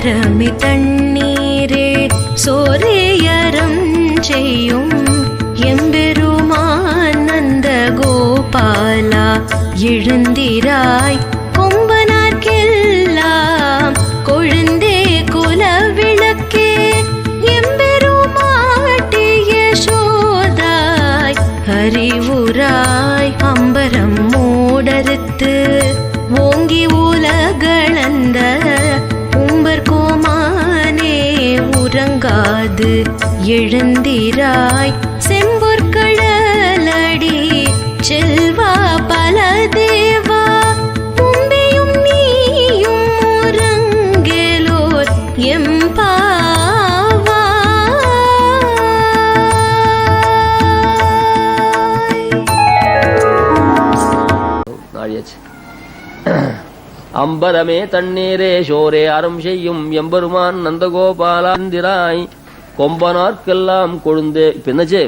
அம்பரமே தண்ணீரே சோரேயரம் செய்யும் எம்பெருமான் நந்த கோபாலா எழுந்திராய் கொம்பனார்க்கெல்லாம் கொழுந்தே குலவிளக்கே எம்பெருமாட்டிய சோதாய் அறிவுராய் அம்பரம் மூடறுத்து ஓங்கி உலகளந்த உம்பர் கோமானே உறங்காது எழுந்திராய் செம்பொற்கழலடி செல்வா பல தேவா உம்பியும் நீயும் உறங்கேலோர் நாழியாச்சு. அம்பரமே தண்ணீரே சோரே அறம் செய்யும் எம்பெருமான் நந்தகோபாலாந்திராய் கொம்பனார்க்கெல்லாம் கொழுந்தே. இப்ப என்னாச்சு,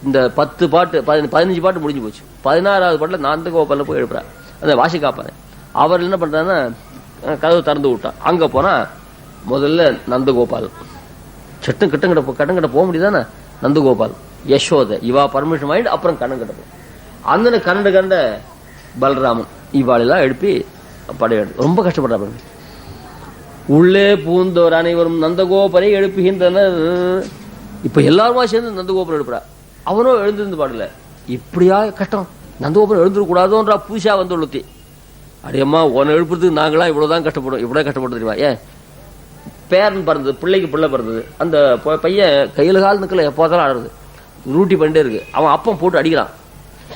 இந்த 10 பாட்டு 15 பாட்டு முடிஞ்சு போச்சு. 16வது பாட்டுல நந்தகோபால போய் எழுப்புறார். அந்த வாசிக்காப்பாரு அவர் என்ன பண்றாருன்னா கதவு திறந்து விட்டார். அங்க போனா முதல்ல நந்தகோபால் சட்டம் கட்டங்கிட்ட போக முடியுதானே. நந்தகோபால் யசோத இவா பர்மிஷன் வாங்கிட்டு அப்புறம் கண்ணங்கிட்ட போ. அந்த கண்ட பலராமன் இவாளெல்லாம் எழுப்பி படையெடு. ரொம்ப கஷ்டப்படுறாரு. உள்ளே பூந்தோர் அனைவரும் நந்தகோபரை எழுப்புகின்றனர். இப்ப எல்லாருமா சேர்ந்து நந்தகோபுரம் எழுப்புறா. அவனோ எழுந்திருந்து பாடல. இப்படியா கஷ்டம், நந்தகோபுரம் எழுந்துடக்கூடாதோன்றா பூசா வந்து உள்ளத்தி. அடியம்மா உன்னை எழுப்புறதுக்கு நாங்களா இவ்வளவுதான் கஷ்டப்படும். இவ்வளவு கஷ்டப்பட்டு தெரியுமா? ஏன் பேரன் பிறந்தது, பிள்ளைக்கு பிள்ளை பிறந்தது. அந்த பையன் கையில கால் நிக்கல, எப்போதாலும் ஆடுறது, ரூட்டி பண்ணிட்டே இருக்கு. அவன் அப்பம் போட்டு அடிக்கிறான்.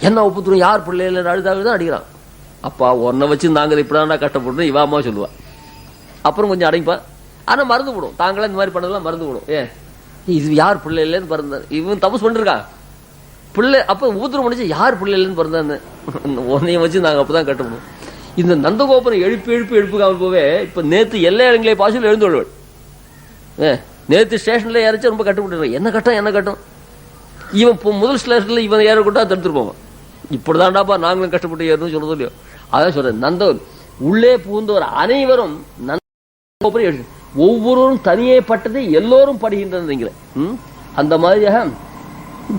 என்ன ஒப்புத்துரும் யார் பிள்ளைல அழுதாதான் அடிக்கிறான். அப்பா உன்னை வச்சு நாங்க இப்படிதான் கஷ்டப்படுறோம் இவா அம்மா சொல்லுவா. அப்புறம் கொஞ்சம் அடைப்பா. ஆனா மறந்து விடும். தாங்களே இந்த மாதிரி பண்ணதெல்லாம் மறந்து விடும். ஏன் இது யார் பிள்ளை இல்லைன்னு பிறந்தார், இவன் தபஸ் பண்ணிருக்கான் பிள்ளை. அப்ப ஊத்துரம் முடிச்சு யார் பிள்ளை இல்லைன்னு பிறந்தான்னு உன்னையும் வச்சு நாங்க அப்பதான் கட்டணும். இந்த நந்தகோபுரம் எழுப்புக்காமல் போவே. இப்ப நேத்து எல்லா இடங்களே பாசில் எழுந்து கொள்வாள். நேத்து ஸ்டேஷன்ல ஏறிச்சு ரொம்ப கட்டுப்பட்டு. என்ன கட்டம் இவன் முதல் ஸ்டேஷன்ல இவன் ஏறக்கூட்டா தடுத்துருப்போம். இப்படிதான்டாப்பா நாங்களும் கஷ்டப்பட்டு ஏறணும் சொல்றது இல்லையோ. அதான் சொல்றேன், உள்ளே பூந்தவர் அனைவரும் நந்தகோபுரம் எழுது. ஒவ்வொருவரும் தனியே பட்டதை எல்லோரும் படுகின்றன. அந்த மாதிரியாக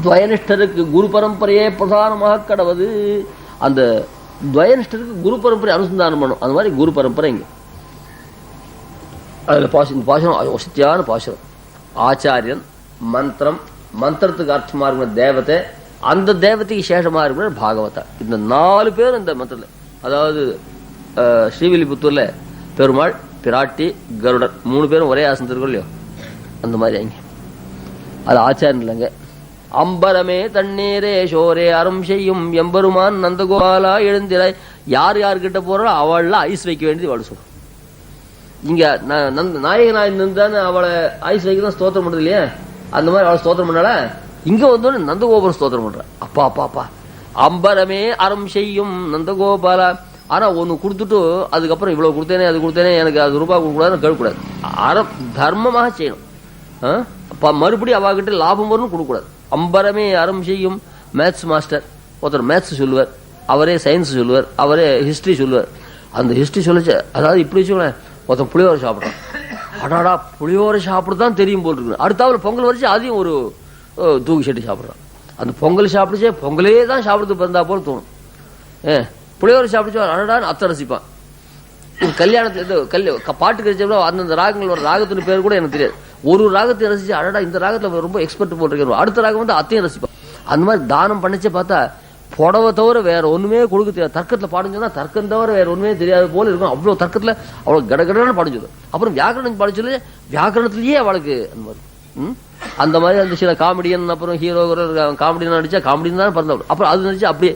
துவயனிஷ்டருக்கு குரு பரம்பரையே பிரதானமாக கடவுது. அந்த துவயனிஷ்டருக்கு குரு பரம்பரை அனுசந்தானம் பண்ணும். அந்த மாதிரி குரு பரம்பரை இங்க அதுல பாசனம் வசதியான பாசனம். ஆச்சாரியன் மந்திரம், மந்திரத்துக்கு அர்த்தமா இருக்கிற தேவதை, அந்த தேவதைக்கு சேஷமா இருக்கிற பாகவதா. இந்த 4 பேரும் இந்த மந்திரத்துல, அதாவது ஸ்ரீவில்லிபுத்தூர்ல பெருமாள், பிராட்டி, கருடர் 3 பேரும் ஒரே ஆசனம் இருக்கும் இல்லையோ, அந்த மாதிரி அங்க அது ஆச்சாரியன் இல்லைங்க. அம்பரமே தண்ணீரே சோரே அறம் செய்யும் எம்பெருமான் நந்தகோபாலா எழுந்திராய். யார் யார்கிட்ட போறோ அவள்லாம் ஐஸ் வைக்க வேண்டியது அவள் சொல்லும். இங்க நாயகனாய் தானே அவளை ஐஸ் வைக்க தான் ஸ்தோத்திரம் பண்றது இல்லையா. அந்த மாதிரி அவளை ஸ்தோத்திரம் பண்ணால இங்க வந்தோடனே நந்தகோபுரம் ஸ்தோத்திரம் பண்ற. அப்பா அம்பரமே அறம் செய்யும் நந்தகோபாலா. ஆனா ஒன்னு கொடுத்துட்டு அதுக்கப்புறம் இவ்வளவு கொடுத்தேனே அது கொடுத்தேனே எனக்கு அது ரூபாய் கொடுக்கூடாதுன்னு கேட்கக்கூடாது. அறம் தர்மமாக செய்யணும். மறுபடியும் அவகிட்ட லாபம் வரும்னு கொடுக்கூடாது. அம்பரமே அறம் செய்யும். மேத்ஸ் மாஸ்டர் ஒருத்தர் மேத்ஸ் சொல்லுவார், அவரே சயின்ஸ் சொல்லுவார், அவரே ஹிஸ்டரி சொல்லுவார். அந்த ஹிஸ்டரி சொல்லிச்சு, அதாவது இப்படி வச்சுக்கோங்களேன், ஒருத்தன் புளியோரை சாப்பிட்றான். அடாடா புளியோரை சாப்பிடுதான் தெரியும் போல் இருக்கு. அடுத்தாவது பொங்கல் வரைச்சு அதையும் ஒரு தூக்கி செட்டு சாப்பிட்றான். அந்த பொங்கல் சாப்பிடுச்சே பொங்கலே தான் சாப்பிடுறது பிறந்தா போல தோணும். புளியோரை சாப்பிடுச்சு அடடான்னு அத்தை ரசிப்பான். கல்யாணத்துல பாட்டு கழிச்சா அந்தந்த ராகங்கள் வர ராகத்தின் பேர் கூட எனக்கு தெரியாது. ஒரு ராகத்தை ரசிச்சு அடடா இந்த ராகத்துல ரொம்ப எக்ஸ்பர்ட் போட்டிருக்கேன், அடுத்த ராகம் வந்து அத்தையும் ரசிப்பான். அந்த மாதிரி தானம் பண்ணிச்சே பார்த்தா புடவை தவிர வேற ஒண்ணுமே கொடுக்க தெரியாது. தர்க்கத்துல பாடுஞ்சோன்னா தர்க்கம் தவிர வேற ஒண்ணுமே தெரியாத போல இருக்கும். அவ்வளவு தர்க்கத்துல அவ்வளவு கடகடன்னு பாடிச்சது. அப்புறம் வியாக்கரணம் பாடிச்சது வியாக்கரணத்திலேயே அவளுக்கு அந்த மாதிரி அந்த மாதிரி அந்த சில காமெடியன், அப்புறம் ஹீரோ காமெடியன் நடிச்சா காமெடியன் தான் பிறந்தவர். அப்புறம் அது நடிச்சா அப்படியே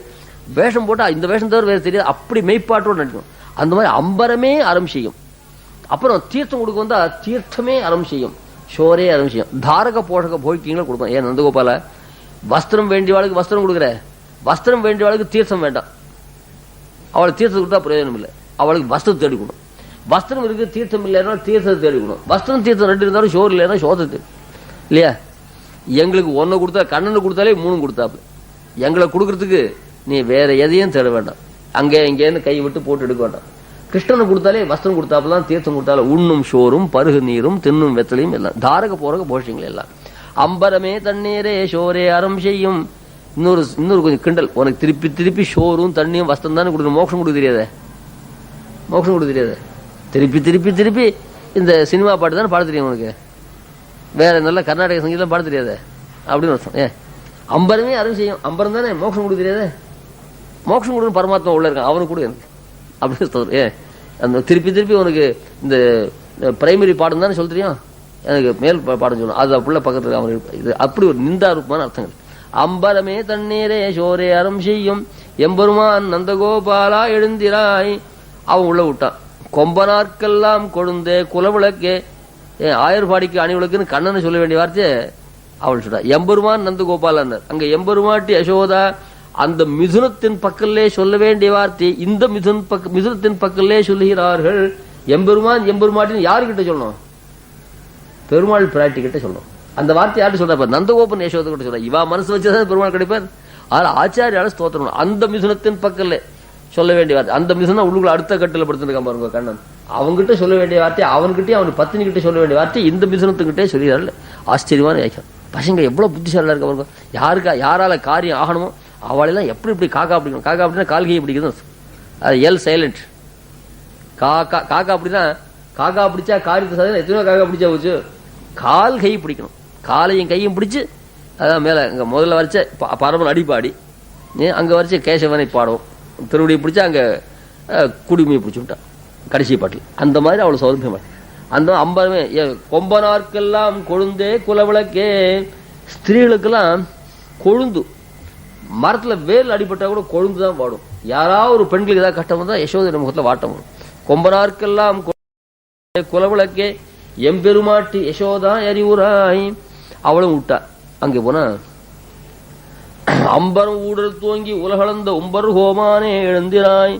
வேஷம் போட்டா இந்த வேஷம் தவிர வேற தெரியாது, அப்படி மெய்ப்பாட்டோடு நடிக்கும். அந்த மாதிரி அம்பரமே அறம் செய்யும். அப்புறம் தீர்த்தம் கொடுக்க வந்தா தீர்த்தமே அறம் செய்யும், ஷோரே அறம் செய்யும். தாரக போஷக போய்க்கிங்களா கொடுப்போம். ஏன் நந்தகோபால வஸ்திரம் வேண்டியவாளுக்கு வஸ்திரம் கொடுக்குற, வஸ்திரம் வேண்டியவாளுக்கு தீர்த்தம் வேண்டாம். அவளுக்கு தீர்த்தம் கொடுத்தா பிரயோஜனம் இல்லை, அவளுக்கு வஸ்திரம் தேடிக்கணும். வஸ்திரம் இருக்கு தீர்த்தம் இல்லைன்னா தீர்த்தத்தை தேடிக்கணும். வஸ்திரம் தீர்த்தம் 2 இருந்தாலும் ஷோர் இல்லைன்னா சோதத்தை இல்லையா. எங்களுக்கு 1 கொடுத்தா கண்ணனு கொடுத்தாலே 3 கொடுத்தாப்பு. எங்களை கொடுக்கறதுக்கு நீ வேற எதையும் தேட வேண்டாம். அங்கே இங்கேருந்து கை விட்டு போட்டு எடுக்க வேண்டாம். கிருஷ்ணனை கொடுத்தாலே வஸ்திரம் கொடுத்தாப்பெல்லாம் தீர்த்தம் கொடுத்தாலும் உண்ணும் சோறும் பருகு நீரும் தின்னும் வெத்தலையும் எல்லாம் தாரக போறக போஷங்கள் எல்லாம். அம்பரமே தண்ணீரே சோரே அறம் செய்யும். இன்னொரு கொஞ்சம் கிண்டல், உனக்கு திருப்பி திருப்பி சோறும் தண்ணியும் வஸ்திரம் தானே கொடுக்கணும், மோட்சம் கொடுக்க தெரியாத, மோட்சம் கொடுக்க தெரியாத. திருப்பி திருப்பி திருப்பி இந்த சினிமா பாட்டு தானே பாட தெரியும் உனக்கு, வேற நல்ல கர்நாடக சங்கீதம் பாட தெரியாத அப்படின்னு அர்த்தம். அம்பரமே அறம் செய்யும், அம்பரம் தானே, மோட்சம் கொடுக்க தெரியாத. மோட்சம் கொடுக்கணும் பரமாத்மா உள்ள இருக்கான், அவனுக்கு கூட எனக்கு அப்படின்னு அந்த திருப்பி திருப்பி உனக்கு இந்த பிரைமரி பாடம் தானே சொல்ல தெரியும், எனக்கு மேல் பாடம் சொல்லணும், அது அப்படிள்ள பக்கத்தில் அவன் இது அப்படி ஒரு நிந்தாரூபமான அர்த்தங்கள். அம்பரமே தண்ணீரே சோரே அறம் செய்யும் எம்பெருமான் நந்தகோபாலா எழுந்திராய். அவன் உள்ள விட்டான். கொம்பனார்க்கெல்லாம் கொழுந்தே குலவிளக்கே, ஆயர்பாடிக்கு அணி விளக்குன்னு கண்ணனை சொல்ல வேண்டிய வார்த்தையை அவள் சொல்றா. எம்பெருமான் நந்தகோபாலன், அங்க எம்பெருமாட்டி யசோதா, அந்த மிதுனத்தின் பக்கல்லே சொல்ல வேண்டிய வார்த்தை இந்த மிதுனத்தின் பக்கல்லே சொல்லுகிறார்கள். எம்பெருமான் எம்பெருமாட்டின்னு யாருக்கிட்ட சொல்லணும்? பெருமாள் பிராட்டி கிட்ட சொல்லணும். அந்த வார்த்தை யார்ட்டு சொல்ற? நந்தகோபன் யசோதை கிட்ட சொல்ற. இவா மனசு வச்சுதான் பெருமாள் கிடைப்பார். அதில் ஆச்சாரியால ஸ்தோத்திரம். அந்த மிதுனத்தின் பக்கல்ல சொல்ல வேண்டிய வார்த்தை, அந்த மிதுனம் உள்ளுக்குள்ள அடுத்த கட்டில படுத்துருக்கான் பாருங்க கண்ணன், அவன்கிட்ட சொல்ல வேண்டிய வார்த்தை, அவன்கிட்டே அவன் பத்தினி கிட்ட சொல்ல வேண்டிய வார்த்தை இந்த மிதுனத்துக்கிட்டே சொல்லிடுறாள். ஆச்சரியமான வியாக்கியம். பசங்க எவ்வளவு புத்திசாலியா இருக்க பாருங்க. யாரால காரியம் ஆகணுமோ அவளெல்லாம் எப்படி இப்படி காக்கா பிடிக்கணும். காக்கா அப்படின்னா கால்கையை பிடிக்கணும், அது எல் சைலண்ட். காக்கா அப்படின்னா காக்கா பிடிச்சா காரியத்தை சாதனை. எத்தனையோ காக்கா பிடிச்சா போச்சு. கால் கை பிடிக்கணும், காலையும் கையும் பிடிச்சு அதான் மேல இங்க முதல்ல வரைச்ச பரமன் அடிப்பாடி, அங்க வரைச்ச கேசவனை பாடும், திருவடியை பிடிச்சா அங்க குடிமையை பிடிச்சி விட்டான் கடைசி பாட்டில். அந்த மாதிரி அவ்வளவு சௌரபியமா. அந்த அம்பரமே கொம்பனார்க்கெல்லாம் கொழுந்தே குலவிளக்கே. ஸ்திரீகளுக்கெல்லாம் கொழுந்து, மரத்துல வேல் அடிபட்டா கூட கொழுந்து தான் பாடும். யாராவது ஒரு பெண்களுக்கு ஏதாவது கஷ்டம் வந்தா யசோதை முகத்துல வாட்டம் வரும். கொம்பனார்க்கெல்லாம் குலவிளக்கே எம்பெருமாட்டி யசோதா அறிவுராய். அவளும் விட்டா. அங்கே போனா அம்பரம் ஊடல் துவங்கி உலகளந்த உம்பர் ஹோமானே எழுந்திராய்.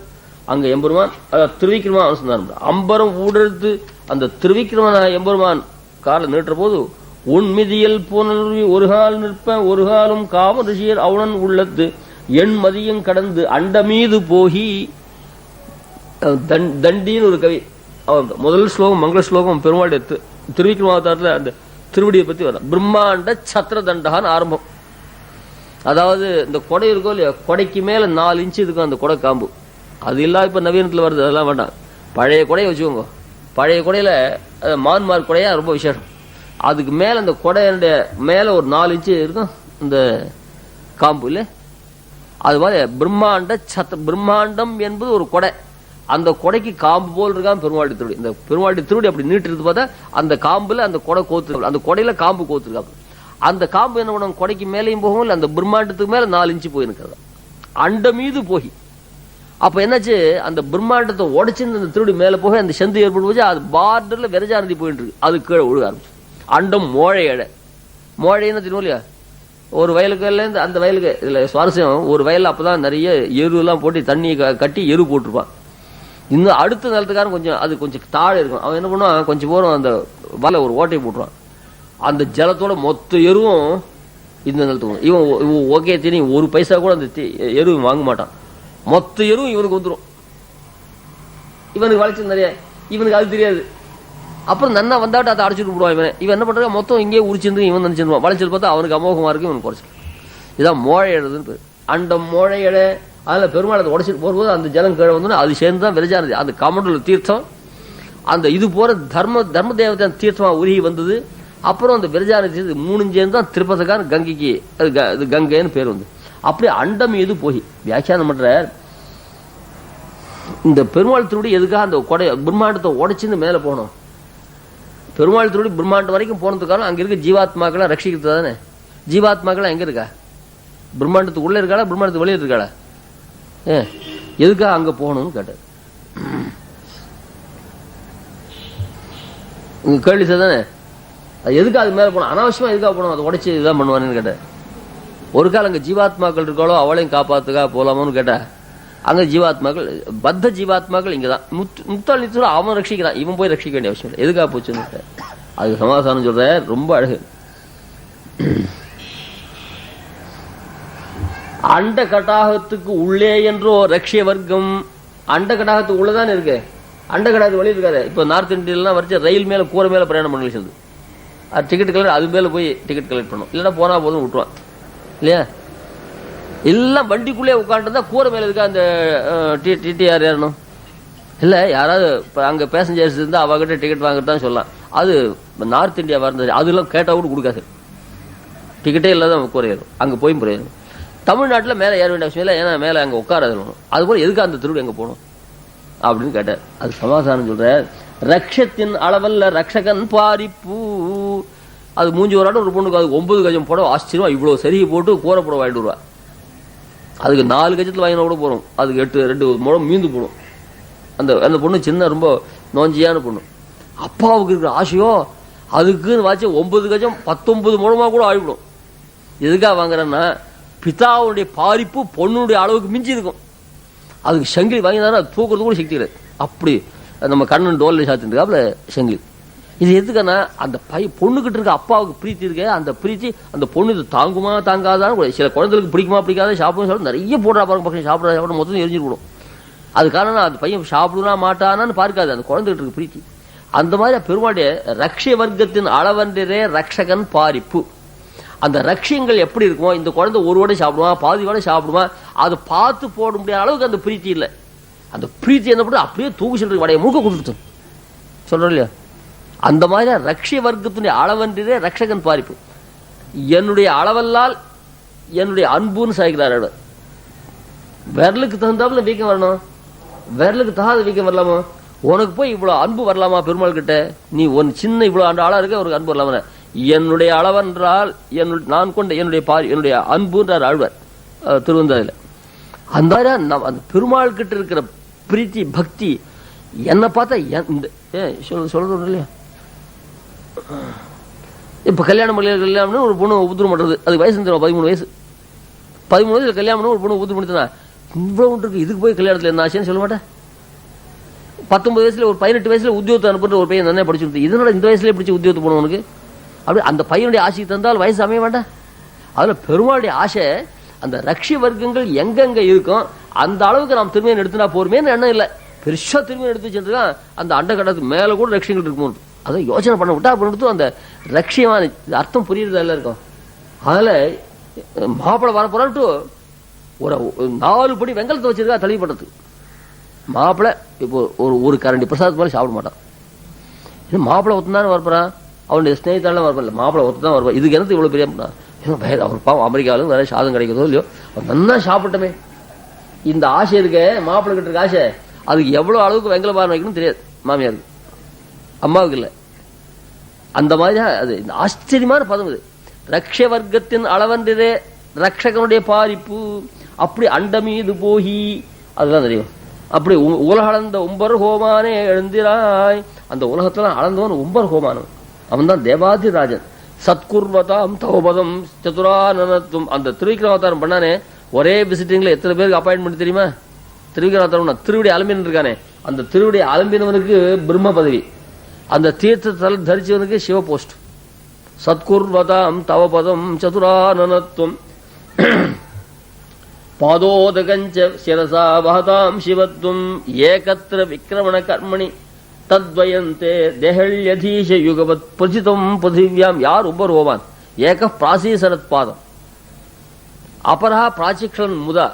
அங்க எம்பெருமான் திருவிக்கிரமா அனுசந்தானம். அம்பரம் ஊடெடுத்து அந்த திருவிக்கிரமனா எம்பெருமான் காலை நீட்டுற போது உன்மிதியல் புனல்வி ஒரு கால் நிற்ப ஒரு காலும் காம ரிஷியர் அவனன் உள்ளத்து எண் மதியம் கடந்து அண்ட மீது போகி. தண்டின்னு ஒரு கவி, முதல் ஸ்லோகம் மங்கள ஸ்லோகம் பெருமாள் திருவிக்கிரமாவதாரத்தில் அந்த திருவடியை பத்தி வர பிரம்மாண்ட சத்திர தண்டகான்னு ஆரம்பம். அதாவது இந்த கொடை இருக்கோ இல்லையா, கொடைக்கு மேல 4 இன்ச்சு இருக்கும் அந்த கொடை காம்பு. அது இல்லாம இப்ப நவீனத்துல வருது, அதெல்லாம் வேண்டாம். பழைய கொடையை வச்சுக்கோங்க. பழைய கொடையில மான்மார் கொடையா ரொம்ப விசேஷம். அதுக்கு மேல அந்த கொடையுடைய மேல ஒரு 4 இன்ச்சு இருக்கும் இந்த காம்பு இல்ல. அது மாதிரி பிரம்மாண்டம் என்பது ஒரு கொடை. அந்த கொடைக்கு காம்பு போல் இருக்கான் பெருமாடி திருவடி. இந்த பெருமாடி திருவடி அப்படி நீட்டு பார்த்தா அந்த காம்புல அந்த கொடை கோத்து, அந்த கொடையில காம்பு கோத்துருக்காங்க. அந்த காம்பு என்ன பண்ணும், கொடைக்கு மேலேயும் போகும் இல்ல, அந்த பிரம்மாண்டத்துக்கு மேல 4 இன்ச்சு போயிருக்கிறது அண்ட மீது போய். அப்ப என்னாச்சு, அந்த பிரம்மாண்டத்தை உடைச்சு அந்த திருவடி மேல போக அந்த செந்து ஏற்பட்டு போச்சு. அது பார்டர்ல விரஜாநதி போயிட்டு இருக்கு, அது கீழே ஒழுக ஆரம்பிச்சு. அண்டம் மோழை இழை. மோழைன்னு தெரியும் இல்லையா, ஒரு வயலுக்கு அந்த வயலுக்கு இதுல சுவாரஸ்யம், ஒரு வயல்ல அப்பதான் நிறைய எரு எல்லாம் போட்டு தண்ணி கட்டி எரு போட்டிருப்பான். இன்னும் அடுத்த நிலத்துக்காரன் கொஞ்சம் அது கொஞ்சம் தாழ இருக்கும். அவன் என்ன பண்ணுவான், கொஞ்சம் போறோம் அந்த வலை ஒரு ஓட்டையை போட்டுருவான். அந்த ஜலத்தோட மொத்த எருவும் இந்த நிலத்துக்கு. இவன் ஓகே தெரியும், ஒரு பைசா கூட அந்த எரு வாங்க மாட்டான். மொத்த எருவும் இவனுக்கு வந்துடும். இவனுக்கு வளைச்சல் நிறைய, இவனுக்கு அது தெரியாது. அப்புறம் நன்னா வந்தாட்டு அதை அடைச்சிட்டு விடுவான். இவன் என்ன பண்றான், மொத்தம் இங்கே உரிச்சிருந்து இவன் நினைச்சிருவான். வளைச்சல் பார்த்தா அவனுக்கு அமோகமா இருக்கு, இவனுக்கு குறைச்சல். இதான் மோழை எழுதுன்னு. அண்டம் மோழை எடை. அதுல பெருமாள் அதை உடைச்சிட்டு போகும்போது அந்த ஜலம் கீழே வந்து அது சேர்ந்துதான் விரஜானது. அந்த கமண்டல தீர்த்தம் அந்த இது போற தர்ம தேவதை தீர்த்தமா உருகி வந்தது. அப்புறம் அந்த விரஜானதி 3 சேர்ந்து தான் திருப்பதிக்கான கங்கைக்கு அது கங்கைன்னு பேர் வந்து. அப்படியே அண்டம் மீது போய் வியாக்கியானம் பண்ற. இந்த பெருமாள் திருவடி எதுக்காக அந்த கொடை பிரம்மாண்டத்தை உடைச்சின்னு மேல போனோம். பெருமாள் திருவடி பிரம்மாண்டம் வரைக்கும் போனதுக்கான அங்க இருக்க ஜீவாத்மாக்களை ரட்சிக்கிறது தானே. ஜீவாத்மாக்கள் எங்க இருக்கா, பிரம்மாண்டத்துக்கு உள்ள இருக்காளா, பிரம்மாண்டத்துக்கு வெளியே இருக்காளா? எதுக்காக அங்க போகணும்னு கேட்டார். கேள்வி தானே, எதுக்கு அது மேல போனோம், அனாவசியமா எதுக்காக போனோம், அதை உடைச்சு இதுதான் பண்ணுவானு கேட்டார். ஒரு காலம் அங்க ஜீவாத்மாக்கள் இருக்காளோ அவளையும் காப்பாத்துக்கா போலாமோன்னு கேட்டா, அங்க ஜீவாத்மாக்கள் பத்த ஜீவாத்மாக்கள் இங்கதான் முக்தாள் நிச்சயம் அவன் ரட்சிக்கிறான், இவன் போய் ரட்சிக்க வேண்டிய அவசியம் இல்லை. எதுக்காக போச்சுன்னு அது சமாதானம் சொல்ற, ரொம்ப அழகு. அண்ட கட்டாகத்துக்கு உள்ளே என்றோ ரட்சிய வர்க்கம். அண்ட கட்டாகத்துக்கு உள்ளதானே இருக்கு, அண்டகடாது வழி இருக்காது. இப்போ நார்த் இந்தியெல்லாம் வரைச்சு ரயில் மேலே கூரை மேலே பிரயாணம் பண்ணி வச்சது. அது டிக்கெட் கலெக்ட் அது மேலே போய் டிக்கெட் கலெக்ட் பண்ணும். இல்லைன்னா போனால் போதும் விட்டுருவான் இல்லையா. எல்லாம் வண்டிக்குள்ளே உட்காந்துருந்தா கூரை மேலே இருக்கா அந்த டிடிஆர் ஏறணும் இல்லை. யாராவது இப்போ அங்கே பேசஞ்சர்ஸ் இருந்தால் அவகிட்ட டிக்கெட் வாங்கிட்டு தான் சொல்லலாம். அது நார்த் இந்தியாவாக இருந்தது. அதெல்லாம் கேட்டால் கூட கொடுக்காது. டிக்கெட்டே இல்லாத கூரை ஏறும். அங்கே போய் புரியாது. தமிழ்நாட்டில் மேலே ஏற வேண்டிய அவசியம் இல்லை. ஏன்னா மேலே அங்கே உட்காராது. அதுபோல் எதுக்கு அந்த திருவிழா எங்கே போகணும் அப்படின்னு கேட்டார். அது சமாதானம் சொல்கிறார். ரக்ஷத்தின் அளவல்ல ரக்ஷகன் பாரிப்பு. அது மூஞ்சி ஒரு ஆட்டம் ஒரு பொண்ணுக்கு அது 9 கஜம் புடவை ஆச்சரியமா இவ்வளோ சரிகை போட்டு கூரை புடவை வாங்கிட்டு வருவா. அதுக்கு 4 கஜத்தில் வாங்கினா கூட போகிறோம். அதுக்கு 2 முழம் மீந்து போடும். அந்த பொண்ணு சின்ன ரொம்ப நோஞ்சியான பொண்ணு. அப்பாவுக்கு இருக்கிற ஆசையோ அதுக்குன்னு வாட்சி 9 கஜம் 19 முழமாக கூட ஆகிவிடும். எதுக்காக வாங்குறேன்னா பிதாவுடைய பாரிப்பு பொண்ணுடைய அளவுக்கு மிஞ்சி இருக்கும். அதுக்கு சங்கிலி வாங்கினாலும் அது தூக்குறது கூட சக்தி கிடையாது. அப்படி நம்ம கண்ணன் டோல்ல சாத்திருக்காப்புல சங்கிலி. இது எதுக்குன்னா அந்த பொண்ணுக்கிட்ட இருக்க அப்பாவுக்கு பிரீத்தி இருக்கு. அந்த பிரீத்தி அந்த பொண்ணு இது தாங்குமா தாங்காதான்னு கூட சில குழந்தைகளுக்கு பிடிக்குமா பிடிக்காத சாப்பிடும் சாப்பிடும் நிறைய போடுறா பாருங்க. பக்கம் சாப்பிட மொத்தம் எரிஞ்சிருக்கணும். அது காரணம் அந்த பையன் சாப்பிடுனா மாட்டானான்னு பார்க்காது அந்த குழந்தைகிட்ட இருக்கு பிரீத்தி. அந்த மாதிரி பெருமாடைய ரக்ஷ வர்க்கத்தின் அளவன்றே ரக்ஷகன் பாரிப்பு. அந்த ரக்ஷியங்கள் எப்படி இருக்குமோ இந்த குழந்தை ஒரு வடை சாப்பிடுவான் பாதி வடை சாப்பிடுவான். அதை பார்த்து போட முடியாத அளவுக்கு அந்த பிரீத்தி இல்லை. அந்த பிரீத்தி என்ன பண்ணி அப்படியே தூக்கு சொல்ற வடையை முழுக்க கொடுத்து சொல்றோம் இல்லையா. அந்த மாதிரி ரக்ஷ வர்க்கத்தினுடைய அளவன்றே ரக்ஷகன் பாரிப்பு. என்னுடைய அளவல்லால் என்னுடைய அன்புன்னு சாய்க்கிறார். அவர் விரலுக்கு தகுந்தாப்புல வீக்கம் வரணும். விரலுக்கு தகாத வீக்கம் வரலாமா? உனக்கு போய் இவ்வளவு அன்பு வரலாமா பெருமாள் கிட்ட? நீ ஒன்னு சின்ன இவ்வளவு ஆளா இருக்க ஒரு அன்பு வரலாமா? என்னுடைய அளவென்றால் நான் கொண்ட என்னுடைய அன்புன்றார் ஆழ்வார் திருவந்தாதில. அந்த அந்த பெருமாள் கிட்ட இருக்கிற பிரீத்தி பக்தி என்ன பார்த்தா சொல்றது இல்லையா. இப்ப கல்யாணம் கல்யாணம்னு ஒரு பொண்ணு உபதிரம் பண்றது. அதுக்கு வயசு 13 வயசு. 13 வயசுல கல்யாணம் ஒரு பொண்ணு உபதிரம் பண்ணினா இவ்வளவு இருக்கு. இதுக்கு போய் கல்யாணத்துல என்ன ஆச்சுன்னு சொல்ல மாட்டேன். 19 வயசுல ஒரு 18 வயசுல உத்தியோகத்தை அனுப்புற ஒரு பையன் நல்லா படிச்சுட்டு இதனால இந்த வயசுல பிடிச்சி உத்தியோகத்தை போனவனுக்கு அப்படி அந்த பையனுடைய ஆசைக்கு தந்தால் வயசு அமைய வேண்டாம். அதுல பெருமாளுடைய ஆசை அந்த ரக்ஷி வர்க்கங்கள் எங்கெங்க இருக்கும் அந்த அளவுக்கு நாம் திருமையை எடுத்துனா போருமேன்னு எண்ணம் இல்லை. பெருசா திருமையை எடுத்து வச்சுருக்கான். அந்த அண்ட கடத்துக்கு மேல கூட ரக்ஷியங்கள் இருக்கும். அதை யோசனை பண்ண விட்டா அப்படி அந்த ரக்ஷியமான அர்த்தம் புரியுறதா எல்லாம் இருக்கும். அதுல மாப்பிள்ளை வர போறான்ட்டு ஒரு 4 படி வெங்கலத்தை வச்சிருக்கா தள்ளி பண்றதுக்கு. மாப்பிள்ளை இப்போ ஒரு கரண்டி பிரசாதத்து மேலே சாப்பிட மாட்டான். மாப்பிள்ளை ஒத்துதானே வரப்போறான். அவனுடைய ஸ்நேகிதாலாம் வரப்பல மாப்பிள்ளை ஒத்து தான் வருவான். இதுக்கு எனக்கு இவ்வளவு பெரிய அவர் பாவம் அமெரிக்காவிலும் வேற சாதம் கிடைக்கிறதோ இல்லையோ நல்லா சாப்பிட்டமே. இந்த ஆசை இருக்க மாப்பிள்ளை கிட்ட இருக்க ஆசை அதுக்கு எவ்வளவு அளவுக்கு வெங்கல பாரம் வைக்கணும் தெரியாது மாமியாருக்கு, அம்மாவுக்கு இல்லை. அந்த மாதிரி அது இந்த ஆச்சரியமான பதம் இது. ரக்ஷ வர்க்கத்தின் அளவன்றே ரக்ஷகனுடைய பாரிப்பு. அப்படி அண்டமீது போகி அதுதான் தெரியும். அப்படி உலக அளந்த உம்பர் ஹோமானே எழுந்திராய். அந்த உலகத்துல அளந்தவன் உம்பர் ஹோமானவன். அவன் தான் தேவாதிராஜன். சத்குர்வதாம் தவபதம் சதுரானனத்துவம். அந்த திருவிக்கிரமாவதாரம் பண்ணானே ஒரே விசிட்டிங்ல எத்தனை பேருக்கு அப்பாயின்மெண்ட் தெரியுமா? திருவிக்கிரமாவதாரம் திருவிடி அலம்பின் இருக்கானே அந்த திருவிடி அலம்பினவனுக்கு பிரம்ம பதவி. அந்த தீர்த்த தரிச்சவனுக்கு சிவ போஸ்ட். சத்குர்வதாம் தவபதம் சதுரானனத்துவம் பாதோதகஞ்ச சிரசா வஹதாம் சிவத்வம் ஏகத்ர விக்ரமண கர்மணி தத்வயந்தே தேஹல்யதீஷ யுகவத் பிரசிதம் பிருத்திவ்யாம். யார் உம்பர் ஹோமான்? ஏக பிராசீசரத் பாதம் அபரா பிராச்சிக்ஷன் முதா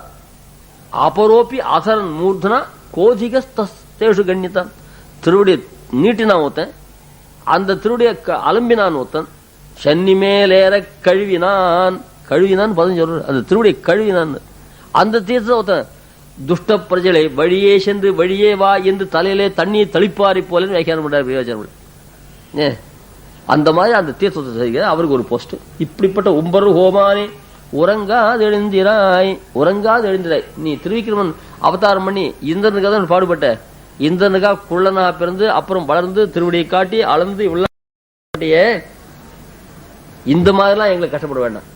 அபரோப்பி ஆசரன் மூர்தனா கோதிகஸ்தேஷு கண்ணித்தான். திருவடி நீட்டினான் ஒருத்தன், அந்த திருவடிய அலம்பினான் ஒருத்தன், சன்னி மேலேற கழுவினான். கழுவினான் பதம் சொல்ற அந்த திருவடியை கழுவினான். அந்த தீர்த்த ஒருத்தன் துஷ்ட பிரஜலை வழியே சென்று வழியே வா என்று தலையிலே தண்ணீர் தளிப்பாரி போல வியாக்கியானம் பண்றார் பிரயோஜனம். அந்த மாதிரி அந்த தீர்த்தத்தை செய்கிற அவருக்கு ஒரு போஸ்ட். இப்படிப்பட்ட உம்பர் ஹோமானே உறங்காது எழுந்திராய். உறங்காது எழுந்திராய். நீ திருவிக்கிரமன் அவதாரம் பண்ணி இந்திரனுக்காக தான் பாடுபட்ட. இந்திரனுக்காக குள்ளனா பிறந்து அப்புறம் வளர்ந்து திருவடியை காட்டி அளந்து இவ்வளவு இந்த மாதிரிலாம் எங்களை கஷ்டப்பட வேண்டாம்.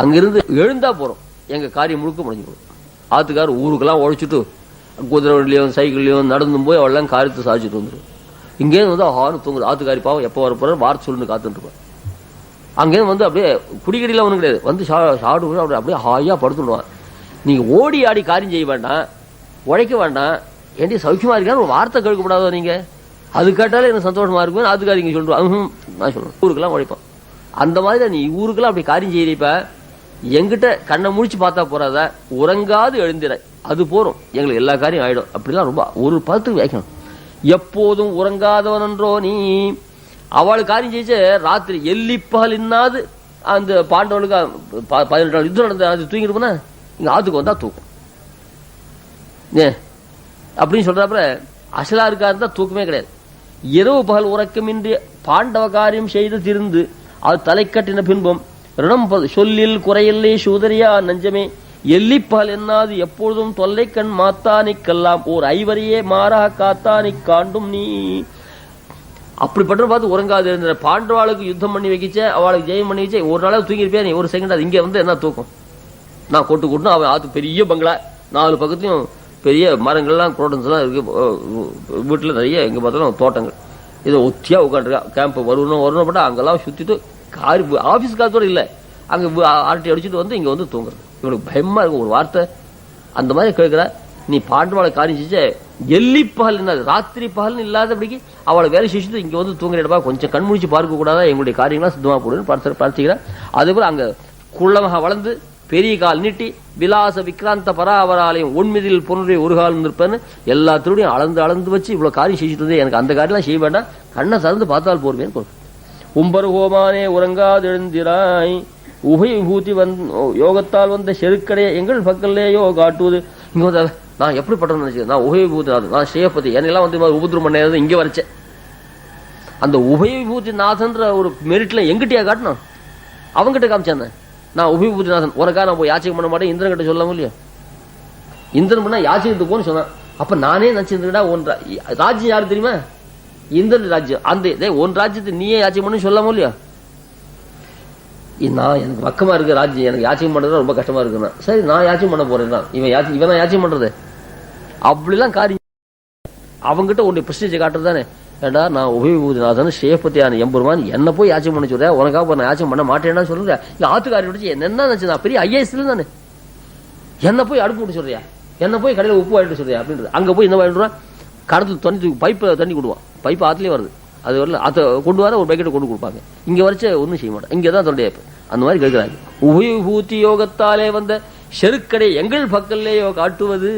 அங்கிருந்து எழுந்தா போறோம், எங்க காரியம் முழுக்க முடிஞ்சு போகும். ஆத்துக்கார் ஊருக்கெல்லாம் உழைச்சிட்டு குதிரை வண்டிலையும் சைக்கிள்லையும் நடந்தும் போய் அவெல்லாம் காரியத்தை சாதிச்சுட்டு வந்துடும். இங்கேருந்து வந்து ஹார்னு தூங்குது. ஆத்துக்காரி பாவம் எப்போ வர போற வார்த்தை சொல்லுன்னு காத்துட்டு இருப்பான். அங்கேருந்து வந்து அப்படியே குடிக்கடியில் ஒன்றும் கிடையாது, வந்து சாப்பிடு அப்படியே ஹாயா படுத்துடுவான். நீங்க ஓடி ஆடி காரியம் செய்ய வேண்டாம், உழைக்க வேண்டாம், ஏண்டி சௌக்கியமா இருக்கான்னு ஒரு வார்த்தை கேட்கக்கூடாதோ நீங்க? அது கேட்டாலே எனக்கு சந்தோஷமா இருக்கும். அதுக்காக நீங்க சொல்றோம் நான் சொல்றேன் ஊருக்கெல்லாம் உழைப்பான். அந்த மாதிரி நீ ஊருக்கெல்லாம் அப்படி காரியம் செய்யறப்ப எங்கிட்ட கண்ணை முடிச்சு பார்த்தா போறாத, உறங்காது எழுந்திர, அது போறோம், எங்களுக்கு எல்லா காரியம் ஆயிடும். அப்படிலாம் ரொம்ப ஒரு பதத்துக்கு வைக்கணும். எப்போதும் உறங்காதவன் என்றோ நீ, அவளுக்கு காரியம் செய்ய ராத்திரி எல்லிப்பகல் இன்னாது அந்த பாண்டவனுக்கு 18 நாள் யுத்தம் நடந்த அது தூங்கிட்டு போனா இங்க ஆத்துக்கு வந்தா தூக்கம் அப்படின்னு சொல்றப்ப அசலா இருக்கா இருந்தா தூக்கமே கிடையாது. இரவு பகல் உறக்கமின்றி பாண்டவ காரியம் செய்து திருந்து அது தலை கட்டின பின்பும் ரிணம் சொல்லில் குறையில்லை சூதரியா நஞ்சமே எல்லிப்பகல் என்னாது எப்பொழுதும் தொல்லை கண் மாத்தானிக்கெல்லாம் ஓர் ஐவரையே மாறா காத்தானி காண்டும் நீ. அப்படிப்பட்ட பார்த்து உறங்காது இருந்த பாண்டவாளுக்கு யுத்தம் பண்ணி வைக்கிச்ச, அவளுக்கு ஜெயம் பண்ணி வச்சே, ஒரு நாளாவது தூங்கிருப்பியா நீ? ஒரு செகண்ட். அது இங்க வந்து என்ன தூக்கம்? நான் கொட்டுன்னு அவன் ஆத்து பெரிய பங்களா, 4 பக்கத்துலயும் பெரிய மரங்கள்லாம் குரோட்டன்ஸ் எல்லாம் இருக்கு, வீட்டுல நிறைய எங்க பார்த்தாலும் தோட்டங்கள். இதை ஒத்தியா உட்காந்துருக்கா. கேம்ப் வரணும் பட்டா அங்கெல்லாம் சுத்திட்டு ஆபீஸ் காத்தோட இல்ல, அங்க ஆர்டி அடிச்சுட்டு வந்து இங்க வந்து தூங்குறது. இவனுக்கு பயமா இருக்கும் ஒரு வார்த்தை அந்த மாதிரி கேட்கிற. நீ பாண்டவாளை காரியம் செஞ்ச எல்லி பகல் என்ன ராத்திரி பகல் இல்லாதபடிக்கு அவளை வேலை செஞ்சுட்டு இங்க வந்து தூங்குறப்பா கொஞ்சம் கண்முழிச்சு பார்க்க கூடாதா, எங்களுடைய காரியங்களாம் சித்தமா போடுன்னு பார்த்துக்கிறேன். அதே போல அங்க குள்ளமாக வளர்ந்து பெரிய கால் நீட்டி விலாச விக்ராந்த பராவராலயம் ஒன்மிதில் பொருளை ஒரு காலம் நிற்பேன்னு எல்லாத்தோடையும் அளந்து வச்சு இவ்வளவு காரியம் செஞ்சுட்டு இருந்தே, எனக்கு அந்த காரியம்லாம் செய்ய வேண்டாம், கண்ணை திறந்து பார்த்தால் போருமேன்னு போகும். உம்பருகோமானே உறங்காது எழுந்திராய் உபய விபூதி யோகத்தால் வந்த செருக்கடைய எங்கள் பக்கல்லையோ காட்டுவது. இங்க வந்து நான் எப்படிப்பட்டேன்னு நினைச்சேன், நான் உபய விபூதி நாதன், நான் ஸ்ரீயப்பதி, என்னெல்லாம் வந்து உபதிரம் பண்ண இங்க வரைச்சேன். அந்த உபய விபூதி நாதன்ற ஒரு மெரிட்ல எங்கிட்டயா காட்டணும்? அவங்ககிட்ட காமிச்சான். நான் உபய விபூதி நாதன், உனக்காக நான் போய் யாச்சகம் பண்ண மாட்டேன், இந்திரன் கிட்ட சொல்லவும் இல்லையா? இந்திரன் பண்ணா யாச்சகத்துக்கு போன்னு சொன்னான். அப்ப நானே நினைச்சிருந்தா ஒன்றா ராஜ்யம் யாரு தெரியுமா? இந்திரன் ராஜ்யம். அந்த ஒன் ராஜ்யத்தை நீயே யாச்சகம் பண்ணு சொல்லாமோ இல்லையா? நான் எனக்கு பக்கமா இருக்கு ராஜ்யம், எனக்கு யாச்சகம் பண்றது ரொம்ப கஷ்டமா இருக்குன்னா சரி நான் யாச்சகம் பண்ண போறேன். இவன் யாச்சகம் பண்றது அப்படிலாம் காரியம். அவங்ககிட்ட உன்னுடைய பிரஸ்டேஜ் காட்டுறது தானே. ஏண்டா நான் உபயபூதிநாதன் சேபத்தியான எம்பெருமான் என்ன போய் யாச்சகம் பண்ண சொல்றேன், உனக்காக நான் யாச்சகம் பண்ண மாட்டேன்னா சொல்றேன். ஆத்துக்காரி விட்டு என்ன நினைச்சு நான் பெரிய ஐஏஎஸ்ல தானே, என்ன போய் அடுப்பு விட்டு சொல்றியா, என்ன போய் கடையில் உப்பு வாங்கிட்டு சொல்றியா அப்படின்றது. அங்க போய் என்ன வாங்கிடுவான், கடத்துல தண்ணி பைப்பை தண்ணி கொடுவான், பைப்பு ஆத்துலயே வருது, அது வரல அதை கொண்டு வர ஒரு பக்கெட்டை கொண்டு கொடுப்பாங்க. இங்க வரைச்ச ஒன்றும் செய்ய மாட்டேன், இங்கதான் தொண்டைய அந்த மாதிரி கேட்கிறாங்க. உபயபூதி யோகத்தாலே வந்த செருக்கடை எங்கள் பக்கல்லையோ காட்டுவது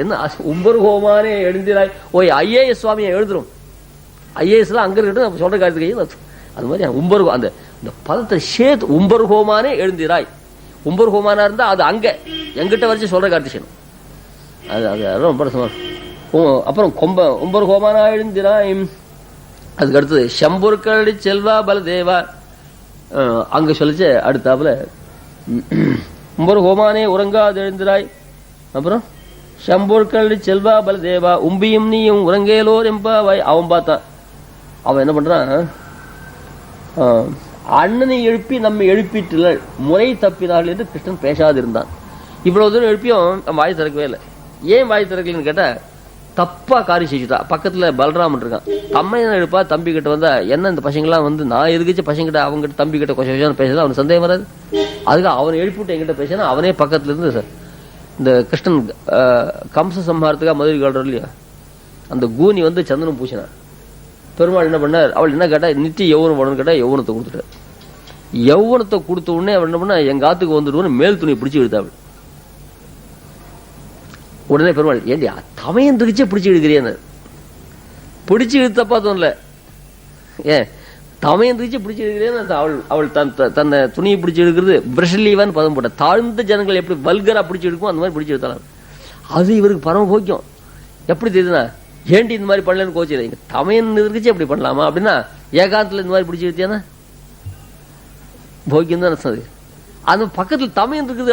என்ன உம்பர் ஹோமானே எழுந்திராய். ஓய் ஐஏஎஸ் சுவாமியை எழுதுறோம், ஐஏஎஸ் எல்லாம் அங்க இருக்கட்டும், நம்ம சொல்ற காரியத்துக்கு அது மாதிரி உம்பர் அந்த பதத்தை சேர்த்து உம்பர் ஹோமானே எழுந்திராய். உம்பர் ஹோமானா இருந்தா அது அங்க எங்கிட்ட வரைச்சு சொல்ற காரியத்தை செய்யணும். அது ரொம்ப அப்புறம் கொம்ப உம்பர் ஹோமானா எழுந்திராய். அதுக்கு அடுத்தது சம்பூர்கழி செல்வா பலதேவா, அங்க சொல்லிச்சு அடுத்தாப்புல உம்பர் ஹோமானே உறங்காது எழுந்திராய். அப்புறம் சம்பூர்கழி செல்வா பலதேவா உம்பியும் நீயும் உறங்கேலோர் எம்பாவாய். அவன் பார்த்தான், அவன் என்ன பண்றான், அண்ணனை எழுப்பி நம்ம எழுப்பிட்டு முறை தப்பினார்கள் என்று கிருஷ்ணன் பேசாதிருந்தான். இவ்வளவு தூரம் எழுப்பியும் வாய் திறக்கவே இல்லை. ஏன் வாய் திறக்கலன்னு கேட்டா தப்பா காரியம் செஞ்சுட்டா. பக்கத்துல பலராமன் இருக்கான், தம்மையனை எழுப்பா தம்பி கிட்ட வந்தா என்ன இந்த பசங்கெல்லாம் வந்து நான் எதுக்குச்சு பசங்கிட்ட அவங்ககிட்ட தம்பி கிட்ட கொஞ்சம் பேசுறது அவனுக்கு சந்தேகம் வராது. அதுக்கு அவனை எழுப்பிவிட்டு என்கிட்ட பேசினா அவனே பக்கத்துல இருந்து சார் இந்த கிருஷ்ணன் கம்ச சம்ஹாரத்துக்காக மதுரை காடுறோம் இல்லையா, அந்த கூனி வந்து சந்தனம் பூசினான். பெருமாள் என்ன பண்ணார், அவள் என்ன கேட்டா நித்திய யௌவனம் பண்ணணும்னு கேட்டா யௌவனத்தை கொடுத்துட்டார். யௌவனத்தை கொடுத்த உடனே அவள் என்ன பண்ணா எங்க ஆத்துக்கு வந்துடுவோன்னு மேல் துணியை பிடிச்சி இழுத்தாள். உடனே பெருமாள் ஏண்டி தமையன் இருந்துச்சே பிடிச்சி இழுக்கிறியான்னு. பிடிச்சி இழுத்தப்பா தோணல, ஏன் தமையன் இருந்துச்சு பிடிச்சி இழுக்கிறேன்னு அவள் தன்னை துணியை பிடிச்சி இழுக்கிறது பிரஷலீவான்னு பதம் போட்ட. தாழ்ந்த ஜனங்கள் எப்படி வல்கரா பிடிச்சி இழுக்கும் அந்த மாதிரி பிடிச்சி இழுத்தாலும் அது இவருக்கு பரம போக்கியம். எப்படி தெரியுதுன்னா ஏண்டி இந்த மாதிரி பண்ணலன்னு கோச்சு, இங்க தமையன் இருந்துச்சு எப்படி பண்ணலாமா அப்படின்னா ஏகாந்தத்துல இந்த மாதிரி பிடிச்சி இழுத்தியானா போக்கியம் தான் அது. அந்த பக்கத்துல தமையன் இருக்குது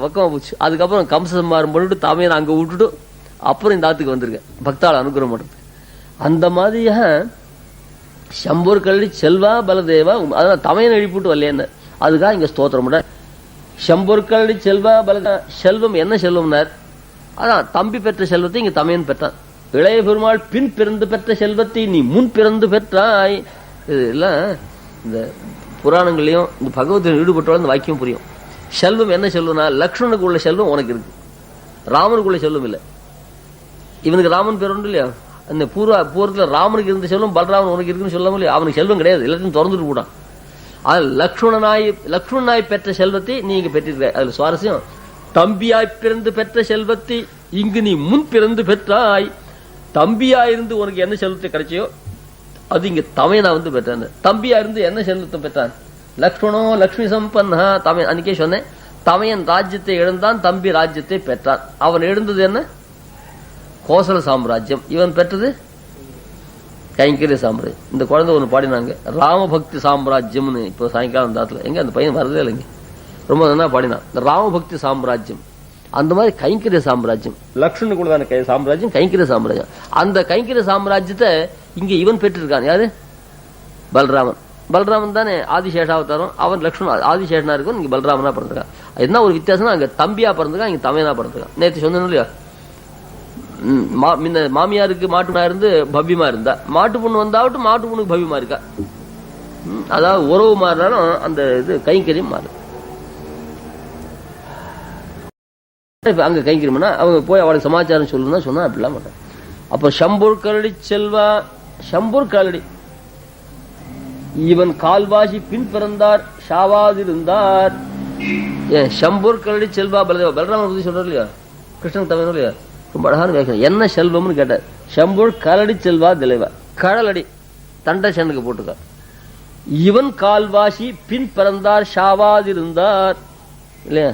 பக்கமா போச்சு. அதுக்கப்புறம் கம்சமாரம் பண்ணிட்டு தமையன் அங்க விட்டுட்டு அப்புறம் இந்த ஆத்துக்கு வந்திருக்கேன் பக்தாள் அனுகிரகம் பண்றது. அந்த மாதிரியாக சம்பூர் கல்வி செல்வா பலதேவா, அதான் தமையன் எழுப்பிட்டு வரலையேன்னு அதுக்காக இங்க ஸ்தோத்திரம் பண்ற. சம்பூர் கல்வி செல்வா பலதேவா, செல்வம் என்ன செல்வம்னார், அதான் தம்பி பெற்ற செல்வத்தை இங்க தமையன் பெற்றான். இளைய பெருமாள் பின் பிறந்து பெற்ற செல்வத்தை நீ முன் பிறந்து பெற்றாய். இது எல்லாம் இந்த புராணங்களையும் இந்த பகவத்தில் ஈடுபட்டோட இந்த வாக்கியம் புரியும். செல்வம் என்ன செல்வம்னா லக்ஷ்மணுக்கு உள்ள செல்வம் உனக்கு இருக்கு, ராமனுக்கு உள்ள செல்வம் இல்லை. இவனுக்கு ராமன் பேர் ஒன்று இல்லையா? அந்த பூர்வத்தில் ராமனுக்கு இருந்த செல்வம் பலராமன் உனக்கு இருக்குன்னு சொல்லாம இல்லையா? அவனுக்கு செல்வம் கிடையாது, எல்லாத்தையும் திறந்துட்டு போடான். அது லக்ஷ்மணனாய் பெற்ற செல்வத்தை நீங்க பெற்றிருக்க. அதுல சுவாரஸ்யம், தம்பியாய் பிறந்து பெற்ற செல்வத்தை இங்கு நீ முன் பிறந்து பெற்றாய். தம்பியாயிருந்து உனக்கு என்ன செல்வத்தை கிடைச்சியோ அது இங்க தமையனா வந்து பெற்றான். தம்பியா இருந்து என்ன செல்வத்தை பெற்றான்? லக்ஷ்மணோ லக்ஷ்மி சம்பன்னா. தமையன் அன்னைக்கே சொன்னேன், தமையன் ராஜ்யத்தை எழுந்தான், தம்பி ராஜ்யத்தை பெற்றான். அவன் எழுந்தது என்ன? கோசல சாம்ராஜ்யம். இவன் பெற்றது கைங்கரிய சாம்ராஜ்யம். இந்த குழந்தை ஒன்று பாடினாங்க, ராமபக்தி சாம்ராஜ்யம்னு. இப்போ சாயங்காலம் தாத்துல எங்க அந்த பையன் வரதே இல்லைங்க, ரொம்ப நல்லா பாடினான். இந்த ராமபக்தி சாம்ராஜ்யம், அந்த மாதிரி கைங்கரிய சாம்ராஜ்யம், லக்ஷ்மணு கூட தான சாம்ராஜ்யம், கைங்கரிய சாம்ராஜ்யம். அந்த கைங்கரிய சாம்ராஜ்யத்தை இங்க இவன் பெற்றிருக்கான். யாரு? பலராமன். பலராமன் தானே ஆதிசேஷாவதாரம். அவன் லக்ஷ்மணன் ஆதிசேஷனா இருக்கும், இங்க பலராமனா பிறந்திருக்கான். என்ன ஒரு வித்தியாசம்னா, அங்க தம்பியா பிறந்திருக்கான், இங்க தமையனா பிறந்திருக்கான். நேற்று சொன்னேன் இல்லையா, மாமியாருக்கு மாட்டுனா இருந்து பவ்யமா இருந்தா, மாட்டு பொண்ணு வந்தாவட்டும் மாட்டு பொண்ணுக்கு பவ்யமா இருக்கா. அதாவது உறவு மாறினாலும் அந்த இது கைங்கரியம் மாறும். அங்க கைங்கரியம்னா அவங்க போய் அவளுக்கு சமாச்சாரம் சொல்லணும்னா சொன்னா அப்படிலாம் மாட்டான். அப்ப சம்பூர் கரடி செல்வா, சம்பூர் கரடி இவன் கால்வாசி பின் பிறந்தார் ஷாவாதிருந்தார். ஏன் சம்பூர் கரடி செல்வா பலதேவா, பலராமன் பத்தி சொல்றாரு இல்லையா, கிருஷ்ணன் தமிழ் இல்லையா, ரொம்ப அழகான வியாக்கியம். என்ன செல்வம்னு கேட்டார். சம்பூர் கரடி செல்வா திலைவா, கடலடி தண்டை சனுக்கு போட்டுக்க. இவன் கால்வாசி பின் பிறந்தார் ஷாவாதிருந்தார் இல்லையா.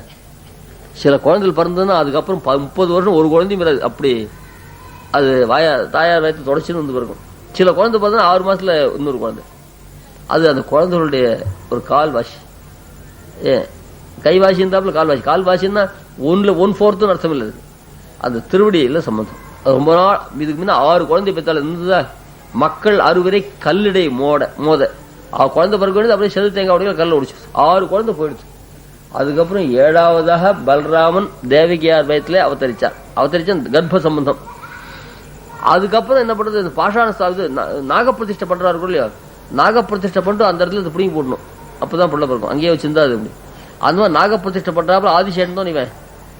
சில குழந்தைகள் பிறந்ததுன்னா அதுக்கப்புறம் 30 வருஷம் ஒரு குழந்தையும் பிறகு அப்படி அது தாயார் வயத்தை தொடச்சுன்னு வந்து பிறக்கும். சில குழந்தை பார்த்தா 6 மாசத்துல இன்னொரு குழந்தை. அது அந்த குழந்தைகளுடைய ஒரு கால்வாசி. கைவாசி இருந்தாப்புல கால்வாசி. கால்வாசின்னா 1/4 அர்த்தம் இல்லை, அந்த திருவடியில் சம்பந்தம். அது ரொம்ப நாள் இதுக்கு முன்ன 6 குழந்தை பெற்றால இருந்ததா, மக்கள் அறுவரை கல்லிடை மோத குழந்தை பிறகு வேண்டியது அப்படியே செது தேங்காய் உடைய கல்ல ஒடிச்சு 6 குழந்தை போயிடுச்சு. அதுக்கப்புறம் 7வதாக பலராமன் தேவகியார் வயத்திலே அவதரிச்சா கர்ப்ப சம்பந்தம். அதுக்கப்புறம் என்ன பண்றது, இந்த பாஷாண நாகப்பிரதிஷ்டை பண்றாரு இல்லையா, நாகப்பிரதிஷ்டை பண்ணிட்டு அந்த இடத்துல பிடிங்கி போடணும், அப்பதான் பிள்ளை பிறக்கும். அங்கேயே வச்சிருந்தா அது அப்படி. அந்த மாதிரி நாகப்பிரதிஷ்டை பண்றாப்புல ஆதிசேஷன் தான் இவன்.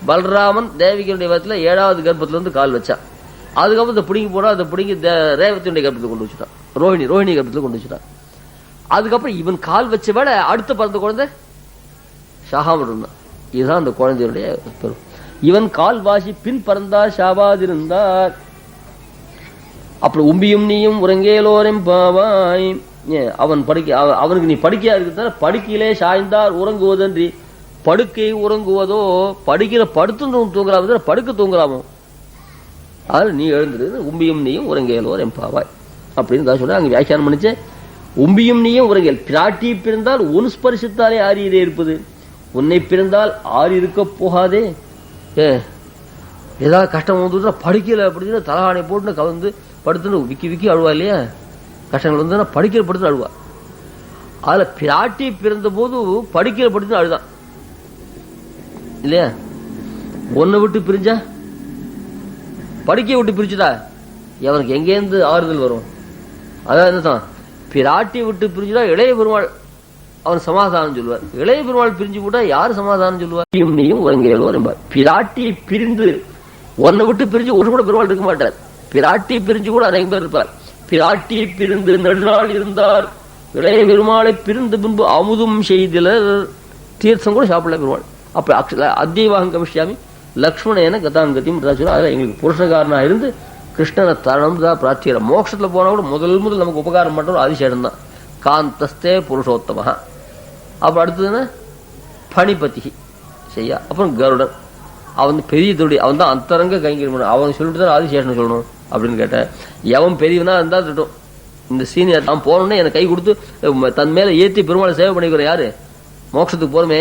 பலராமன் தேவிகளுடைய வயத்துல 7வது கர்ப்பத்துல இருந்து கால் வச்சான். அதுக்கப்புறம் இந்த பிடிங்கி போனா அதை பிடிங்கி ரேவதியுடைய கர்ப்பத்தில் கொண்டு வச்சுட்டான், ரோஹிணி கர்ப்பத்தில் கொண்டு வச்சுட்டான். அதுக்கப்புறம் இவன் கால் வச்ச விட அடுத்த பிறந்த குழந்தை ஷாகாமன் தான். இதுதான் அந்த குழந்தையுடைய பெரும். இவன் கால் வாசி பின் பறந்தார் ஷாபாதிருந்தார். அப்புறம் உம்பியும் நீயும் உறங்கேலோரும் பாவாய். அவன் அவனுக்கு நீ படுக்கையா இருக்கிறதால படுக்கையிலே சாய்ந்தார் உறங்குவதன்றி படுக்கை உறங்குவதோ, படுக்கையில படுத்து தூங்குறாம படுக்க தூங்குறாமோ, அதில் நீ எழுந்துரு. உம்பியும் நீயும் உறங்கேலோர் எம்பாவாய் அப்படின்னு தான் சொல்ற. அங்க வியாக்கியானம் பண்ணிச்சு, உம்பியும் நீயும் உறங்கேல். பிராட்டி பிறந்தால் உன் ஸ்பரிசித்தாலே ஆறியதே இருப்பது, உன்னை பிறந்தால் ஆறி இருக்க போகாதே. ஏதாவது கஷ்டம் வந்துட்டா படுக்கையில அப்படின்னா தலகாணை போட்டு கவர்ந்து படுத்துன்னு விக்கி அழுவா இல்லையா, கஷ்டங்கள் வந்து படுக்கையில படுத்து அழுவா. அதுல பிராட்டி பிறந்த போது படுக்கையில படுத்து அழுதான் இல்லையா. ஒன்னை விட்டு பிரிஞ்சா, படுக்கையை விட்டு பிரிச்சுட்டா அவனுக்கு எங்கேருந்து ஆறுதல் வரும்? அதான் என்னதான், பிராட்டி விட்டு பிரிஞ்சுட்டா இளைய பெருமாள் அவன் சமாதானம் சொல்லுவார். இளைய பெருமாள் பிரிஞ்சு போட்டா யாரு சமாதானம் சொல்லுவார்? நீயும் உறங்கேலோர் என்பார். பிராட்டி பிரிந்து ஒன்னை விட்டு பிரிஞ்சு ஒரு கூட பெருமாள் இருக்க மாட்டார். பிராட்டி பிரிஞ்சு கூட அநேகம் பேர் இருப்பார். பிராட்டி பிரிந்து நடுநாள் இருந்தார், இளைய பெருமாளை பிரிந்து பின்பு அமுதும் செய்திலர், தீர்த்தம் கூட சாப்பிடல பெருமாள். அப்ப அத்தியவாகம் கமிஷ்யாமி லக்ஷ்மணேன கதாங்கத்தியும் அதில் எங்களுக்கு புருஷகாரனா இருந்து கிருஷ்ணனை தரணம் தான் பிரார்த்திக்கிற. மோட்சத்துல போனா கூட முதல் நமக்கு உபகாரம் பண்ற ஆதிசேஷன் தான். காந்தஸ்தே புருஷோத்தமஹா. அப்புறம் அடுத்ததுன்னா பணிபதி செய்யா. அப்புறம் கருடன், அவன் பெரிய தொடி, அவன் தான் அந்தரங்க கைங்கரியம். அவன் சொல்லிட்டு தான் ஆதிசேஷன் சொல்லணும் அப்படின்னு கேட்டேன். எவன் பெரியவனா இருந்தா திட்டம். இந்த சீனியர் நான் போனோன்னே எனக்கு கை கொடுத்து தன் மேல ஏற்றி பெருமாளை சேவை பண்ணிக்கிற யாரு? மோட்சத்துக்கு போறமே,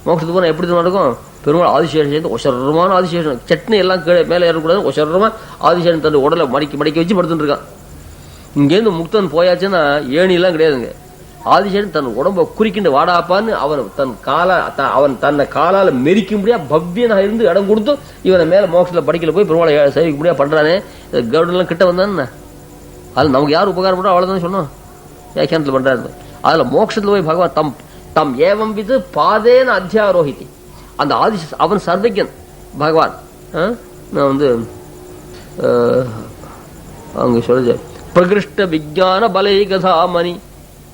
மோட்சத்துக்கு போனா எப்படி நடக்கும்? பெருமாள் ஆதிசேஷன் சேர்ந்து ஒசரமான ஆதிசேஷன், சட்னி எல்லாம் கீழே மேலே ஏறக்கூடாது, ஒசரமா ஆதிசேஷன் தன் உடலை மடக்கி வச்சு படுத்துட்டு இருக்கான். இங்கேருந்து முக்தன் போயாச்சுன்னா ஏணி எல்லாம் கிடையாதுங்க. ஆதிசேஷன் தன் உடம்ப குறிக்கின்ற வாடாப்பான்னு அவன் தன்னை காலால மெரிக்க முடியா பவ்யனாக இருந்து இடம் கொடுத்து இவனை மேல மோட்சத்துல படிக்கல போய் பெருமாளை சேவிக்க முடியா பண்றானே. கருடெல்லாம் கிட்ட வந்தான்னு அதுல நமக்கு யார் உபகாரம் பண்றோம் அவ்வளவுதான் சொன்னோம். வியாக்கியானத்துல பண்றாரு. அதுல மோட்சத்துல போய் பகவான் தம் ஏவம் விது பாதேன அத்தியாரோஹிதி. அந்த அவன் சர்வஜன் பகவான். நான் அங்க சொல்லுது பிரகிருஷ்ட விஜான பலைகதாமணி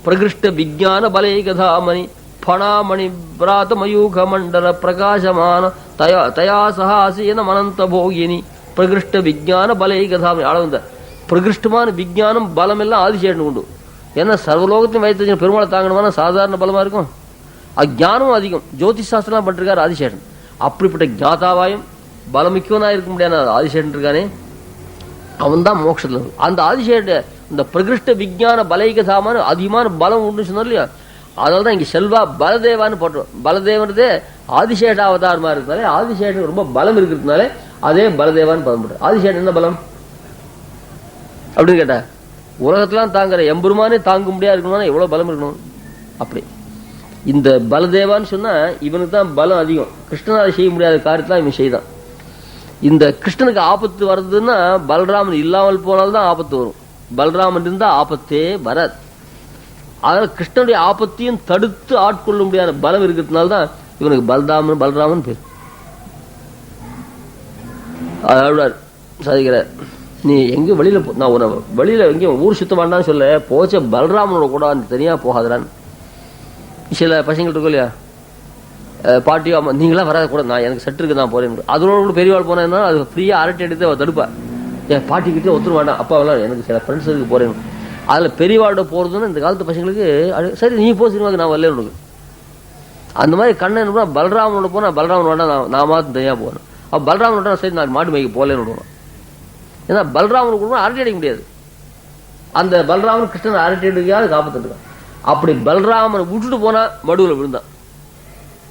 பிரகிருஷ்ட விஜான பலைகதாமணி பணாமணி பிராத மயூக மண்டல பிரகாசமான தயா சகாசீன மனந்த போகினி பிரகிருஷ்ட விஜான பலைகதாமணி அளவு பிரகிருஷ்டமான விஜானம் பலம் எல்லாம் ஆதிசேஷன் உண்டு. ஏன்னா சர்வலோகத்தையும் வைத்து பெருமாளை தாங்கணுமான சாதாரண பலமா இருக்கும். அஜானமும் அதிகம். ஜோதிஷ் சாஸ்திரம் பண்ணிருக்காரு ஆதிசேஷன். அப்படிப்பட்ட ஜாதாவாயும் பலமிக்கவனா இருக்க முடியாது ஆதிசேஷன் இருக்கானே, அவன் தான் மோட்சத்துல. அந்த ஆதிசேஷன் இந்த பிரகிருஷ்ட விஜான பலைகதாமான அதிகமான பலம் உண்டு சொன்னார் இல்லையா, அதனாலதான் இங்க செல்வா பலதேவான்னு போட்டோம். பலதேவனதே ஆதிசேஷ அவதாரமா இருக்கிறதுனாலே ஆதிசேஷனுக்கு ரொம்ப பலம் இருக்கிறதுனாலே அதே பலதேவான்னு பலம் போட்டு. ஆதிசேஷன் என்ன பலம் அப்படின்னு கேட்டா, உலகத்தெல்லாம் தாங்குற எம்பெருமானே தாங்க முடியாது இருக்கணும்னா எவ்வளவு பலம் இருக்கணும். அப்படி இந்த பலதேவான்னு சொன்னா இவனுக்கு தான் பலம் அதிகம். கிருஷ்ணனால செய்ய முடியாத காரியத்தான் இவன் செய்தான். இந்த கிருஷ்ணனுக்கு ஆபத்து வருதுன்னா பலராமன் இல்லாமல் போனால்தான் ஆபத்து வரும். பலராமன் இருந்தா ஆபத்தே வராது. அதனால கிருஷ்ணனுடைய ஆபத்தையும் தடுத்து ஆட்கொள்ள முடியாத பலம் இருக்கிறதுனால்தான் இவனுக்கு பலராமன் பேர். அதாவது சாதிக்கிறார், நீ எங்க வெளியில நான் உன வெளியில எங்கேயும் ஊர் சுத்த வேண்டாம்னு சொல்ல போச்ச பலராமனோட கூட தனியா போகாதான்னு சில பசங்கள்ட்ட இருக்கோ இல்லையா, பாட்டியோ அம்மா நீங்களாம் வராத கூட, நான் எனக்கு செட்டுருக்கு நான் போறேன். அதோட கூட பெரியவாள் போனேன்னா அது ஃப்ரீயா அரட்டை எடுத்து அவள் தடுப்பா. என் பாட்டிக்கிட்டே ஒத்துரு வேண்டாம், அப்பாவெல்லாம் எனக்கு சில ஃப்ரெண்ட்ஸுக்கு போறேன். அதுல பெரியவாளோட போறதுன்னு இந்த காலத்து பசங்களுக்கு சரி நீ போ சினிமாவுக்கு நான் வரல உனக்கு. அந்த மாதிரி கண்ணன் பலராமனோட போனா பலராமன் வேண்டாம் நான் மாத்திரம் தனியா போறேன். அப்ப பலராமனோட சரி நான் மாட்டு மேய்க்கு போலேன்னு விடுவேன். ஏன்னா பலராமனுக்கு கூட அரட்டை அடிக்க முடியாது. அந்த பலராமன் கிருஷ்ணன் அரட்டை அடிக்காது காப்பாத்துருக்கான். அப்படி பலராமனை விட்டுட்டு போனா மடுவுல விழுந்தான்.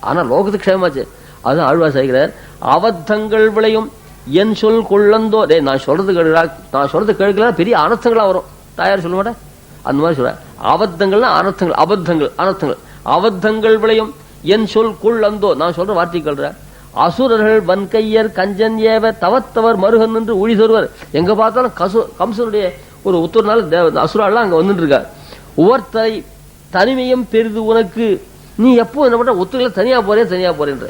ஆனா லோகத்துக்கு க்ஷேமாச்சு. அதுதான் ஆழ்வா செய்கிறார், அவத்தங்கள் விளையும் என் சொல் கொள்ளந்தோ. டே நான் சொல்றது கேட்கிறா, நான் சொல்றது கேட்கல பெரிய அனர்த்தங்களா வரும். தாயார் சொல்ல மாட்டேன் அந்த மாதிரி சொல்ற. அவத்தங்கள்னா அனர்த்தங்கள், அபத்தங்கள் அனர்த்தங்கள். அவத்தங்கள் விளையும் என் சொல் கொள்ளந்தோ, நான் சொல்ற வார்த்தை கேள்ற. அசுரர்கள் வன்கையர் கஞ்சன் ஏவ தவத்தவர் மருகன் என்று ஊழி தருவர். எங்க பார்த்தாலும் கம்சனுடைய ஒரு உத்தரனால அசுராலாம் அங்க வந்துட்டு இருக்கார். ஒவ்வொருத்தரை தனிமையும் பெரிது உனக்கு, நீ எப்போ என்ன பண்ற ஒத்துழைல தனியா போறேன்ற.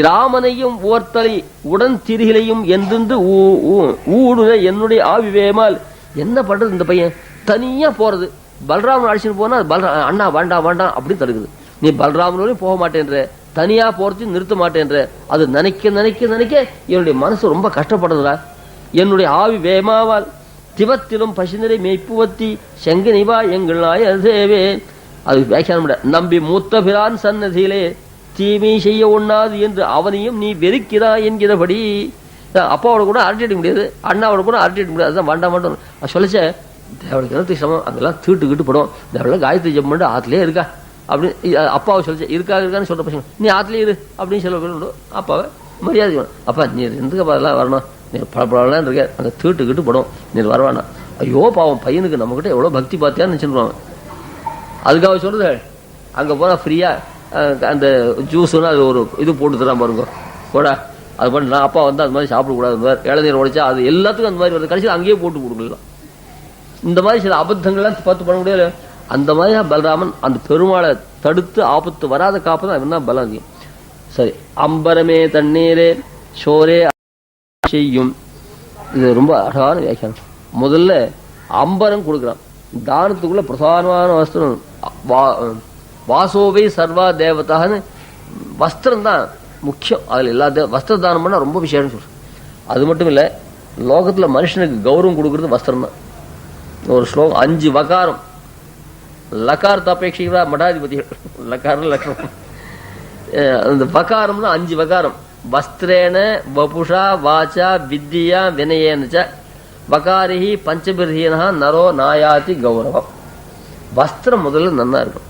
ராமனையும் ஓர்த்தலை உடன் திரிகளையும் என்று ஊடுன என்னுடைய ஆவிவேமால். என்ன பண்றது இந்த பையன் தனியா போறது. பலராமன் அழைச்சிட்டு போனா அண்ணா வேண்டாம் அப்படின்னு தடுக்குது. நீ பலராமனோடையும் போக மாட்டேன்ற, தனியா போறதையும் நிறுத்த மாட்டேன்ற. அது நினைக்க நினைக்க நினைக்க என்னுடைய மனசு ரொம்ப கஷ்டப்படுறதுடா. என்னுடைய ஆவி வேமாவால் திவத்திலும் பசிநிறை மெய்ப்புவத்தி செங்கனிவா எங்கள் நாயதேவே. அது வியாக்கியானம் நம்பி மூத்த பிரான் சன்னதியிலே தீமை செய்ய ஒண்ணாது என்று அவனையும் நீ வெறுக்கிறாய் என்கிறபடி. அப்பாவோட கூட அரட்டிட முடியாது, அண்ணாவோட கூட அரட்டிட முடியாது. அதுதான் வேண்டாம் சொல்லிச்ச தேவனுக்கு எனக்கு சிரமம். அங்கெல்லாம் தீட்டு படும். தேவலாம் காயத்ரி ஜெபம் பண்ணிட்டு ஆத்துலயே இருக்கா அப்படின்னு அப்பாவை சொல்லிச்சு. இருக்கான்னு சொல்ற பசங்க நீ ஆத்துலயே இரு அப்படின்னு சொல்ல அப்பாவை மரியாதை. அப்பா நீ எதுக்கு அதெல்லாம் வரணும், நீ பழப்பழம் இருக்க அங்க தீட்டு படும், நீ வரவானா. ஐயோ பாவம் பையனுக்கு நம்ம கிட்ட எவ்வளவு பக்தி பார்த்தியான்னு நினைச்சிருவாங்க. அதுக்காக சொல்றது அங்க போனா ஃப்ரீயா அந்த ஜூஸ்னா அது ஒரு இது போட்டு தரான் பாருங்க கூட. அது பண்ண நான் அப்பா வந்து அது மாதிரி சாப்பிடக்கூடாது, இளநீர் உடைச்சா அது எல்லாத்துக்கும் அந்த மாதிரி வருது. கடைசியில் அங்கேயே போட்டு கொடுக்கலாம். இந்த மாதிரி சில அபத்தங்கள்லாம் பார்த்து பண்ண முடியாது. அந்த மாதிரி பலராமன் அந்த பெருமாளை தடுத்து ஆபத்து வராத காப்பதான் அவன் தான் பலம் அதிகம். சரி, அம்பரமே தண்ணீரே சோரே செய்யும். இது ரொம்ப அழகான வியாக்கியானம். முதல்ல அம்பரம் கொடுக்குறான். தானத்துக்குள்ள பிரதானமான வஸ்திரம் வாசோவை சர்வா தேவதான்னு வஸ்திரம் தான் முக்கியம். அதுல எல்லா வஸ்திர தானம் பண்ணா ரொம்ப விசேஷம் சொல்றேன். அது மட்டும் இல்ல, லோகத்துல மனுஷனுக்கு கௌரவம் கொடுக்கறது வஸ்திரம் தான். ஒரு ஸ்லோகம் 5 வகாரம் லகாரத்தை அபேட்சிக்கிறா மடாதிபதிகள். லகாரம் லக்ஷ்மம் அந்த வகாரம்னா 5 வகாரம். வஸ்திரேன வபுஷா வாச்சா வித்யா வினயேனச்ச வகாரிஹி பஞ்சபிர்ஹீனா நரோ நாயாதி கௌரவம். வஸ்திரம் முதல்ல நன்னா இருக்கும்.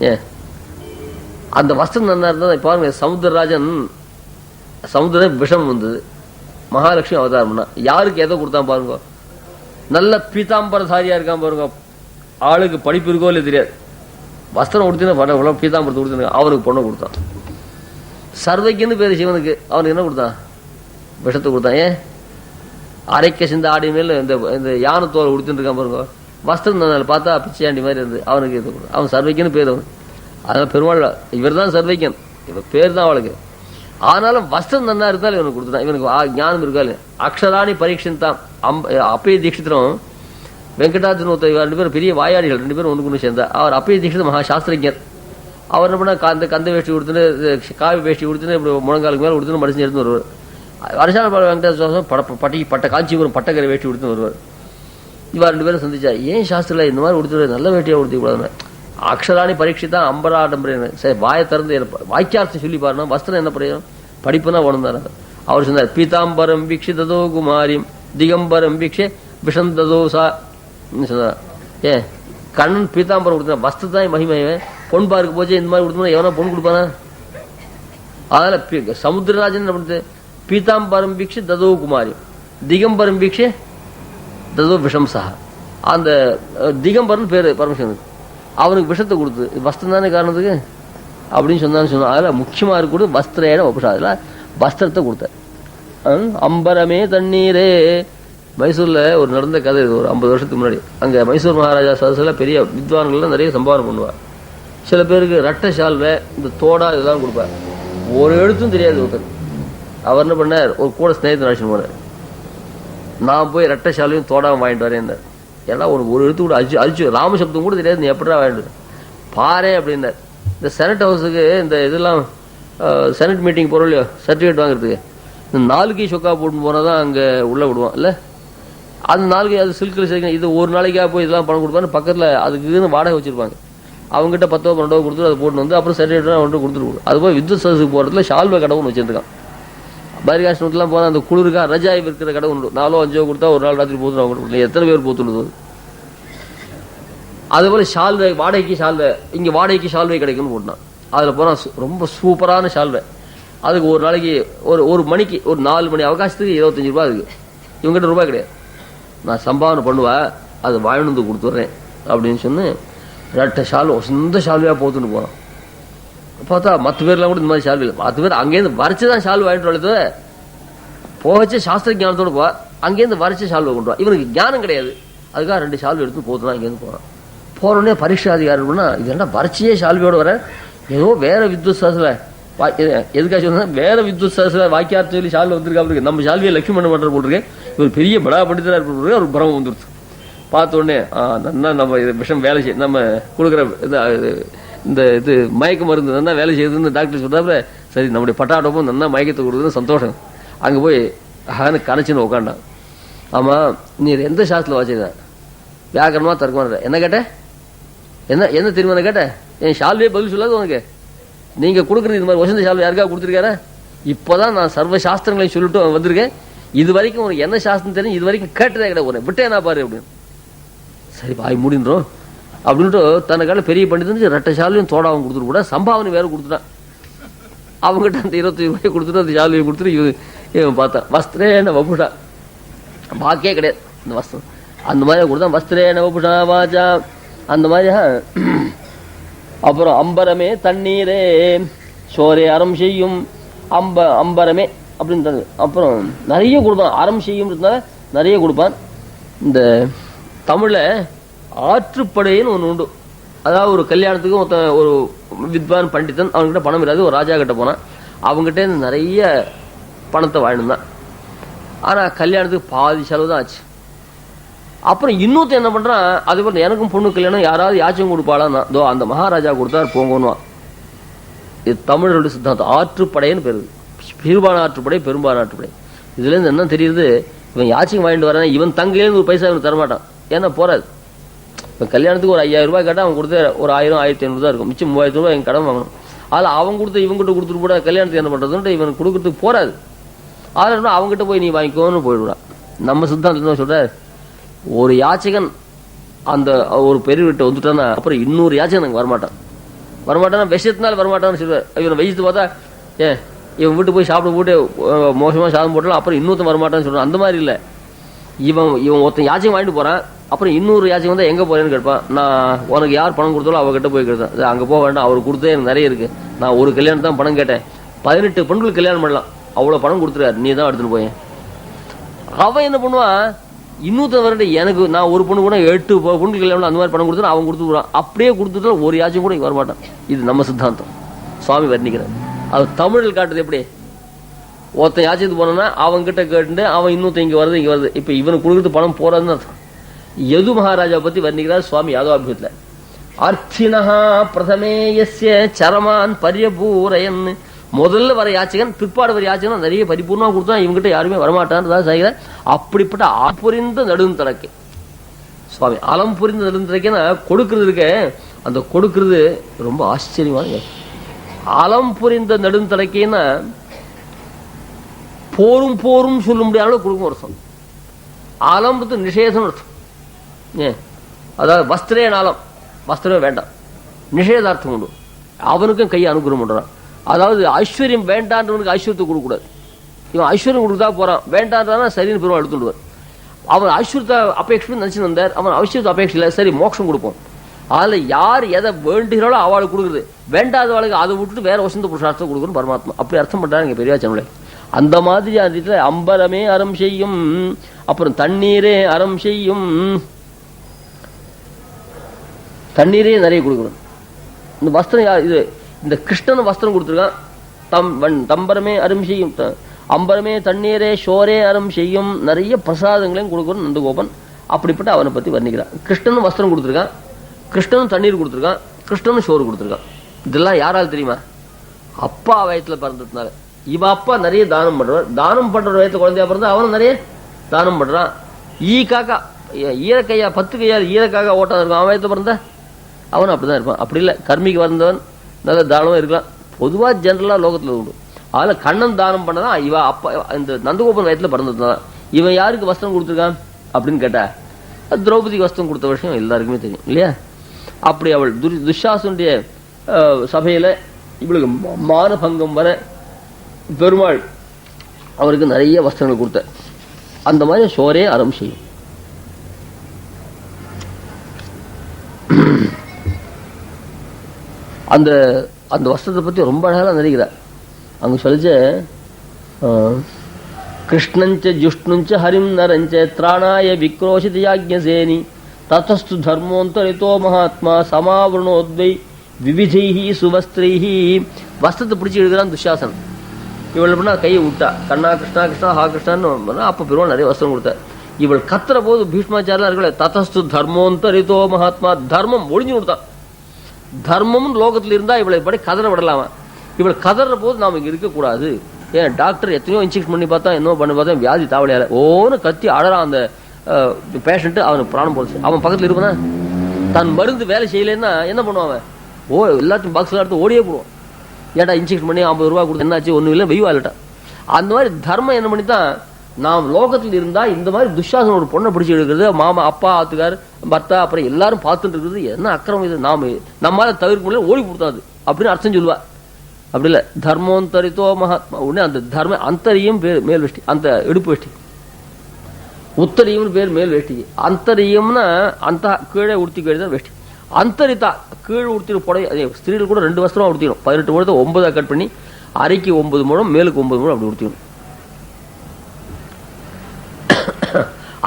ஏன் அந்த வஸ்திரம் நன்னா இருந்தா பாருங்க, சமுத்திரராஜன் சமுத்திர விஷம் வந்தது, மகாலட்சுமி அவதாரம்னா யாருக்கு எதை கொடுத்தான் பாருங்க. நல்ல பீதாம்பரதாரியா இருக்கான் பாருங்க, ஆளுக்கு படிப்பு இருக்கோ இல்லை தெரியாது, வஸ்திரம் கொடுத்தீங்கன்னா பீதாம்பரத்தை கொடுத்து அவனுக்கு பொண்ணை கொடுத்தான். சர்வைக்குன்னு பேரு சிவனுக்கு, அவனுக்கு என்ன கொடுத்தான்? விஷத்தை கொடுத்தான். ஏன் அரைக்க சிந்த ஆடி மேல இந்த யானை தோலை உடுத்துட்டு இருக்கான் பாருங்க, வஸ்திரம் பார்த்தா பிச்சையாண்டி மாதிரி இருந்து அவனுக்கு இது கொடுத்தான். அவன் சர்வைக்குன்னு பேர். அவன் அதனால பெருமாள் இவர் தான் சர்வைக்கன், இவர் பேர் தான் அவளுக்கு. ஆனாலும் வஸ்திரம் நன்னா இருந்தாலும் இவனுக்கு கொடுத்துட்டான். இவனுக்கு ஞானம் இருக்காது. அக்ஷராணி பரீட்சந்தான். அப்பய தீட்சிதரும் வெங்கடாஜன் ஒருத்தர் 2 பேரும் பெரிய வாயாடிகள், 2 பேரும் ஒன்று சேர்ந்தா. அவர் அப்பய தீட்சிதர் மகா சாஸ்திரஜர். அவர் என்ன பண்ணா கந்த வேஷ்டி கொடுத்துன்னு காவி வேஷ்டி கொடுத்துன்னு இப்படி முழங்காலுக்கு மேலே கொடுத்துன்னு மனுஷன் எடுத்து வருவார். வருஷால வெங்கடாஜன் பட்ட காஞ்சிபுரம் பட்டக்கரை வேஷ்டி கொடுத்துன்னு வருவார். இவா 2 பேரும் சந்திச்சா, ஏன் சாஸ்திரில இந்த மாதிரி கொடுத்துரு, நல்ல வேட்டியாக கொடுத்து கூடாதுன்னு. அக்ஷராணி பரீட்சித்தான் அம்பராடம்பரேன்னு. சரி, வாயை திறந்து வாக்கியார்த்தம் சொல்லி பாருன்னா வஸ்திரம் என்ன பிரயோஜனம், படிப்புனா உணர்ந்தார். அவர் சொன்னார், பீதாம்பரம் வீக்ஷிததோ குமாரியம் திகம்பரம் வீக்ஷே விஷந்ததோ சா சொன்னார். ஏன் கண்ணன் பீதாம்பரம் கொடுத்தா வஸ்திரத்தான் மகிமையை, பொன் பார்க்க போச்சு இந்த மாதிரி கொடுத்தோம்னா எவனா பொண்ணு கொடுப்பானா? அதனால சமுத்திரராஜன் என்ன பண்ணுது, பீதாம்பரம் வீக்ஷே ததோ குமாரியம் திகம்பரம் வீக்ஷே ததோ விஷம்சா. அந்த திகம்பரன் பேரு பரமசிவனுக்கு, அவனுக்கு விஷத்தை கொடுத்து வஸ்திரம் தானே காரணத்துக்கு அப்படின்னு சொன்னான்னு அதில் முக்கியமாக இருக்கக்கூடாது வஸ்திரேன வபுஷா. அதில் வஸ்திரத்தை கொடுத்தார். அம்பரமே தண்ணீரே. மைசூரில் ஒரு நடந்த கதை, இது ஒரு 50 வருஷத்துக்கு முன்னாடி. அங்கே மைசூர் மகாராஜா சதஸில் பெரிய வித்வான்கள்லாம் நிறைய சம்பாவனை பண்ணுவார். சில பேருக்கு ரெட்டை ஷால்வை இந்த தோடா இதெல்லாம் கொடுப்பார். ஒரு எழுத்தும் தெரியாது ஒருத்தர். அவர் என்ன பண்ணார், ஒரு கூட ஸ்நேகிதன் அழைச்சின்னு போனார். நான் போய் ரெட்டை ஷால்வையும் தோடாவும் வாங்கிட்டு வரேன். எல்லாம் ஒரு எழுத்து கூட அழிச்சு ராமசப்தம் கூட தெரியாது, நீ எப்படா வாங்கிட்டு பாரு அப்படின்னார். இந்த செனட் ஹவுஸுக்கு இந்த இதெல்லாம் செனட் மீட்டிங் போகிறோம் இல்லையோ, சர்டிஃபிகேட் வாங்குறதுக்கு இந்த 4 கை சொக்கா போட்டு போனால் தான் அங்கே உள்ளே விடுவான் இல்லை. அந்த 4 கை அது சில்கில் சேர்க்கணும். இது ஒரு நாளைக்காக போய் இதெல்லாம் பணம் கொடுப்பாங்க. பக்கத்தில் அதுக்குன்னு வாடகை வச்சுருப்பாங்க. அவங்ககிட்ட 10 12 கொடுத்துட்டு அதை போட்டு வந்து அப்புறம் சர்டிஃபிகேட் அவன்கிட்ட கொடுத்துருவோம். அதுபோல் வித்யுத் சதஸுக்கு போகிறதுல ஷால்வை கடவுன்னு வச்சுருக்கான். பரிகாஷ்ணத்துலாம் போனால் அந்த குளிருக்கா ரஜாய் இருக்கிற கடை ஒன்று 4 5 கொடுத்தா ஒரு நாள் ராத்திரி போத்துன்னு அவங்க எத்தனை பேர் போத்துள்ளது. அதுபோல் ஷால்வை வாடகைக்கு ஷால்வை, இங்கே வாடகைக்கு ஷால்வை கிடைக்கும்னு போட்டான். அதில் போனால் ரொம்ப சூப்பரான ஷால்வை. அதுக்கு ஒரு நாளைக்கு ஒரு மணிக்கு ஒரு 4 மணி அவகாசத்துக்கு 25 ரூபா இருக்குது. இவங்ககிட்ட ரூபாய் கிடையாது. நான் சம்பாவனை பண்ணுவேன், அது வாங்கிட்டு வந்து கொடுத்துட்றேன் அப்படின்னு சொன்னு ரெட்டை ஷால்வை சொந்த ஷால்வையாக போத்துன்னு போகிறான். பார்த்தா மற்ற பேர்லாம் கூட இந்த மாதிரி ஷால்வை இல்லை. 10 பேர் அங்கேருந்து வரைச்சி தான் ஷால்வை வாங்கிட்டு வரது. போகச்சு சாஸ்திர ஞானத்தோடு போ, அங்கேருந்து வரைச்சி ஷால்வை கொண்டு வா. இவனுக்கு ஞானம் கிடையாது. அதுக்காக 2 ஷால்வை எடுத்து போத்துதான் இங்கேருந்து போகிறான். போகிறோடனே பரீட்சா அதிகாரினா இது என்ன வரைச்சியே ஷால்வையோடு வர, ஏதோ வேற வித்யுத் சதஸில் எதுக்காக சொன்னா வேற வித்யுத் சதஸில் வாக்கியார்த்த சொல்லி ஷால்வை வந்திருக்காரு. நம்ம ஷால்வியை லட்சுமி பண்ண பண்ணுற போட்டிருக்கேன். இவர் பெரிய படா பண்டிதராக இருப்பது ஒரு பிரமம் வந்துடுச்சு. பார்த்த உடனே நன்னா நம்ம இது விஷம் வேலை செய்ய நம்ம கொடுக்குற இந்த இது மயக்க மருந்து நல்லா வேலை செய்யுதுன்னு டாக்டர் சொல்றாப்புல. சரி, நம்முடைய பட்டாட்டமும் நல்லா மயக்கத்தை கொடுக்குதுன்னு சந்தோஷம். அங்கே போய் கரைச்சின்னு உட்காண்டான். ஆமாம், நீ எந்த சாஸ்திரத்தில் வாசிக்க வியாக்கரணமா தர்க்கமான என்ன கேட்ட, என்ன தெரியுமா கேட்டேன். என் ஷால்வே பதில் சொல்லாது உனக்கு. நீங்கள் கொடுக்குறது இது மாதிரி வசந்த ஷால்வை யாருக்காக கொடுத்துருக்காரு? இப்போதான் நான் சர்வ சாஸ்திரங்களையும் சொல்லிட்டு வந்திருக்கேன். இது வரைக்கும் உனக்கு என்ன சாஸ்திரம் தெரியும் இது வரைக்கும் கேட்டதே கிடையாது. உனக்கு விட்டே என்ன பாரு அப்படின்னு. சரி, வாய் முடின்றோம் அப்படின்ட்டு தனக்கால பெரிய பண்டிதன் ரெட்டை ஷால்வையும் தோடாவும் கொடுத்துட்டு கூட சம்பாவனை வேற கொடுத்துட்டான். அவங்ககிட்ட அந்த 25 ரூபாய் கொடுத்துட்டு அந்த ஷால்வையை கொடுத்துட்டு இவன் பார்த்தான். வஸ்திரேன வபுஷா, வாக்கே கிடையாது இந்த வஸ்திரம். அந்த மாதிரி கொடுத்தான். வஸ்திரேன வபுஷா வாஜா அந்த மாதிரி. அப்புறம் அம்பரமே தண்ணீரே சோரே அறம் செய்யும் அம்பரமே அப்படின்னு. அப்புறம் நிறைய கொடுப்பான். அறம் செய்யும் நிறைய கொடுப்பான். இந்த தமிழில் ஆற்றுப்படைன்னு ஒன்று உண்டு. அதாவது ஒரு கல்யாணத்துக்கு ஒரு வித்வான் பண்டிதன், அவங்ககிட்ட பணம் இல்லாது ஒரு ராஜா கிட்ட போனான். அவங்ககிட்ட நிறைய பணத்தை வாங்கினான். ஆனால் கல்யாணத்துக்கு பாதி செலவு தான் ஆச்சு. அப்புறம் இன்னொருத்த என்ன பண்ணுறான், அது போல் எனக்கும் பொண்ணு கல்யாணம் யாராவது யாச்சும் கொடுப்பாளான்னா தோ அந்த மகாராஜா கொடுத்தாரு போங்கன்னுவான். இது தமிழர்களுடைய சித்தாந்தம். ஆற்றுப்படைன்னு பேர். சிறுபான ஆற்றுப்படை, பெரும்பான ஆற்றுப்படை. இதுலேருந்து என்ன தெரியுது, இவன் யாச்சும் வாங்கிட்டு வரான். இவன் தங்கையிலேருந்து ஒரு பைசா இவன் தரமாட்டான். ஏன்னா போறாது. இப்போ கல்யாணத்துக்கு ஒரு 5000 ரூபாய் கேட்டால் அவன் கொடுத்த ஒரு 1000 1500 தான் இருக்கும். மிச்சம் 3000 ரூபாய் என் கடன் வாங்கணும். அதில் அவன் கொடுத்து இவங்ககிட்ட கொடுத்துட்டு கூட கல்யாணத்துக்கு என்ன பண்ணுறதுன்ட்டு இவன் கொடுக்கறதுக்கு போறாது. அதில் அவங்ககிட்ட போய் நீ வாங்கிக்கோன்னு போயிடுவான். நம்ம சித்தாந்தத்தில் சொல்ற, ஒரு யாச்சகன் அந்த ஒரு பெரியவர்கிட்ட வந்துட்டான்னா அப்புறம் இன்னொரு யாச்சகன் அங்கே வரமாட்டான். விஷயத்தினால வரமாட்டான்னு சொல்லுவார். இவனை வயசு பார்த்தா இவன் வீட்டு போய் சாப்பிட போட்டு மோசமாக சாதம் போட்டாலும் அப்புறம் இன்னொருத்தன் வரமாட்டான்னு சொல்கிறான். அந்த மாதிரி இல்லை. இவன் ஒருத்தன் யாச்சகம் வாங்கிட்டு போகிறான். அப்புறம் இன்னொரு யாச்சகம் வந்தால் எங்கே போறேன்னு கேட்பான். நான் உனக்கு யார் பணம் கொடுத்தாலும் அவகிட்ட போய் கேட்டேன். அங்கே போக வேண்டாம், அவர் கொடுத்தே எனக்கு நிறைய இருக்குது. நான் ஒரு கல்யாணம் தான் பணம் கேட்டேன். 18 பெண்களுக்கு கல்யாணம் பண்ணலாம், அவ்வளோ பணம் கொடுத்துருக்காரு, நீ தான் எடுத்துகிட்டு போயேன். அவன் என்ன பண்ணுவான், இன்னொருத்த வரட்டு எனக்கு நான் ஒரு பொண்ணு கூட 8 பொண்ணுக்கு கல்யாணம் அந்த மாதிரி பணம் கொடுத்தா அவன் கொடுத்துருவான். அப்படியே கொடுத்துட்டு ஒரு யாச்சும் கூட வரமாட்டான். இது நம்ம சித்தாந்தம். சுவாமி வர்ணிக்கிறார். அது தமிழில் காட்டுது எப்படி, ஒருத்தன் யாச்சிட்டு போனா அவன் கிட்ட கேட்டு அவன் இன்னொருத்தன் இங்க வருது. இப்ப இவனுக்கு கொடுக்குறது பணம் போறதுன்னு அர்த்தம். யது மகாராஜா பத்தி வர்ணிக்கிறார் சுவாமி யாதவாபியத்துல. அர்த்தினஹா பிரதமேயஸ்ய சரமான் பரியபூரயன். முதல்ல வர யாச்சகன் பிற்பாடு வர யாச்சகன் நிறைய பரிபூர்ணமா கொடுத்தா இவங்கிட்ட யாருமே வரமாட்டான்னு செய்கிற. அப்படிப்பட்ட ஆபுரிந்த நடுந்தடக்கை சுவாமி. அலம் புரிந்த நடுந்தடக்கைன்னா கொடுக்கறது இருக்க, அந்த கொடுக்கறது ரொம்ப ஆச்சரியமான. அலம் புரிந்த நடுந்தடக்கைன்னா போரும் போரும் சொல்ல முடியாத கொடுக்கும் அர்த்தம். ஆலம்பத்து நிஷேதம் அர்த்தம். அதாவது வஸ்திரே நாளம், வஸ்திரமே வேண்டாம், நிஷேதார்த்தம் உண்டு. அவனுக்கும் கையை அனுகிரகம் பண்றான். அதாவது ஐஸ்வர்யம் வேண்டான்றவனுக்கு ஐஸ்வர்யத்தை கொடுக்கக்கூடாது. இவன் ஐஸ்வர்யம் கொடுத்தா போறான், வேண்டான்றானா சரின்னு பெருமாள் எடுத்துடுவார். அவன் ஐஸ்வர்யத்தை அபேட்சை நினைச்சு வந்தார், அவன் ஐஸ்வர்யத்தை அபேட்சை இல்லை, சரி மோட்சம் கொடுப்போம். அதுல யார் எதை வேண்டுகிறாளோ அவளுக்கு கொடுக்குறது, வேண்டாதவளுக்கு அதை விட்டுட்டு வேற வசந்த புருஷார்த்தம் கொடுக்கணும் பரமாத்மா. அப்படி அர்த்தம் பண்றாங்க பெரியாச்சனங்களே. அந்த மாதிரி அந்த அம்பரமே அறம் செய்யும், அப்புறம் தண்ணீரே அறம் செய்யும். தண்ணீரே நிறைய கொடுக்கணும். இந்த வஸ்திரம் யார் இது, இந்த கிருஷ்ணன் வஸ்திரம் கொடுத்துருக்கான். தம்பரமே அறம் செய்யும், அம்பரமே தண்ணீரே ஷோரே அறம் செய்யும். நிறைய பிரசாதங்களையும் கொடுக்கணும் நந்தகோபன். அப்படிப்பட்ட அவனை பத்தி வர்ணிக்கிறான். கிருஷ்ணனும் வஸ்திரம் கொடுத்துருக்கான், கிருஷ்ணனும் தண்ணீர் கொடுத்துருக்கான், கிருஷ்ணனும் சோறு கொடுத்துருக்கான். இதெல்லாம் யாரால் தெரியுமா? அப்பா வயத்துல பிறந்ததுனால. இவ அப்பா நிறைய தானம் பண்றவர், தானம் பண்ற வயத்துல குழந்தையா பிறந்தா அவனும் நிறைய தானம் பண்றான். காக்கா ஈரக்கையா 10 கையால் ஈரக்காக்கா ஓட்டம் இருக்கும். அவன் வயத்துல பிறந்த அவனும் அப்படிதான் இருப்பான். அப்படி இல்லை, கர்மிக்கு வந்தவன் நல்ல தானமும் இருக்கலாம். பொதுவா ஜெனரலா லோகத்துல உண்டு. அதுல கண்ணன் தானம் பண்ணதான் இவ அப்பா இந்த நந்தகோபன் வயத்துல பிறந்ததுதான். இவன் யாருக்கு வஸ்திரம் கொடுத்துருக்கான் அப்படின்னு கேட்டா திரௌபதிக்கு வஸ்திரம் கொடுத்த விஷயம் எல்லாருக்குமே தெரியும் இல்லையா? அப்படி அவள் துஷாசனுடைய சபையில இவளுக்கு மானபங்கம் வர பெருமாள் அவருக்கு நிறைய வஸ்திரங்கள் கொடுத்த. அந்த மாதிரி சோரே அறம் செய்யும். அந்த அந்த வஸ்திரத்தை பத்தி ரொம்ப அழகா நினைக்கிறார். அங்க சொல்லிச்ச கிருஷ்ணஞ்ச ஜுஷ்ணுஞ்ச ஹரிம் நரஞ்ச திராணாய விக்ரோஷித யாஜ்ஞசேனி ததஸ்து தர்மோந்தரிதோ மகாத்மா சமாவரணோத்வை விவிதைஹி சுவஸ்திரைஹி. வஸ்திரத்தை பிடிச்சி எழுதுறான் துஷாசன். இவள் எப்படின்னா கையை விட்டா, கண்ணா கிருஷ்ணா கிருஷ்ணா ஹா கிருஷ்ணான்னு அப்ப பெருமாள் நிறைய வஸ்திரம் கொடுத்தார். இவள் கத்துற போது பீஷ்மாச்சாரியா இருக்கல ததஸ்து தர்மோந்தரிதோ மகாத்மா, தர்மம் ஒழிஞ்சு கொடுத்தான். தர்மம் லோகத்தில் இருந்தா இவளை படி கதற விடலாமா? இவள் கதற போது நாம இங்க இருக்கக்கூடாது. ஏன் டாக்டர் எத்தனையோ இன்ஜெக்ஷன் பண்ணி பார்த்தா, என்ன பண்ணி பார்த்தா, வியாதி தாவலையால ஓன்னு கத்தி அழறான் அந்த பேஷண்ட். அவனுக்கு பிராணம் போடுச்சு. அவன் பக்கத்துல இருப்பானா, தன் மருந்து வேலை செய்யலன்னா என்ன பண்ணுவான்? எல்லாத்தையும் பாக்ஸ்ல எடுத்து ஓடியே போடுவான். ஏடா இன்ஜெக்ஷன் பண்ணி 50 ரூபா கொடுத்து என்னாச்சு, ஒன்றும் இல்லை, வெய்வா இல்லட்டா. அந்த மாதிரி தர்மம் என்ன பண்ணித்தான், நாம் லோகத்தில் இருந்தா இந்த மாதிரி துஷாசன ஒரு பொண்ணை பிடிச்சி எடுக்கிறது, மாமா அப்பா ஆத்துக்கார் பர்த்தா அப்புறம் எல்லாரும் பார்த்துட்டு இருக்கிறது என்ன அக்கிரமம் இது, நம்மளால தவிர்க்க முடியல, ஓடி கொடுத்தாது அப்படின்னு அர்த்தம் சொல்லுவா. அப்படி இல்லை, தர்மோந்தரித்தோ மகாத்மா. உடனே அந்த தர்ம அந்தரியம் பேர் மேல் வேஷ்டி, அந்த இடுப்பு வேஷ்டி. உத்தரியம் பேர் மேல் வேஷ்டி. அந்தரியம்னா அந்த கீழே உடுத்தி தான் வேஷ்டி. அந்தரித்தா கீழே உடுத்திடும் புடவை. ஸ்திரீகள் கூட 2 வஸ்திரமா உடுத்திடும். 18 முழத்தை 9 கட் பண்ணி அரைக்கு 9 முழம் மேலுக்கு 9 முழம் அப்படி உடுத்திடும்.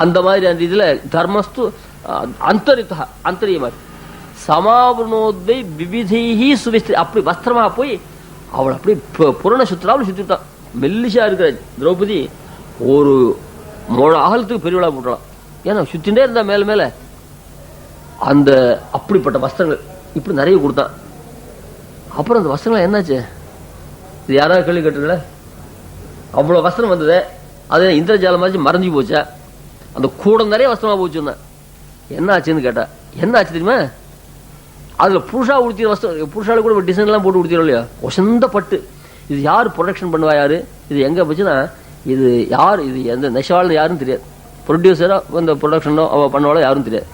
அந்த மாதிரி அந்த இதுல தர்மஸ்து அந்தரித்தா அந்தரியமா சமாவரணோத்வை விவிதைஹி சுவிஸ்திரி. அப்படி வஸ்திரமா போய் அவள் அப்படி புரண சுத்திராவில் சுத்திட்டான். மெல்லிசா இருக்கிற திரௌபதி ஒரு மோழ அகலத்துக்கு பெரிய விழா போட்டான். ஏன்னா சுத்தின்றே இருந்தா மேல மேல அந்த அப்படிப்பட்ட வஸ்திரங்கள் இப்படி நிறைய கொடுத்தான். அப்புறம் அந்த வஸ்திரங்கள் என்னாச்சு, இது யாராவது கேள்வி கேட்டுங்கள? அவ்வளவு வஸ்திரம் வந்தது, அது இந்திரஜாலம் மாதிரி மறைஞ்சு போச்சா? அந்த கூடம் நிறைய வஸ்திரமா போச்சுன்னா என்ன ஆச்சுன்னு கேட்டா, என்ன ஆச்சு தெரியுமா? அதுல புருஷா உடுத்திற வஸ்திரம், புருஷால கூட டிசைன் எல்லாம் போட்டு உடுத்திடும் இல்லையா, ஒசந்த பட்டு. இது யாரு ப்ரொடக்ஷன் பண்ணுவா, யாரு இது எங்க போச்சுன்னா, இது யார், இது எந்த நெசவாளர் யாரும் தெரியாது, ப்ரொடியூசரா இந்த ப்ரொடக்ஷனோ அவ பண்ணுவாளோ யாரும் தெரியாது.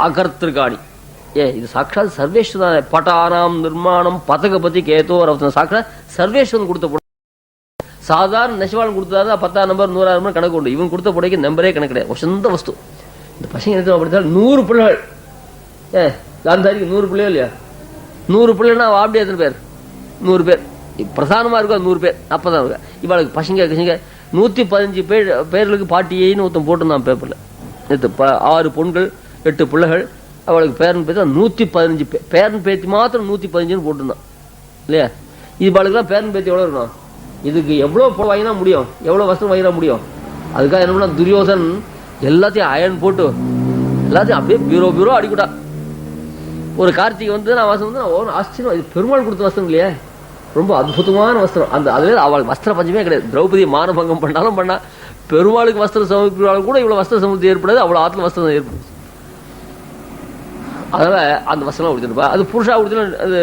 அகர்த்திருக்காணி இது சாட்சாத் சர்வேஸ்வரன். பட்டானாம் நிர்மாணம் பதகபதி கேத்தோ ரவத்தன சாட்சாத் சர்வேஸ்வரன் கொடுத்த புடவை. சாதாரண நெசவாளன் கொடுத்தா 10 நம்பர் 100 நம்பர் கணக்கு உண்டு. இவன் கொடுத்த புடைக்கு நம்பரே கணக்கு கிடையாது, ஒசந்த வஸ்து. இந்த பசங்க என்ன அப்படித்தான் 100 பிள்ளைகள். காந்தாரிக்கு 100 பிள்ளைகள் இல்லையா? 100 பிள்ளைன்னா அப்படி எத்தனை பேர்? 100 பேர். பிரதானமா இருக்கும் 100 பேர். அப்பதான் இருக்கா இவளுக்கு பசங்க கசங்க 115 பேர்களுக்கு பாட்டியேன்னு ஒருத்தன் போட்டிருந்தான் பேப்பர்ல. 6 பொண்கள் 8 பிள்ளைகள். அவளுக்கு பேரன் பேத்தி 115 பேரன் பேத்தி மாத்திரம் 115 போட்டிருந்தான் இல்லையா? இவளுக்குலாம் பேரன் பேத்தி எவ்வளவு இருக்கணும்? இதுக்கு எவ்வளவு வாங்கினா முடியும், எவ்வளவு வஸ்திரம் வாங்கினா முடியும். அதுக்காக என்ன பண்ணா துரியோதன் எல்லாத்தையும் அயன் போட்டு எல்லாத்தையும் அப்படியே பீரோ அடிக்கூடா. ஒரு கார்த்திகை வந்து நான் வாசம் வந்து நான் ஆச்சரியம், இது பெருமாள் கொடுத்த வஸ்திரம் இல்லையே, ரொம்ப அற்புதமான வஸ்திரம். அந்த அதுல அவள் வஸ்திர பஞ்சமே கிடையாது. திரௌபதி மானபங்கம் பண்ணாலும் பண்ணா, பெருமாளுக்கு வஸ்திரம் சமர்ப்பித்தாலும் கூட இவ்வளவு வஸ்திர சமர்த்தி ஏற்படாது, அவ்வளவு ஆத்துல வஸ்திரம் ஏற்படுது. அதனால அந்த வஸ்திரம் உடுத்திருப்பா. அது புருஷா உடுத்தினா அது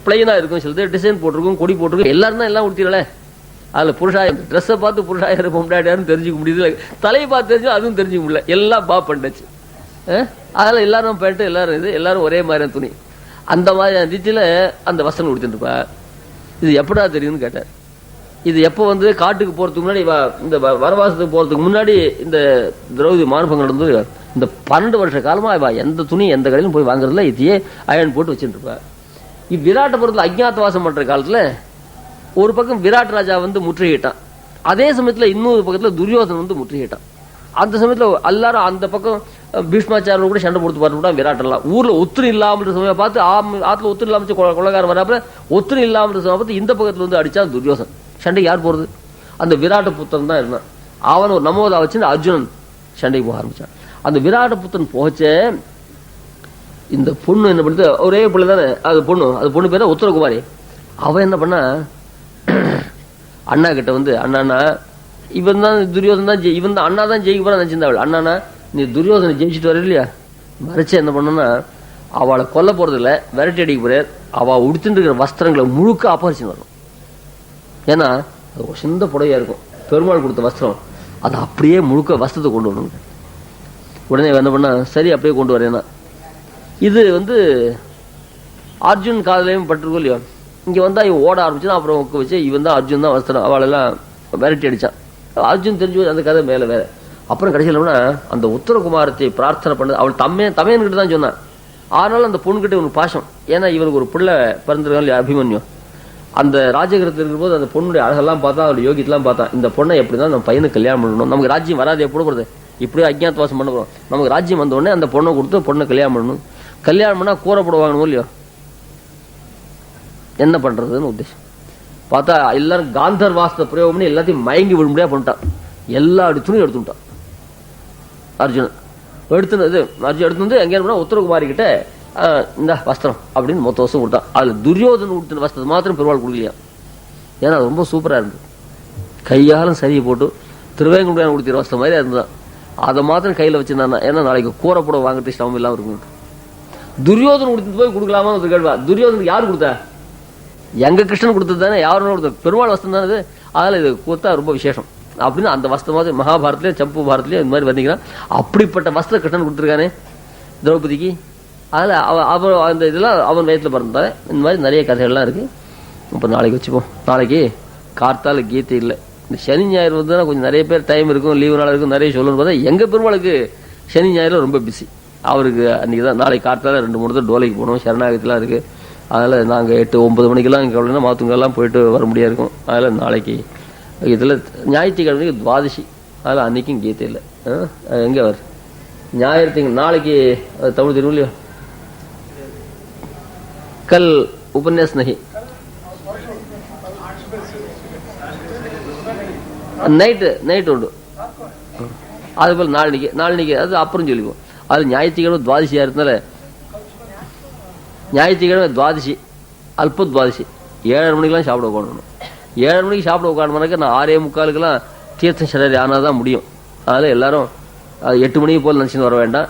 பிளைனா இருக்கும், சிலது டிசைன் போட்டிருக்கும், கொடி போட்டிருக்கும். எல்லாரும் தான் எல்லாம் உடுத்திடல. அதுல புருஷா ட்ரெஸ்ஸை பார்த்து புருஷா யாரு பொம்டாட்டியாருன்னு தெரிஞ்சுக்க முடியுது, தலையை பார்த்து தெரிஞ்சு அதுவும் தெரிஞ்சுக்க முடியல, எல்லாம் பண்ணிச்சு. அதெல்லாம் எல்லாரும் பேட்டு எல்லாரும் இது எல்லாரும் ஒரே மாதிரியான துணி, அந்த மாதிரியான ரீதியில அந்த வஸ்திரம் உடுத்திருப்பா. இது எப்படா தெரியும்னு கேட்டார். இது எப்போ வந்து காட்டுக்கு போறதுக்கு முன்னாடி, இந்த வனவாசத்துக்கு போறதுக்கு முன்னாடி இந்த திரௌபதி மானபங்கம் நடந்து இந்த 12 வருஷ காலமா இவ எந்த துணி எந்த கடையிலும் போய் வாங்குறதுல இதையே அயன் போட்டு வச்சுட்டு இருப்பா. விராட்டபுரத்துல அஜ்ஞாத்தவாசம் பண்ற காலத்துல ஒரு பக்கம் விராட் ராஜா வந்து முற்றுகையிட்டான், அதே சமயத்துல இன்னொரு பக்கத்துல துரியோதன் வந்து முற்றுகையிட்டான். அந்த சமயத்துல எல்லாரும் அந்த பக்கம் பீஷ்மாச்சாரம் கூட சண்டை போட்டு பார்த்துட்டா. விராட் எல்லாம் ஊர்ல ஒத்துணை இல்லாமல் சமயம் பார்த்து ஆத்துல ஒத்துணை இல்லாம கொள்ளக்காரன் வராப்புல ஒத்துணை இல்லாமல் சமயம் பார்த்து இந்த பக்கத்துல வந்து அடிச்சா துரியோதன். சண்டைக்கு யார் போறது? அந்த விராட்ட புத்தன் தான் இருந்தான். அவன் ஒரு நமோதா வச்சு அர்ஜுனன் சண்டைக்கு போக ஆரம்பிச்சான். அந்த விராட்ட புத்தன் போச்சே, இந்த பொண்ணு என்ன பண்ணுது, ஒரே பிள்ளை தானே அது பொண்ணு பேர உத்தரகுமாரி. அவன் என்ன பண்ணா, அண்ணா கிட்ட வந்து அண்ணா இவன் தான் துரியோதன் தான் இவன் தான் அண்ணா தான் ஜெயிக்க போறான் நினைச்சிருந்தாள். அண்ணா நீ துரியோதனை ஜெயிச்சுட்டு வர இல்லையா, மறைச்ச என்ன பண்ணா அவளை கொல்ல போறது இல்லை, விரட்டி அடிக்க போறார். அவள் உடுத்துட்டு இருக்கிற வஸ்திரங்களை முழுக்க அபகரிச்சு வரணும். ஏன்னா அது ஒரு சிந்த புடையா இருக்கும், பெருமாள் கொடுத்த வஸ்திரம், அதை அப்படியே முழுக்க வஸ்திரத்தை கொண்டு வரணும். உடனே என்ன பண்ணா, சரி அப்படியே கொண்டு வரேன்னா. இது வந்து அர்ஜுன் காதலையும் பட்டிருக்கோம் இல்லையோ, இங்க வந்தா இவன் ஓட ஆரம்பிச்சுதான். அப்புறம் உட்க வச்சு இவன் தான் அர்ஜுன் தான் வஸ்திரம் அவளெல்லாம் விரட்டி அடிச்சான். அர்ஜுன் தெரிஞ்சு அந்த கதை மேல வேற. அப்புறம் கடைசியில் அந்த உத்தரகுமாரத்தை பிரார்த்தனை பண்ணது அவள் தமையன்கிட்ட தான் சொன்னான். ஆனாலும் அந்த பொண்ணுகிட்ட இவனுக்கு பாசம், ஏன்னா இவனுக்கு ஒரு பிள்ளை பிறந்திருக்கான் இல்லையா அபிமன்யம். அந்த ராஜகிரத்தில் இருக்கும்போது அந்த பொண்ணுடைய அழகெல்லாம் பார்த்தா, அவருடைய யோகியெல்லாம் பார்த்தா, இந்த பொண்ணை எப்படிதான் நம்ம பையனுக்கு கல்யாணம் பண்ணணும், நமக்கு ராஜ்யம் வராது எப்படி போறது, இப்படியே அஜ்ஞாத்தவாசம் பண்ண போறோம், நமக்கு ராஜ்யம் வந்த உடனே அந்த பொண்ணை கொடுத்து பொண்ணை கல்யாணம் பண்ணணும். கல்யாணம் பண்ணா கூறப்படுவாங்கன்னு இல்லையோ, என்ன பண்றதுன்னு உத்தேசம் பார்த்தா எல்லாரும் காந்தர் வாசத்தை பிரயோகம் பண்ணி எல்லாத்தையும் மயங்கி விழும்படியா பண்ணிட்டான். எல்லா துணியும் எடுத்துட்டான் அர்ஜுனன். அர்ஜுன் வந்து எங்க உத்தரகுமாரி கிட்ட இந்த வஸ்திரம் அப்படின்னு மொத்த வருஷம் கொடுத்தான். அதுல துரியோதன் கொடுத்த வஸ்திரத்தை மாத்திரம் பெருமாள் கொடுக்கலையா, ஏன்னா அது ரொம்ப சூப்பரா இருந்து, கையாலும் சரியை போட்டு திருவேங்கடம் கொடுத்த வஸ்திரம் மாதிரி இருந்துதான். அதை மாத்திரம் கையில வச்சிருந்தானா, ஏன்னா நாளைக்கு கூறப்பட வாங்கிட்டு சிரமம் இல்லாம இருக்கும். துரியோதன் கொடுத்துட்டு போய் கொடுக்கலாமா கேள்வா. துரியோதனுக்கு யாரு கொடுத்தா? எங்க கிருஷ்ணன் கொடுத்தது தானே, யாரும் கொடுத்த பெருமாள் வஸ்திரம் தானே. அதனால இது கொடுத்தா ரொம்ப விசேஷம் அப்படின்னு அந்த வஸ்திரம் மாதிரி மகாபாரத்திலே சம்பு பாரத்திலே இந்த மாதிரி வந்தீங்கன்னா அப்படிப்பட்ட வஸ்திர கிருஷ்ணன் கொடுத்துருக்கானே திரௌபதிக்கு. அதில் அவன் அந்த இதெல்லாம் அவன் வயத்துல பிறந்தாரு. இந்த மாதிரி நிறைய கதைகள்லாம் இருக்கு. இப்போ நாளைக்கு வச்சுப்போம். நாளைக்கு கார்த்தால கீதை இல்லை, இந்த சனி ஞாயிறு வந்து கொஞ்சம் நிறைய பேர் டைம் இருக்கும், லீவு நாள் இருக்கும், நிறைய சொல்லணும்னு பார்த்தா எங்க பெருமாளுக்கு சனி ஞாயிறு ரொம்ப பிஸி. அவருக்கு அன்னைக்கு தான் நாளைக்கு கார்த்தால 2-3 தான் டோலைக்கு போகணும், சரணாகத்திலாம் இருக்கு. அதனால நாங்கள் 8-9 மணிக்கெல்லாம் இங்கே மாத்துங்கெல்லாம் போயிட்டு வர முடியாது இருக்கும். அதில் நாளைக்கு இதில் ஞாயிற்றுக்கிழமைக்கு துவாதசி, அதில் அன்னைக்கும் கீதை இல்லை. எங்கே வர ஞாயிறு நாளைக்கு தமிழ் தெரியும் இல்லையோ, கல் உபன்யாஸ் நகி நைட்டு உண்டு. அதுபோல் நாளைக்கு அது அப்புறம் சொல்லிப்போம். அது ஞாயிற்றுக்கிழமை துவாதசியா இருந்தால ஞாயிற்றுக்கிழமை துவாதசி அல்ப துவாதசி 7:30 மணிக்கெல்லாம் சாப்பிட உட்காந்துணும். 7 மணிக்கு சாப்பிட உட்காந்துனாக்க நான் 6:45 தீர்த்தம் சரி ஆனால் தான் முடியும். அதில் எல்லாரும் 8 மணிக்கு போல் நினச்சின்னு வர வேண்டாம்.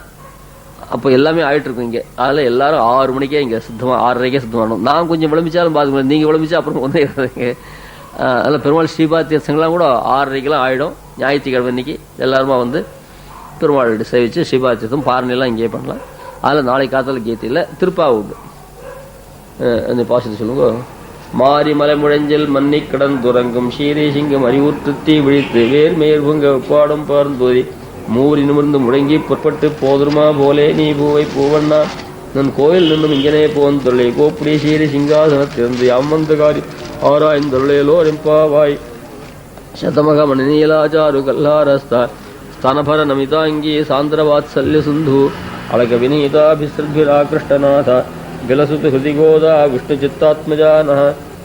அப்போ எல்லாமே ஆகிட்டு இருக்கும் இங்கே. அதில் எல்லாரும் 6 மணிக்கே இங்கே சுத்தமாக 6:30 சுத்தமாகணும். நான் கொஞ்சம் விளம்பிச்சாலும் பார்த்துக்கணும், நீங்கள் விளம்பிச்சா அப்புறம் ஒன்றே இருந்தீங்க. அதில் பெருமாள் ஸ்ரீபாத் தீர்த்தங்கள்லாம் கூட 6:30 ஆகிடும். ஞாயிற்றுக்கிழமை இன்னைக்கு எல்லாருமா வந்து பெருமாள் சேவிச்சு ஸ்ரீபாத் தீர்த்தம் பாரணையெல்லாம் இங்கேயே பண்ணலாம். அதில் நாளை காத்தால கீதையில் திருப்பாவு உண்டு. அந்த பாசத்தை சொல்லுங்க. மாறி மலை முழஞ்சில் மன்னி கடன் துறங்கும் சீரே சிங்கம் அறிவுறுத்தி விழித்து வேர் மேற்புங்க பாடும் பறந்தோதி மூறி நிமிர்ந்து முழங்கி புறப்பட்டு போதுமா போலே நீ பூவை பூவண்ணா நன் கோயில் நின்றும் இங்கனே போன் தொல்லை கோப்படி சீரி சிங்காசனத்திலிருந்து அம்மந்த காரி ஆராய்ந்தொல்லையிலோ ரெம்பாவாய் சதமக மணிநீலாச்சாரு கல்லாரஸ்தா ஸ்தனபர நமிதாங்கி சாந்திரவாத்சல்ய சிந்து அழக வினீதாபிஸ்ருபிரா கிருஷ்ணநாத விலசுத்து ஹிருதிகோதா விஷ்ணு சித்தாத்மஜான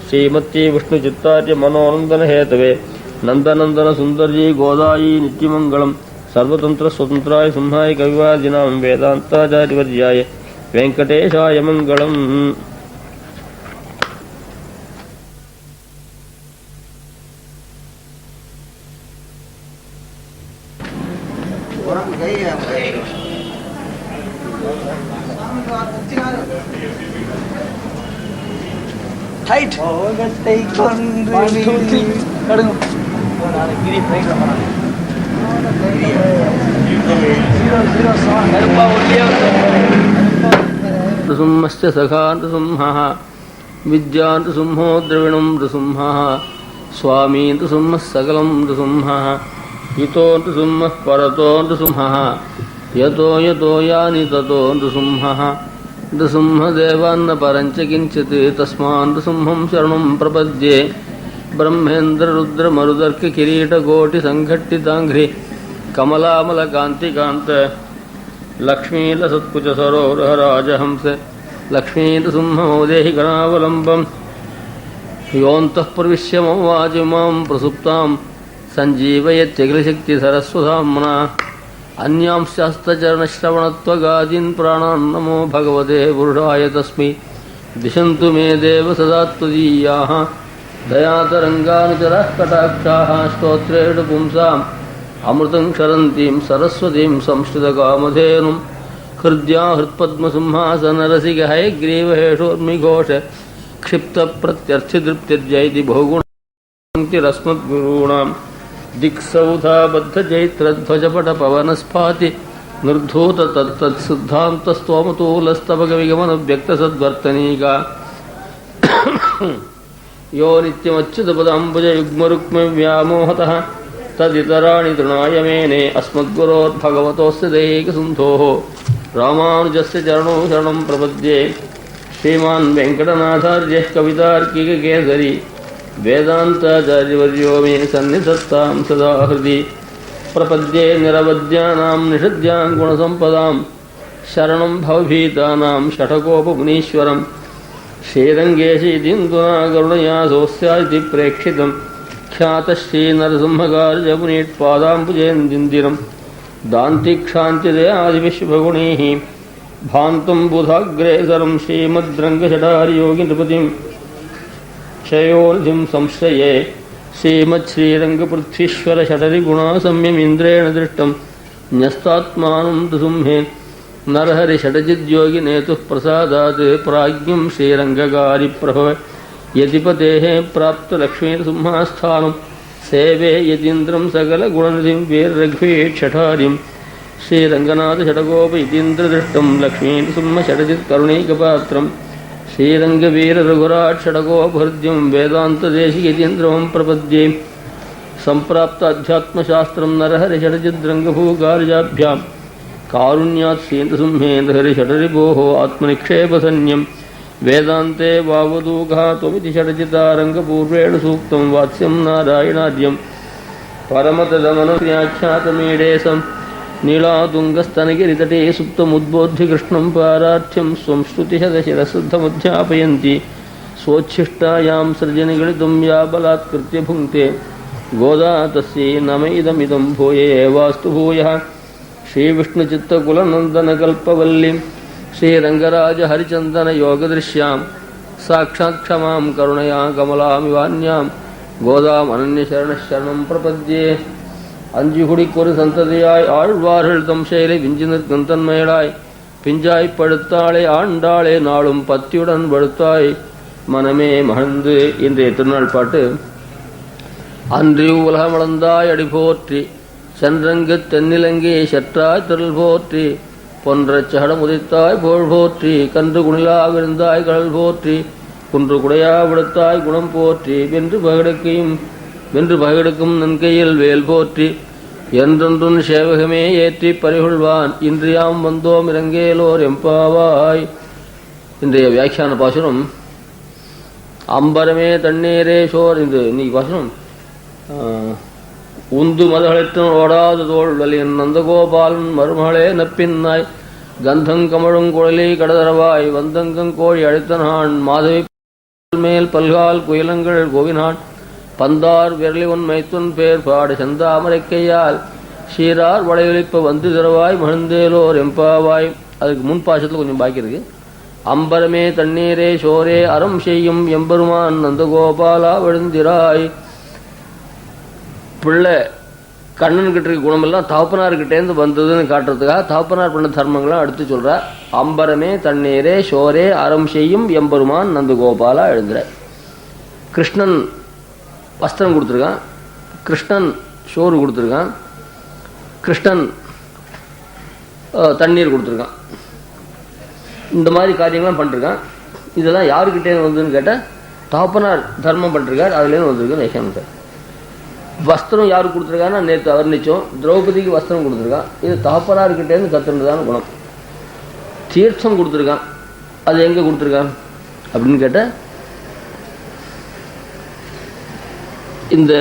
श्रीमती विष्णुचित्तार्य मनोनंदन हेतवे नंदनंदन सुंदरी गोदायी नित्यमंगलम सर्वतंत्र स्वतंत्राय सिंहाय कविवादिनां वेदांताचार्यवर्याय वेंकटेशाय मंगलम. டைட் ஓகத்தை கொன்று கடுங்க கிரி ஃப்ளைட் வரணும் 007 கருப்பா ஒளியே ऋसुम्हस्य सखान् ऋसुम्हः विद्यान् ऋसुम्हो द्रविणं ऋसुम्हः स्वामी ऋसुम्हः सकलं ऋसुम्हः हितो ऋसुम्हः परतो ऋसुम्हः यतो यतो यानि ततो ऋसुम्हः नृसिंहदेवान्न परञ्च किञ्चित् तस्मान् नृसिंहं शरणं प्रपद्ये. ब्रह्मेन्द्ररुद्रमरुदर्ककिरीटकोटिसङ्घट्टिताङ्घ्रि कमलामलकान्तिकान्त लक्ष्मीलसत्कुचसरोरहराजहंस लक्ष्मीनृसिंहमोदेहि गणावलम्बं योऽन्तः प्रविश्य मम वाचिमां प्रसुप्तां सञ्जीवयत्यखिलशक्तिसरस्वधाम्ना. अन्यांश्चास्तचरणश्रवणत्वगादीन् प्राणान् नमो भगवते पुरुषाय तस्मै. दिशन्तु मे देव सदा त्वदीयाः दयातरङ्गानुचरः कटाक्षाः स्तोत्रेण पुंसाम् अमृतं क्षरन्तीं सरस्वतीं संस्कृतकामधेनुं हृद्या हृत्पद्मसिंहासनरसिकहयग्रीवहेषोर्मिघोष क्षिप्तप्रत्यर्थितृप्तिर्जयति बहुगुणक्तिरस्मद्गुरूणां दिक्सौधा बद्धचैत्रध्वजपटपवनस्फाति निर्धूत तत्तत्सिद्धान्तस्तोमतूलस्तवकविगमनव्यक्तसद्वर्तनीका यो नित्यमच्युतपदाम्बुजयुग्मरुक्मव्यामोहतः तदितराणि तृणाय मेने अस्मद्गुरोर्भगवतोऽस्य दैकसिन्धोः रामानुजस्य चरणौ शरणं प्रपद्ये. श्रीमान् वेङ्कटनाथार्यः कवितार्किककेसरी वेदान्ताचार्यवर्यो मे सन्निधत्तां सदा हृदि. प्रपद्ये निरवद्यानां निषद्यां गुणसम्पदां शरणं भवभीतानां षठकोपमुनीश्वरं श्रीरङ्गेशीतीन्दुना करुणया सोऽस्यादिति प्रेक्षितं ख्यातश्रीनरसिंहकार्यमुनीत्पादाम्बुजेन्दिरं दान्तिक्षान्तिदयादिविश्वगुणैः भान्तं बुधाग्रेसरं श्रीमद्रङ्गषडारियोगिनृपतिं क्षयोनिधिं संश्रये. श्रीमच्छ्रीरङ्गपृथ्वीश्वरषडरिगुणासम्यमिन्द्रेण दृष्टं न्यस्तात्मानं नृसिंहे नरहरिषडजिद्योगिनेतुः प्रसादात् प्राज्ञं श्रीरङ्गकारिप्रभव यतिपतेः प्राप्तलक्ष्मीनृसिंहास्थानं सेवे यतीन्द्रं सकलगुणनिधिं वीररघुवीक्षठारिं श्रीरङ्गनाथषडगोप इतीन्द्रदृष्टं लक्ष्मीनृसिंहषडजित्करुणैकपात्रं श्रीरङ्गवीररघुराट्षडगोपहृद्यं वेदान्तदेशिकेतीन्द्रं प्रपद्ये. सम्प्राप्त अध्यात्मशास्त्रं नरहरिषडजिद्रङ्गभूकार्याभ्यां कारुण्यात् श्रीनृसिंहेन्द्रहरिषडरिभोः आत्मनिक्षेपसन्न्यं वेदान्ते वावदूघात्वमिति षडजितारङ्गपूर्वेण सूक्तं वात्स्यं नारायणाद्यं परमतदमनव्याख्यातमीडेशं नीलातुङ्गस्तनगिरितटे सुप्तमुद्बोध्य कृष्णं पारार्थ्यं स्वं श्रुतिशतशिरसिद्धमुध्यापयन्ति स्वोच्छिष्टायां सृजनिगणितं या बलात्कृत्य भुङ्क्ते गोदा तस्यै नम इदमिदं भूये वास्तु भूयः. श्रीविष्णुचित्तकुलनन्दनकल्पवल्लीं श्रीरङ्गराजहरिचन्दनयोगदृश्यां साक्षात् क्षमां करुणया कमलामिवान्यां गोदामनन्यशरणशरणं प्रपद्ये. அஞ்சுகுடிக்கொரு சந்ததியாய் ஆழ்வார்கள் தம் செயலை விஞ்சி நிற்கும் தன்மையடாய் பிஞ்சாய் படுத்தாளே ஆண்டாளே நாளும் பத்தியுடன் படுத்தாய் மனமே மகிழ்ந்து. இன்றைய திருநாள் பாட்டு. அன்றி உலகமளந்தாய் அடி போற்றி சென்றங்கு தென்னிலங்கை சற்றாய் திரள் போற்றி பொன்றச் சகடம் உதித்தாய் போல் போற்றி கன்று குணிலா விழுந்தாய் கடல் போற்றி குன்று குடையா விடுத்தாய் குணம் போற்றி வென்று பகடுக்கும் நன்கையில் வேல் போற்றி என்றொன்றும் சேவகமே ஏற்றி பறிகொள்வான் இன்றியாம் வந்தோம் இறங்கேலோர் எம்பாவாய். இன்றைய வியாக்கியான பாசுரம் அம்பரமே தண்ணீரே சோர். இந்த இன்னைக்கு பாசுரம் உந்து மதகளித்தன் ஓடாத தோல் வலியன் நந்தகோபாலன் மருமகளே நப்பின்னாய் கந்தங்கமழும் குழலி கடதரவாய் வந்தங்கங் கோழி அழைத்தனான் மாதவி மேல் பல்கால் குயிலங்கள் கோவினான் பந்தார் விரலி உன் மைத்துன் பேர் பாடு செந்தாமரை கையால் சீரார் வளையொலிப்ப வந்து திறவாய் மகிழ்ந்தேலோர் எம்பாவாய். அதுக்கு முன் பாசத்தில் கொஞ்சம் பாக்கி இருக்கு. அம்பரமே தண்ணீரே சோரே அறம் செய்யும் எம்பெருமான் நந்தகோபாலா விழுந்திராய். பிள்ளை கண்ணன்கிட்ட இருக்க குணமெல்லாம் தகப்பனார்கிட்டேருந்து வந்ததுன்னு காட்டுறதுக்காக தகப்பனார் பண்ண தர்மங்கள்லாம் எடுத்து சொல்றார். அம்பரமே தண்ணீரே சோரே அறம் செய்யும் எம்பெருமான் நந்தகோபாலா எழுந்துறார். கிருஷ்ணன் வஸ்திரம் கொடுத்துருக்கான், கிருஷ்ணன் சோறு கொடுத்துருக்கான், கிருஷ்ணன் தண்ணீர் கொடுத்துருக்கான். இந்த மாதிரி காரியங்கள்லாம் பண்ணிருக்கான். இதெல்லாம் யாருக்கிட்டே வந்ததுன்னு கேட்டால் தகப்பனார் தர்மம் பண்ணிருக்கார், அதுலேருந்து வந்திருக்கு நேஷம் சார். வஸ்திரம் யாருக்கு கொடுத்துருக்காங்கன்னா நேற்று வர்ணிச்சோம், திரௌபதிக்கு வஸ்திரம் கொடுத்துருக்கான். இது தகப்பனார்கிட்டேருந்து கத்துறதுதான குணம். தீர்த்தம் கொடுத்துருக்கான், அது எங்கே கொடுத்துருக்கான் அப்படின்னு கேட்டால் இந்த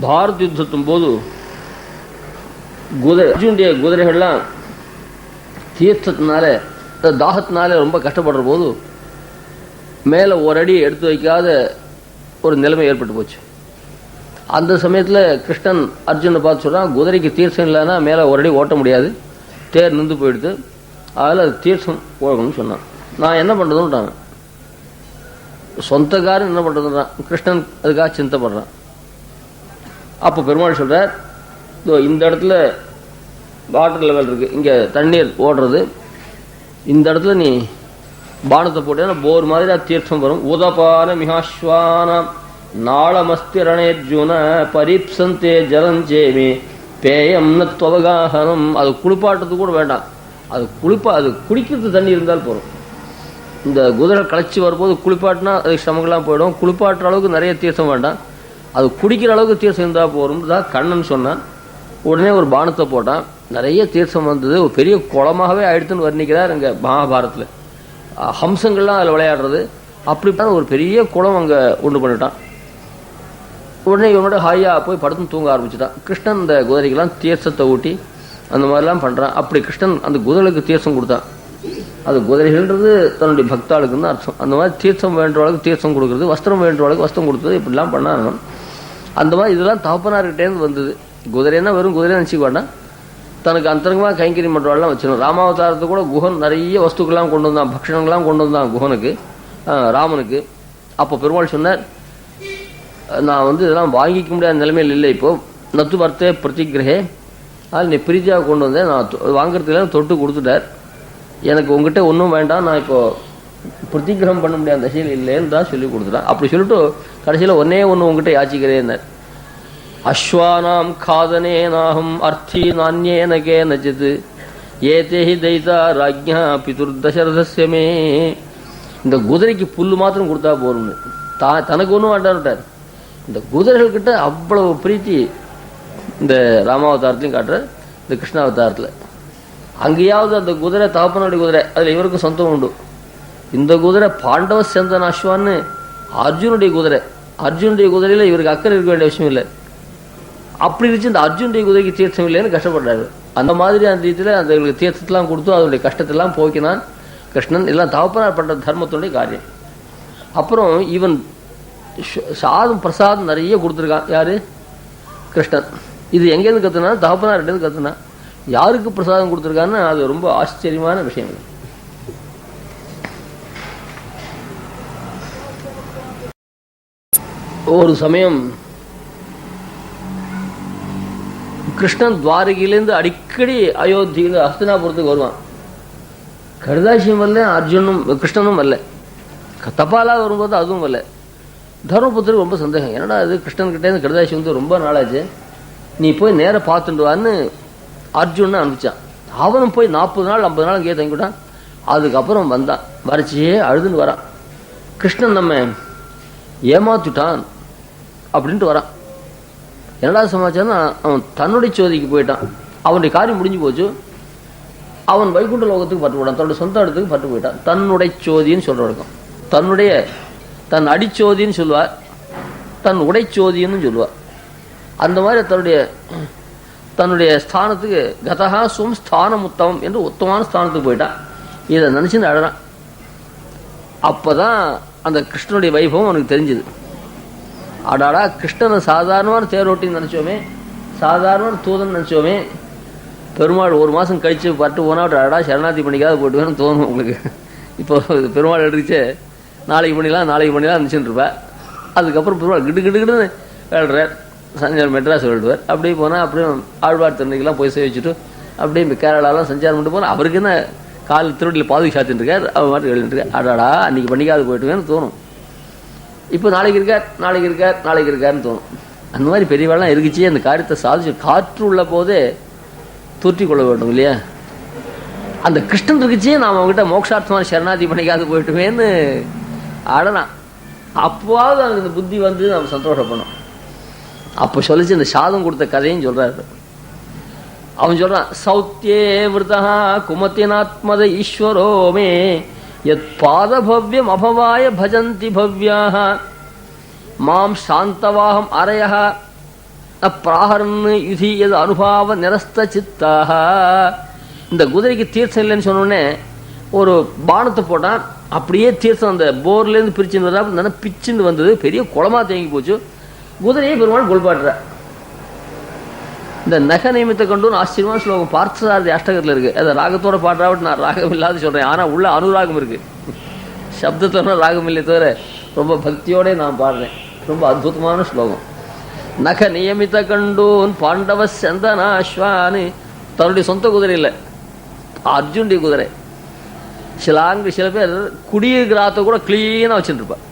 பாரத் யுத்தத்தின் போது அர்ஜுனுடைய குதிரைகள்லாம் தீர்த்தத்தினால தாகத்தினால ரொம்ப கஷ்டப்படுற போது மேலே ஒரு அடி எடுத்து வைக்காத ஒரு நிலைமை ஏற்பட்டு போச்சு. அந்த சமயத்தில் கிருஷ்ணன் அர்ஜுனை பார்த்து சொல்கிறான், குதிரைக்கு தீர்த்தம் இல்லைன்னா மேலே ஒரு அடி ஓட்ட முடியாது, தேர் நின்று போயிடுது, அதில் அது தீர்த்தம் ஓடணும்னு சொன்னான். நான் என்ன பண்ணுறதுன்றான், சொந்தக்காரன் என்ன பண்ணுறதுன்றான். கிருஷ்ணன் அதுக்காக சிந்தப்படுறான். அப்போ பெருமாள் சொல்கிறார், இந்த இடத்துல வாட்டர் லெவல் இருக்குது, இங்கே தண்ணீர் ஓடுறது, இந்த இடத்துல நீ பானத்தை போட்டேன்னா போர் மாதிரி தீர்த்தம் வரும். உதபான மிகாஸ்வானம் நாளமஸ்திரணேர்ஜுன பரீப்சந்தே ஜலஞ்சேமி பேயம் நவகாகனம். அது குளிப்பாட்டது கூட வேண்டாம், அது குடிக்கிறது தண்ணி இருந்தால் போகிறோம். இந்த குதிரை களைச்சி வரும்போது குளிப்பாட்டினா அது சிரமங்கள்லாம் போயிடும். குளிப்பாட்டுற அளவுக்கு நிறைய தீர்த்தம் வேண்டாம், அது குடிக்கிற அளவுக்கு தீர்த்தம் இருந்தால் போகும் தான் கண்ணன் சொன்னான். உடனே ஒரு பானத்தை போட்டான், நிறைய தீர்த்தம் வந்தது, ஒரு பெரிய குளமாகவே ஆயிடுத்துன்னு வர்ணிக்கிறார் அங்கே மகாபாரத்தில். ஹம்சங்கள்லாம் அதில் விளையாடுறது, அப்படிப்பட்ட ஒரு பெரிய குளம் அங்கே உண்டு பண்ணிட்டான். உடனே இவனோட ஹாயாக போய் படுத்து தூங்க ஆரம்பிச்சுட்டான். கிருஷ்ணன் இந்த குதிரைக்கெல்லாம் தீர்த்தத்தை ஊட்டி அந்த மாதிரிலாம் பண்ணுறான். அப்படி கிருஷ்ணன் அந்த குதிரைக்கு தீர்த்தம் கொடுத்தான். அது குதிரைகள்ன்றது தன்னுடைய பக்தாளுக்குன்னு அர்த்தம். அந்த மாதிரி தீர்த்தம் வேண்டுறவளுக்கு தீர்த்தம் கொடுக்குறது, வஸ்திரம் வேண்டுறவளுக்கு வஸ்திரம் கொடுத்தது, இப்படிலாம் பண்ணாங்க. அந்த மாதிரி இதெல்லாம் தகப்பனார்கிட்டேருந்து வந்தது. குதிரைன்னா வெறும் குதிரை நினச்சிக்க வேண்டாம், தனக்கு அந்தரங்கமாக கைங்கரியம் பண்ணுறவாள்லாம் வச்சிடணும். ராமாவதாரத்தை கூட குஹன் நிறைய வஸ்துக்கள்லாம் கொண்டு வந்தான், பக்ஷணங்கள்லாம் கொண்டு வந்தான் குஹனுக்கு, ராமனுக்கு. அப்போ பெருமாள் சொன்னார், நான் இதெல்லாம் வாங்கிக்க முடியாத நிலைமையில் இல்லை, இப்போது நத்து வர்த்தே பிரதிகிரகே, அதில் நீ பிரீத்தியாக கொண்டு வந்தேன், நான் வாங்குறதுல தொட்டு கொடுத்துட்டார், எனக்கு உங்ககிட்ட ஒன்றும் வேண்டாம், நான் இப்போது பிரதிகிரகம் பண்ண முடியாத தசையில் இல்லைன்னு தான் சொல்லி கொடுத்துட்டான். அப்படி சொல்லிட்டு கடைசியில் ஒன்னே ஒன்று உங்ககிட்ட யாச்சிக்கிறேன். அஸ்வானாம் காதனே நாகம் அர்த்தி நானியேன கேனச்சித் ஏதேஹி தைதா ராஜ்யா பிதுர் தசரதஸ்யமே. இந்த குதிரைக்கு புல்லு மாத்திரம் கொடுத்தா போறோம்னு தனக்கு ஒன்றும் வேண்டான்ட்டார். இந்த குதிரைகள்கிட்ட அவ்வளவு பிரீத்தி இந்த ராமாவதாரத்திலையும் காட்டுறார், இந்த கிருஷ்ணாவதாரத்தில். அங்கேயாவது அந்த குதிரை தகப்பனுடைய குதிரை, அதில் இவருக்கும் சொந்தம் உண்டு. இந்த குதிரை பாண்டவ சேந்தன அஸ்வான்னு அர்ஜுனுடைய குதிரை, அர்ஜுனுடைய குதிரையில் இவருக்கு அக்கறை இருக்க வேண்டிய விஷயம் இல்லை. அப்படி இருந்துச்சு இந்த அர்ஜுனுடைய குதிரைக்கு தீர்த்தம் இல்லைன்னு கஷ்டப்படுறாரு. அந்த மாதிரி அந்த ரீதியில் அந்த தீர்த்தத்தெல்லாம் கொடுத்து அதனுடைய கஷ்டத்தெல்லாம் போக்கினான் கிருஷ்ணன். எல்லாம் தகப்பனார் பண்ணுற தர்மத்தினுடைய காரியம். அப்புறம் இவன் சாதம் பிரசாதம் நிறைய கொடுத்துருக்கான். யாரு? கிருஷ்ணன். இது எங்கேருந்து கற்றுனா? தகப்பனார்கிட்டேருந்து கற்றுனா. யாருக்கு பிரசாதம் கொடுத்துருக்கான்னு அது ரொம்ப ஆச்சரியமான விஷயம். ஒரு சமயம் கிருஷ்ணன் துவாரகையிலேருந்து அடிக்கடி அயோத்தியில் ஹஸ்தினாபுரத்துக்கு வருவான். கருதாசியம் வரல, அர்ஜுனும் கிருஷ்ணனும் வரல, தபாலாக வரும்போது அதுவும் வரல. தர்மபுத்திரருக்கு ரொம்ப சந்தேகம், என்னடா இது கிருஷ்ணன்கிட்டேருந்து கருதாசி வந்து ரொம்ப நாளாச்சு, நீ போய் நேராக பார்த்துட்டு வான்னு அர்ஜுன்னு அனுப்பிச்சான். அவனும் போய் 40 நாள் 50 நாள் அங்கேயே தங்கிவிட்டான். அதுக்கப்புறம் வந்தான், வரைச்சியே அழுதுன்னு வரான். கிருஷ்ணன் நம்ம ஏமாத்துட்டான் அப்படின்ட்டு வரான். என்னடா சமாச்சாரம்? அவன் தன்னுடைய சோதிக்கு போயிட்டான், அவனுடைய காரியம் முடிஞ்சு போச்சு. அவன் வைகுண்ட லோகத்துக்கு பட்டு போயிட்டான், தன்னுடைய சொந்த இடத்துக்கு பட்டு போயிட்டான். தன்னுடைய சோதின்னு சொல்ற வழக்கம். தன் அடிச்சோதின்னு சொல்லுவார், தன் உடைச்சோதின்னு சொல்லுவார். அந்த மாதிரி தன்னுடைய ஸ்தானத்துக்கு கதகா சும் ஸ்தானம் உத்தமம் என்று உத்தமான ஸ்தானத்துக்கு போயிட்டான். இதை நினைச்சுன்னு அழறான். அப்பதான் அந்த கிருஷ்ணனுடைய வைபவம் அவனுக்கு தெரிஞ்சுது. அடாடா, கிருஷ்ணனை சாதாரணமான தேரோட்டின்னு நினச்சோமே, சாதாரணமான தூதன் நினச்சோமே, பெருமாள் ஒரு மாதம் கழித்து பட்டு போனால் அடா சரணாதி பண்ணிக்காத போட்டுவேன்னு தோணும் உங்களுக்கு. இப்போ பெருமாள் எடுத்துச்சு நாளைக்கு பண்ணிடலாம் நினச்சிட்டு இருப்பேன். அதுக்கப்புறம் பெருமாள் கிடுன்னு எழுறார், சஞ்சாரம் மெட்ராஸ் எழுதுவார். அப்படியே போனால் அப்படியே ஆழ்வார் திருநெல்வேலிக்கெல்லாம் போய் சேவிச்சுட்டு அப்படியே கேரளாலாம் சஞ்சாரம் பண்ணிட்டு போனால் அவருக்கு என்ன கால் திருவடியில் பாதுகா சாத்தின்னு இருக்கார், அவர் மாதிரி எழுதிட்டு அடாடா அன்றைக்கி பண்ணிக்காது போயிட்டுவேன்னு தோணும். இப்போ நாளைக்கு இருக்காருன்னு தோணும். அந்த மாதிரி பெரியவாள்லாம் இருக்குச்சு. அந்த காரியத்தை சாதிச்சு காற்று உள்ள போதே தூற்றி கொள்ள வேண்டும் இல்லையா? அந்த கிருஷ்ணன் இருக்குச்சே நாம் அவங்ககிட்ட மோட்சார்த்தமான சரணாதி பண்ணிக்காது போயிட்டுவேன்னு ஆடலாம். அப்போவாவது அவனுக்கு இந்த புத்தி வந்து நம்ம சந்தோஷப்படணும். அப்போ சொல்லிச்சு இந்த சாதம் கொடுத்த கதையும் சொல்றாரு. அவன் சொல்றான், சௌத்தியே விருதா குமத்தினாத்மத ஈஸ்வரோ மே யத் பாதபவ்யம் அபவாய பஜந்தி பவ்யாக மாம் சாந்தவாகம் அரயஹ பிராஹரன் யுதி எது அனுபாவ நிரஸ்த சித்தாக. இந்த குதிரைக்கு தீர்த்தம் இல்லைன்னு சொன்னோடனே ஒரு பானத்தை போட்டான். அப்படியே தீர்த்தம் அந்த போர்லேருந்து பிரிச்சுன்னு வர்றா, பிச்சுன்னு வந்தது, பெரிய குளமா தேங்கி போச்சு. குதிரையை பெருமாள் கொள்பாடுற. இந்த நக நியமித்த கொண்டு ஆச்சரியமான ஸ்லோகம் பார்த்தசாரதி அஷ்டகத்தில் இருக்கு. அதை ராகத்தோட பாடுறாவிட்டு நான் ராகம் இல்லாத சொல்றேன். ஆனால் உள்ள அனுராகம் இருக்கு. சப்தத்தோட ராகம் இல்லை தவிர ரொம்ப பக்தியோட நான் பாடுறேன். ரொம்ப அற்புதமான ஸ்லோகம். நக நியமித்த கண்டூன் பாண்டவ சந்தனாஸ்வானு, தன்னுடைய சொந்த குதிரை இல்லை, அர்ஜுனுடைய குதிரை. சில பேர் குடியிருக்கிறாத்த கூட கிளீனாக வச்சுட்டு இருப்பான்.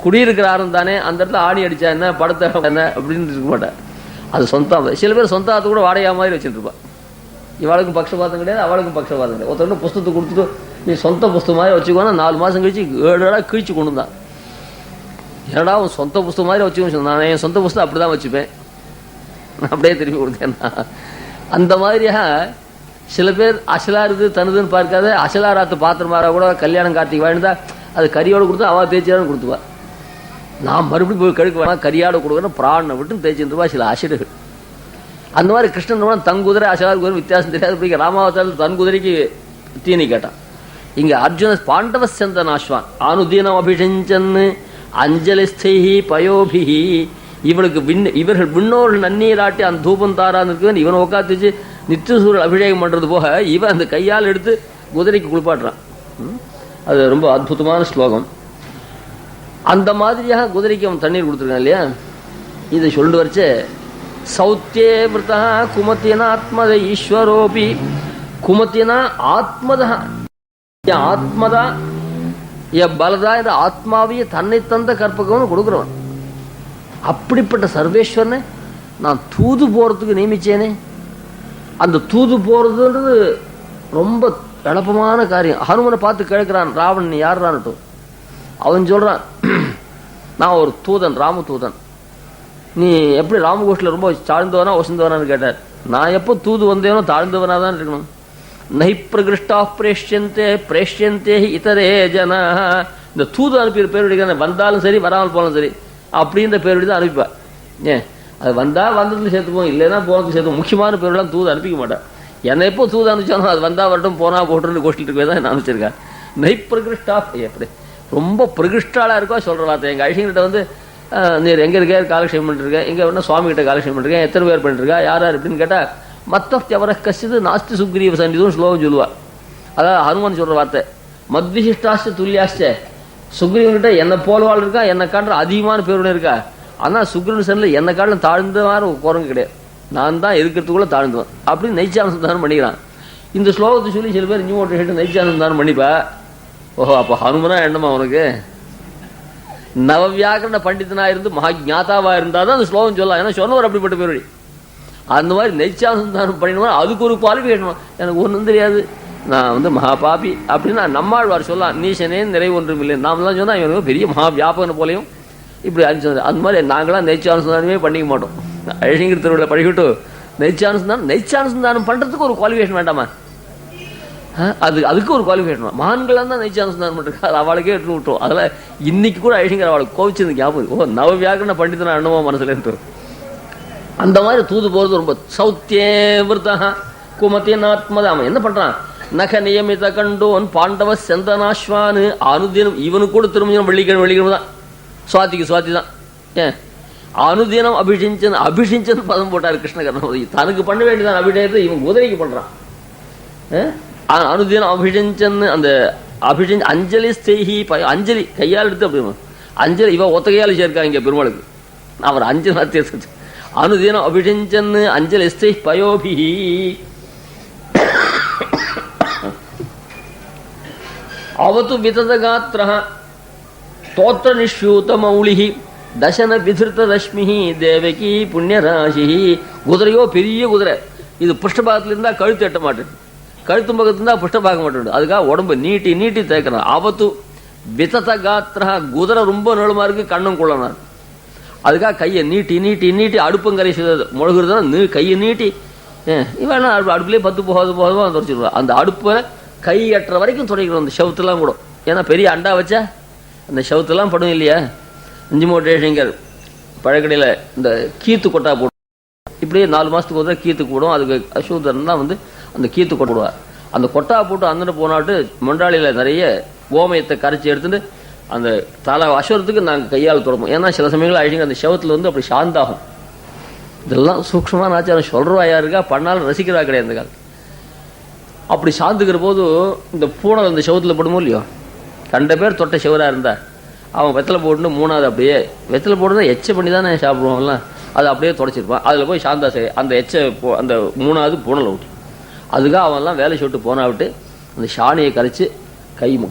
குடியிருக்கிறாரும் தானே, அந்த இடத்துல ஆணி அடிச்சா என்ன, படத்தை என்ன அப்படின்னு இருக்க மாட்டேன். அது சொந்தம். சில பேர் சொந்த ஆற்று கூட வாடகையா மாதிரி வச்சுட்டு இருப்பான். இவளுக்கும் பட்சபாதம் கிடையாது, அவளுக்கும் பட்சபாதம் கிடையாது. ஒருத்தர் புஸ்தத்தை கொடுத்துட்டு நீ சொந்த புஸ்தகம் மாதிரி வச்சுக்கோன்னா 4 மாதம் கழிச்சு 7 கிழிச்சு கொண்டு தான். ஏடா உன் சொந்த புஸ்தகம் மாதிரி வச்சுக்கோன்னு. நான் என் சொந்த புஸ்தகம் அப்படி தான் வச்சுப்பேன், அப்படியே திருப்பி கொடுத்தேன்னா. அந்த மாதிரியாக சில பேர் அசலாருது தனுதுன்னு பார்க்காத அசலாராத்து பாத்திரமாரா கூட கல்யாணம் கார்த்திகை வாழ்ந்தா அது கரியோடு கொடுத்தா அவள் தேய்ச்சியான்னு கொடுத்துவா. நான் மறுபடியும் போய் கழுக்க வேணாம், கரியாடு கொடுக்கணும் பிராணனை விட்டு தேய்ச்சிருவா சில அசிடுகள். அந்த மாதிரி கிருஷ்ணன் தன் குதிரை அசலார் குதிரை வித்தியாசம் தெரியாது. இப்படி ராமாவதாரத்தில் தன் குதிரைக்கு தீனி கேட்டான். இங்க அர்ஜுன பாண்டவ சந்தனாஸ்வான் அனுதீனம் அபிஷஞ்சன்னு அஞ்சலிஸ்தைஹி பயோபிஹி. இவர்கள் விண்ணோர்கள் நன்னீராட்டி அந்த தூபம் தாரான்னு இருக்கு. இவனை உட்காந்துச்சு நித்தியசூரல் அபிஷேகம் பண்றது போக இவன் அந்த கையால் எடுத்து குதிரைக்கு குளிப்பாட்டுறான். அது ரொம்ப அற்புதமான ஸ்லோகம். அந்த மாதிரியாக குதிரைக்கு அவன் தண்ணீர் கொடுத்துருக்கான் இல்லையா? இதை சொல்லிட்டு வரைச்சு சௌத்தியே விரதா குமத்தியனா ஆத்மத ஈஸ்வரோபி. குமத்தியனா ஆத்மதா ஆத்மதா பலதா என்ற ஆத்மாவையே தன்னை தந்த கற்பகம்னு கொடுக்குறவன். அப்படிப்பட்ட சர்வேஸ்வரனை நான் தூது போறதுக்கு நியமிச்சேனே. அந்த தூது போறதுன்றது ரொம்ப எளப்பமான காரியம். ஹனுமனை பார்த்து கேட்கிறான் ராவணன், நீ யாருடான்ட்டு. அவன் சொல்றான், நான் ஒரு தூதன், ராம தூதன். நீ எப்படி ராமகோஷ்டில் ரொம்ப தாழ்ந்தவனா வசந்தவனான்னு கேட்டார். நான் எப்போ தூது வந்தேனோ தாழ்ந்தவனா தான் இருக்கணும். நை பிரகிருஷ்டா பிரேஷ்யந்தே இதரே ஜனா. இந்த தூது அனுப்பிற பேருடைய வந்தாலும் சரி வராமல் போனாலும் சரி அப்படின்ற பேருடைய தான் அனுப்பிப்பா. ஏன் அது வந்தா வந்ததுல சேர்த்துப்போம், இல்லைன்னா போனதுக்கு சேர்த்துப்போம். முக்கியமான பேருலாம் தூது அனுப்பிக்க மாட்டேன். என்னை எப்போ தூது அனுப்பிச்சாலும் அது வந்தா வரட்டும் போனா போட்டு கோஷ்டில் இருக்கவே தான் என்ன அனுப்பிச்சிருக்கேன். நை பிரகிருஷ்டா எப்படி ரொம்ப பிரகிருஷ்டாலா இருக்கோ சொல்ற வார்த்தை. எங்க ஐஷங்கிட்ட நீர் எங்க இருக்க காலக்ஷேபம் பண்ணிருக்கேன், எங்க வேணா சுவாமி கிட்ட காலக்ஷேபம் பண்ணிருக்கேன், எத்தனை பேர் பண்ணிருக்கா, யார் அப்படின்னு கேட்டா மத்தவர கசிது நாஸ்தி சுக்ரீவ சன்னிதும் ஸ்லோகம் சொல்லுவா. அதாவது ஹனுமான் சொல்ற வார்த்தை. மத்விசிஷ்டாஸ்ட துல்லியாஸ்ட. சுக்ரீவன் கிட்ட என்ன போலவாள் இருக்கா, என்ன காட்டுற அதிகமான பேருடன் இருக்கா. ஆனா சுக்ரீவன் சன்னில என்ன காட்டிலும் தாழ்ந்த மாதிரி குரங்கு கிடையாது. நான் தான் இருக்கிறதுக்குள்ள தாழ்ந்துவேன் அப்படின்னு நைச்சானுசந்தானம் பண்ணிக்கிறான். இந்த ஸ்லோகத்தை சொல்லி சில பேர் நியூ ஓட்டர் நைச்சானுசந்தானம் பண்ணிப்பா. ஓஹோ, அப்போ ஹனுமனா என்னமா அவனுக்கு நவவியாக்கரண பண்டிதனா இருந்து மகா ஜாதாவா இருந்தாதான் அந்த ஸ்லோகம் சொல்லலாம். ஏன்னா சொன்னவர் அப்படிப்பட்ட பேருடி. அந்த மாதிரி நெய்ச்சாசந்தானம் பண்ணிடுவோம். அதுக்கு ஒரு குவாலிஃபிகேஷன். எனக்கு ஒன்றும் தெரியாது, நான் மகாபாபி அப்படின்னு நம்மாழ்வார் சொல்லலாம். நீசனே நிறைவு ஒன்றும் இல்லை. நாமெல்லாம் சொன்னால் இவனுக்கு பெரிய மகா வியாபகனை போலையும் இப்படி அனுப்பிச்சு. அந்த மாதிரி நாங்களாம் நெய்ச்சானுசந்தானமே பண்ணிக்க மாட்டோம். அழகிங்கிற திருவிழா படிக்கட்டும். நெய்ச்சானுசந்தானம் பண்ணுறதுக்கு ஒரு குவாலிஃபிகேஷன் வேண்டாமா? அதுக்கு ஒரு குவாலிஃபிகேஷன். மகான்களாக தான் நெய்ச்சானுசந்தானம் பண்ணிருக்கா. அது அவளுக்கே எடுத்து விட்டோம். அதில் இன்னைக்கு கூட அழகிங்கிற அவளுக்கு கோவிச்சிருந்து ஞாபகம். ஓ, நவவியாக்கரண பண்டிதனா அண்ணவோ மனசுலேன்ட்டு. அந்த மாதிரி தூது போகிறது ரொம்ப சௌத்தியே விரதா குமத்தியன் ஆத்மதா. அவன் என்ன பண்றான், நக நியமித கண்டோன் பாண்டவ செந்தனாஸ்வானு அனுதினம் இவனுக்கு கூட திரும்ப வெள்ளிக்கிழமை தான் சுவாத்தி தான். ஏன் அனுதினம் அபிஷிஞ்சன் பதம் போட்டார் கிருஷ்ண கர்ணபதி. தனக்கு பண்ண வேண்டியதான் அபிஷேகத்தை இவன் குதிரைக்கு பண்றான். அனுதினம் அபிஷிஞ்சன் அந்த அஞ்சலி ஸ்தேகி அஞ்சலி கையால் எடுத்து அப்படி அஞ்சலி இவன் ஒத்த கையால் சேர்க்கா இங்க பெருமாளுக்கு அவர் அஞ்சலா தேர்த்து அனுதினம் அபிஷிஞ்சன் அஞ்சலி ஸ்தே பயோபி அவத்து விததகாத்திர தோத்திர நிஷ்யூத மௌலிஹி தசன விதிருத்த ரஷ்மிஹி தேவகி புண்ணியராசி. குதிரையோ பெரிய குதிரை, இது புஷ்டபாகத்துல இருந்தா கழுத்து எட்ட மாட்டேன், கழுத்து பக்கத்துல இருந்தா புஷ்டபாக மாட்டேன். அதுக்காக உடம்பு நீட்டி நீட்டி தேய்க்கிறான். அவத்து விததகாத்திர குதிரை ரொம்ப நீளமா இருக்கு, கண்ணும் குள்ளனா இருக்கு. அதுக்காக கையை நீட்டி நீட்டி நீட்டி அடுப்பங்கரை முழுகுறதுனா கையை நீட்டி இவன் அடுப்புலேயே 10 போகாது துடைச்சிடுவான். அந்த அடுப்பை கை எட்டுற வரைக்கும் துடைக்கிறோம் அந்த ஷவுத்துலாம் கூட. ஏன்னா பெரிய அண்டா வச்சா அந்த ஷவுத்துலாம் படும் இல்லையா. இஞ்சிமோட்டேஷங்கர் பழக்கடையில் இந்த கீத்து கொட்டா போடும், இப்படியே 4 மாதத்துக்கு ஒரு கீத்து போடும். அதுக்கு அசூதரன் தான் அந்த கீத்து கொட்டை போடுவார். அந்த கொட்டா போட்டு அந்த போனாட்டு மொண்டாளியில் நிறைய கோமயத்தை கரைச்சி எடுத்துட்டு அந்த தலை அசுரத்துக்கு நாங்கள் கையால் தொடப்போம். ஏன்னா சில சமயங்கள் ஆயிடுங்க அந்த ஷவத்தில் அப்படி சாந்தாகும். இதெல்லாம் சூக்ஷமான ஆச்சாரம் சொல்கிறவா யாருக்கா பண்ணாலும் ரசிக்கிறா கிடையாது அந்த காலத்தில். அப்படி சாந்துக்கிற போது இந்த பூனை அந்த ஷவத்தில் படுமோ இல்லையோ, 2 பேர் தொட்ட ஷவராக இருந்தா அவன் வெத்தலை போட்டுன்னு 3வது அப்படியே வெத்தலை போட்டுனா எச்சை பண்ணி தானே சாப்பிடுவாங்கலாம், அதை அப்படியே தொடச்சிருப்பான். அதில் போய் சாந்தா அந்த எச்சை அந்த 3வது பூனலை விட்டு அதுக்காக அவன்லாம் வேலை சொல்லிட்டு போனா விட்டு அந்த சாணியை கரைச்சி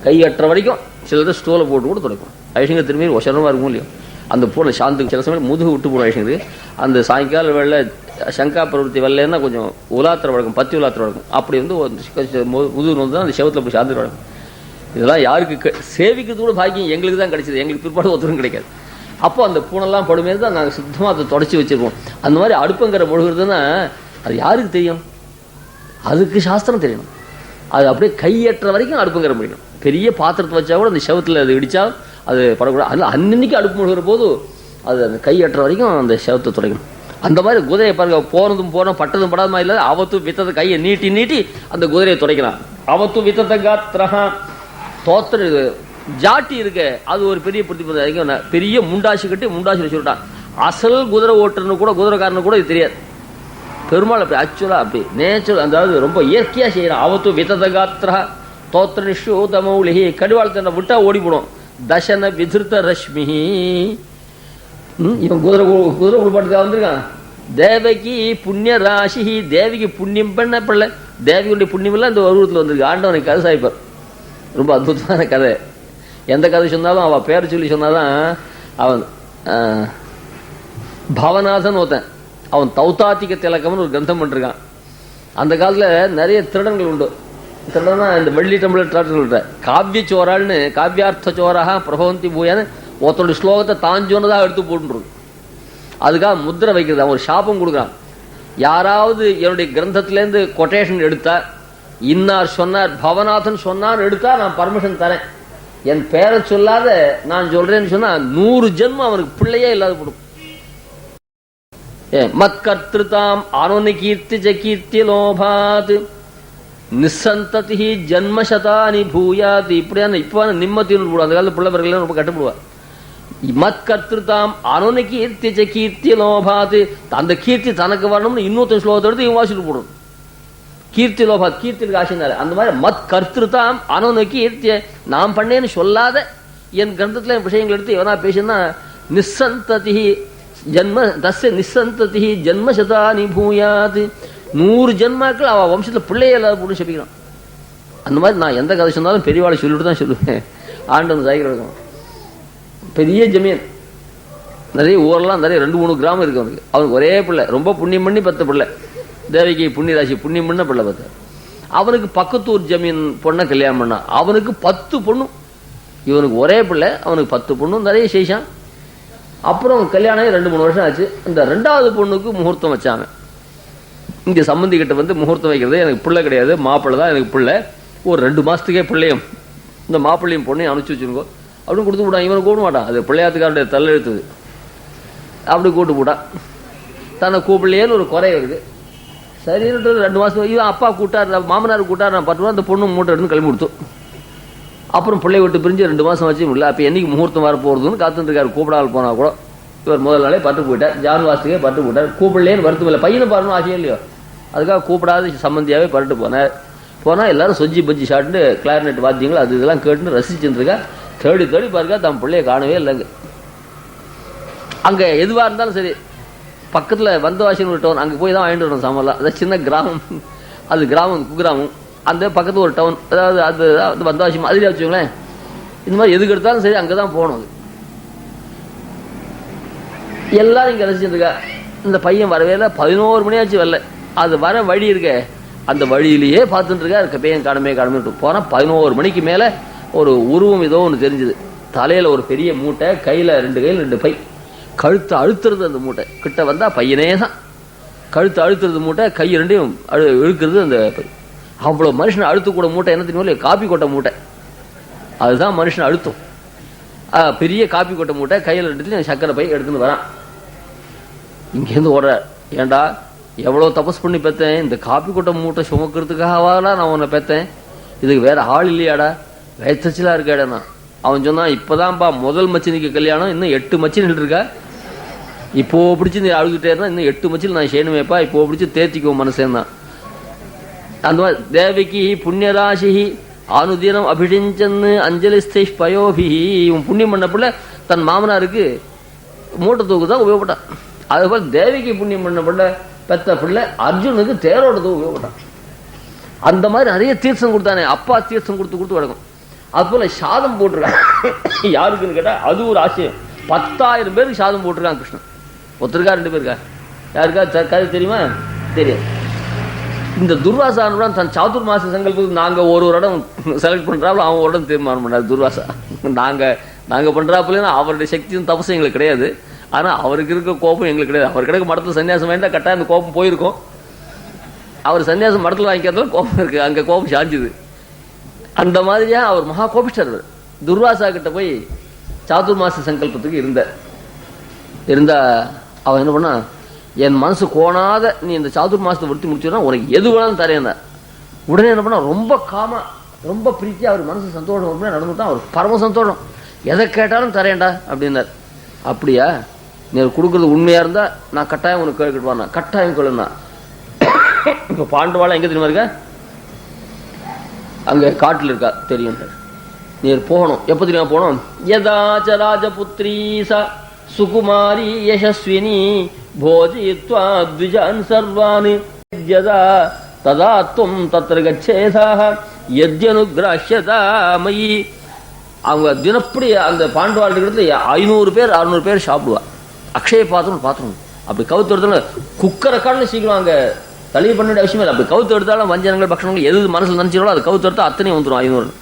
கை எட்டுற வரைக்கும் சிலர் ஸ்டோலை போட்டு கூட துடைக்கும். ஐஷங்க திரும்பி ஒசரமாக இருக்கும் இல்லையோ அந்த பூனை சாந்துக்கு சில சமயம் முதுகு விட்டு போடும் ஐஷங்களுக்கு. அந்த சாயங்கால வேலை சங்கா பிரவருத்தி வரலன்னா கொஞ்சம் உலாத்திர வழக்கம், பத்தி உலாத்திர வழக்கம். அப்படி முதுகு வந்து அந்த செவத்தில் போய் சாந்து வழக்கம். இதெல்லாம் யாருக்கு சேவிக்கிறது கூட பாக்கியம் எங்களுக்கு தான் கிடைச்சது, எங்களுக்கு பிற்பாடு ஒருத்தரும் கிடைக்காது. அப்போ அந்த பூனெல்லாம் படுமே தான் நாங்கள் சுத்தமாக அதை தொடச்சி வச்சிருப்போம். அந்த மாதிரி அடுப்பங்கிற முழுகிறதுன்னா அது யாருக்கு தெரியும், அதுக்கு சாஸ்திரம் தெரியணும். அது அப்படியே கையேற்ற வரைக்கும் அடுப்புங்கிற முடியணும். பெரிய பாத்திரத்தை வச்சா கூட அந்த செவத்தில் அது இடிச்சா அது படக்கூடாது. அதில் அன்னைக்கு அடுப்பு முழுகிற போது அது அந்த கையேற்ற வரைக்கும் அந்த செவத்தை துடைக்கணும். அந்த மாதிரி குதிரையை பாருங்க, போனதும் போனோம் பட்டதும் படாத இல்லை, அவத்து வித்தத்தை கையை நீட்டி நீட்டி அந்த குதிரையை துடைக்கிறான். அவத்து வித்தத்தை காத்திரஹா தோத்திர ஜாட்டி இருக்க அது ஒரு பெரிய பிரதிபதி. பெரிய முண்டாசி கட்டி முண்டாசி வச்சுட்டான். அசல் குதிரை ஓட்டுறன்னு கூட குதிரைக்காரனு கூட இது தெரியாது. பெருமாள் அப்படி ஆக்சுவலா அப்படி நேச்சுரல், அதாவது ரொம்ப இயற்கையா செய்யறான். அவத்து விததகாத்திரா தோத்திர நிஷூத மௌலிஹி கடிவாளத்தை விட்டா ஓடிப்படும். தசன விதிருத்த ரஷ்மிஹி இவன் குதிரை குளிப்பாட்டுக்காக வந்திருக்கான். தேவகி புண்ணிய ராசி, தேவிக்கு புண்ணியம் பண்ண பிள்ளை, தேவியுடைய புண்ணியம் எல்லாம் இந்த உருவத்தில் வந்திருக்கு. ஆண்டவனுக்கு கதை சாய்ப்பார். ரொம்ப அற்புதமான கதை. எந்த கதை சொன்னாலும் அவன் பேரை சொல்லி சொன்னாதான். அவன் பவநாதன் ஒருத்தன், அவன் தௌதாத்திக திலக்கம்னு ஒரு கிரந்தம் பண்ணிருக்கான். அந்த காலத்தில் நிறைய திருடங்கள் உண்டு. திருடனா இந்த வெள்ளி டம்ளர் காவிய சோராள்னு காவியார்த்த சோராக பிரபவந்தி பூயான்னு ஒருத்தருடைய ஸ்லோகத்தை தான் சொன்னதாக எடுத்து போட்டுருது. அதுக்காக முத்திரை வைக்கிறது. அவன் ஒரு சாபம் கொடுக்குறான். யாராவது என்னுடைய கிரந்தத்திலேருந்து கொட்டேஷன் எடுத்தா, இன்னார் சொன்னார் பவநாதன் சொன்னார் எடுத்தா நான் பர்மிஷன் தரேன், என் பேரை சொல்லாத நான் சொல்றேன்னு சொன்னா 100 ஜென்மம் அவனுக்கு பிள்ளையே இல்லாத போடும். மத்கர்த்தாம் அனுநிகீர்த்தி ஜகீர்த்தி லோபாத் நிசந்ததி ஜன்மசதானி பூயாத். இப்படியான இப்ப நிம்மத்தின்னு போடுவோம். அந்த காலத்து பிள்ளைவர்கள் ரொம்ப கட்டுப்படுவார். மத்கர்த்தாம் அனுநிகீர்த்தி ஜகீர்த்தி லோபாத், அந்த கீர்த்தி தனக்கு வரணும்னு இன்னொருத்தன் ஸ்லோகத்தை எடுத்து இவன் வாசிட்டு போடணும். கீர்த்தி லோபாத், கீர்த்திக்கு ஆசைனால. அந்த மாதிரி மத் கர்த்தாம் அனுநிகீர்த்திய, நான் பண்ணேன்னு சொல்லாத என் கிரந்தத்துல விஷயங்கள் எடுத்து எவனா பேசினா நிசந்ததி ஜன்ம தஸ்ய நிசந்ததி ஜன்மசதானி பூயாத், 100 ஜென்மாக்கள் அவ வம்சத்துல பிள்ளையே இல்லாத போட்டு செப்பிக்கிறான். அந்த மாதிரி நான் எந்த கதை சொன்னாலும் பெரியவாளை சொல்லிட்டு தான் சொல்லுவேன். ஆண்டவன் சாய்க்கிறோம். பெரிய ஜமீன், நிறைய ஊரெல்லாம் நிறைய 2-3 கிராமம் இருக்கு அவனுக்கு. அவனுக்கு ஒரே பிள்ளை, ரொம்ப புண்ணியம் பண்ணி 10 பிள்ளை. தேவிக்கு புண்ணிய ராசி புண்ணியம் பண்ண பிள்ளை 10. அவனுக்கு பக்கத்தூர் ஜமீன் பொண்ணை கல்யாணம் பண்ணா. அவனுக்கு 10 பொண்ணும். இவனுக்கு ஒரே பிள்ளை, அவனுக்கு 10 பொண்ணும் நிறைய செய்தான். அப்புறம் கல்யாணம் 2-3 வருஷம் ஆச்சு. இந்த 2வது பொண்ணுக்கு முகூர்த்தம் வச்சாங்க. இங்க சம்பந்தி கிட்ட வந்து முகூர்த்தம் வைக்கிறது, எனக்கு பிள்ளை கிடையாது, மாப்பிள்ளை தான் எனக்கு பிள்ளை, ஒரு 2 மாசத்துக்கே பிள்ளையும் இந்த மாப்பிள்ளையும் பொண்ணையும் அனுப்பிச்சு வச்சுருக்கோம் அப்படின்னு கொடுத்து விட்டான். இவனை கூப்பிட மாட்டான், அது பிள்ளையாத்துக்காருடைய தள்ளெழுத்துது. அப்படி கூப்பிட்டு போட்டான். தன்னை கூப்பிடலையேன்னு ஒரு குறை இருக்கு. சரின்ட்டு 2 மாதம் இவன் அப்பா கூட்டார், மாமனார் கூட்டார், நான் 10 ரூபா அந்த பொண்ணு மூட்டை எடுத்து கிளம்பி கொடுத்தோம். அப்புறம் பிள்ளை விட்டு பிரிஞ்சு 2 மாதம் வச்சு முடியல. அப்போ என்னைக்கு முகூர்த்தம் வர போகிறதுன்னு காத்துட்டுருக்காரு. கூப்பிடாமல் போனால் கூட இவர் முதல் நாளே பட்டு போயிட்டார். ஜான் வாசத்துக்கே பட்டு போயிட்டார். கூப்பிடலேன்னு வருத்தம் இல்லை, பையனை பாருன்னு ஆசையே இல்லையோ, அதுக்காக கூப்பிடாத சம்மந்தியாகவே பட்டு போனால் எல்லாரும் சொஜ்ஜி பஜ்ஜி ஷாட்டு கிளாரினெட் வாத்தியங்கள் அது இதெல்லாம் கேட்டுன்னு ரசிச்சுருக்கா. தேடி தேடி பாருக்கா தன் பிள்ளைய காணவே இல்லைங்க. அங்கே எதுவாக இருந்தாலும் சரி, பக்கத்தில் வந்தவாசின்னு ஒரு டவுன், அங்கே போய் தான் வாங்கிட்டு வரணும் சாமான்லாம். அதாவது சின்ன கிராமம், அது கிராமம் குக்கிராமம், அந்த பக்கத்தில் ஒரு டவுன், அதாவது அது வந்தவாசி மாதிரியா வச்சுக்கோங்களேன். இந்த மாதிரி எதுக்கு எடுத்தாலும் சரி அங்கே தான் போகணும். அது எல்லாரும் இங்கே ரசிச்சுருக்கா. இந்த பையன் வரவே இல்லை. 11 மணி ஆச்சு வரல. அது வர வழி இருக்க, அந்த வழியிலேயே பார்த்துட்டு இருக்கா. பையன் காணமே போனால் 11 மணிக்கு மேலே ஒரு உருவம் ஏதோ ஒன்று தெரிஞ்சுது. தலையில் ஒரு பெரிய மூட்டை, கையில் 2 கையில் 2 பை, கழுத்தை அழுத்துறது. அந்த மூட்டை கிட்ட வந்தால் பையனே தான். கழுத்தை அழுத்துறது மூட்டை, கை 2ஐயும் இழுக்கிறது அந்த பை. அவ்வளோ மனுஷனை அழுத்தக்கூட மூட்டை என்ன தெரியுமா? காப்பி கொட்டை மூட்டை. அதுதான் மனுஷனை அழுத்தும். பெரிய காப்பி கொட்டை மூட்டை, கையில் 2 சக்கரை பை எடுத்துன்னு வரான். இங்கேருந்து ஓடுற, ஏண்டா எவ்வளோ தபஸ் பண்ணி பெற்றேன், இந்த காப்பி கொட்டை மூட்டை சுமக்கிறதுக்காகவாலாம் நான் உன்னை பெற்றேன், இதுக்கு வேற ஆள் இல்லையாடா, வயத்தச்சிலாக இருக்காடா. அவன் சொன்னான், இப்போதான்ப்பா முதல் மச்சினிக்கு கல்யாணம், இன்னும் 8 மச்சினிகள் இருக்கா, இப்போ பிடிச்சி நீ அழுதுகிட்டே இருந்தா இன்னும் 8 மச்சில் நான் செய்யணுமேப்பா, இப்போ பிடிச்சி தேர்த்திக்குவோம் மனசேந்தான். அந்த மாதிரி தேவிக்கு புண்ணியராசி ஆனுதீனம் அபிஷிஞ்சன்னு அஞ்சலிஸ்தை பயோபி. இவன் புண்ணியம் பண்ண பிள்ளை தன் மாமனாருக்கு மூட்டை தூக்கு தான் உபயோகப்பட்டான். அதுபோல் தேவிக்கு புண்ணியம் பண்ண பிள்ளை பெத்த பிள்ளை அர்ஜுனுக்கு தேரோட தூக்கு உபயோகப்பட்டான். அந்த மாதிரி நிறைய தீர்த்தம் கொடுத்தானே, அப்பா தீர்த்தம் கொடுத்து வழக்கம். அது போல சாதம் போட்டிருக்கான். யாருக்குன்னு கேட்டா அது ஒரு ஆசையம். 10,000 பேருக்கு சாதம் போட்டிருக்கான் கிருஷ்ணன். ஒருத்தருக்கா 2 பேருக்கா? யாருக்கா கதை தெரியுமா? தெரியாது. இந்த துர்வாசான் தன் சாதுர் மாச சங்கல்பத்துக்கு நாங்கள் ஒரு இடம் செலக்ட் பண்ணுறாப்புல, அவன் ஒரு இடம் தீர்மானம் பண்ணார் துர்வாசா. நாங்கள் பண்ணுறாப்புலன்னா அவருடைய சக்தியும் தபசும் எங்களுக்கு கிடையாது. ஆனால் அவருக்கு இருக்க கோபம் எங்களுக்கு கிடையாது. அவர் கிடக்கு மடத்தில் சன்னியாசம் வேண்டாம், கட்டாயம் அந்த கோபம் போயிருக்கும். அவர் சன்னியாசம் மடத்தில் வாங்கிக்கிறதுல கோபம் இருக்குது, அங்கே கோபம் சாஞ்சுது. அந்த மாதிரியா அவர் மகா கோபிஷ்டர். துர்வாசா கிட்ட போய் சாதுர் மாச சங்கல்பத்துக்கு இருந்தா அவன் என்ன பண்ணா, என் மனசு கோணாத நீ இந்த சாதுர் மாசத்தை விட்டு முடிச்சுன்னா உனக்கு எது வேணாலும் தரேன். உடனே என்ன பண்ணா, ரொம்ப காமா ரொம்ப பிரீத்தியா அவர் மனசு சந்தோஷம் நடந்துட்டான். அவர் பரம சந்தோஷம், எதை கேட்டாலும் தரேன்டா அப்படின்னார். அப்படியா, நீ கொடுக்குறது உண்மையா இருந்தா நான் கட்டாயம் உனக்கு கேட்டுட்டு வானா, கட்டாயம் கொள்ளுனா. இப்போ பாண்டவாளம் எங்க தெரியுமா இருக்க? அங்க காட்டில் இருக்கா, தெரியும். நீ போகணும். எப்போ தெரியுமா போகணும்? யதாச்ச ராஜபுத்ரீ ச சுகுமாரி யசஸ்வினி போஜயித்வா த்விஜான் சர்வான் யதா ததா த்வம் தத்ர கச்சேதாஹ யத்யனுக்ராஹ்யதா மயி. அவங்க தினப்படி அந்த பாண்டவாள் இருக்கிறது 500 பேர் 600 பேர் சாப்பிடுவா. அக்ஷய பாத்திரம் அப்படி கவுத்து எடுத்தாலும் குக்கரை காட்டிலும் சீக்கிரம் அங்கே தளிய பண்ண வேண்டிய அவசியமே இல்லை. அப்படி கவுத்து எடுத்தாலும் வஞ்சனங்கள் பக்ஷணங்கள் எது மனசில் நினச்சிங்களோ அது கவுத்து எடுத்தால் அத்தனையும் வந்துடும் 500.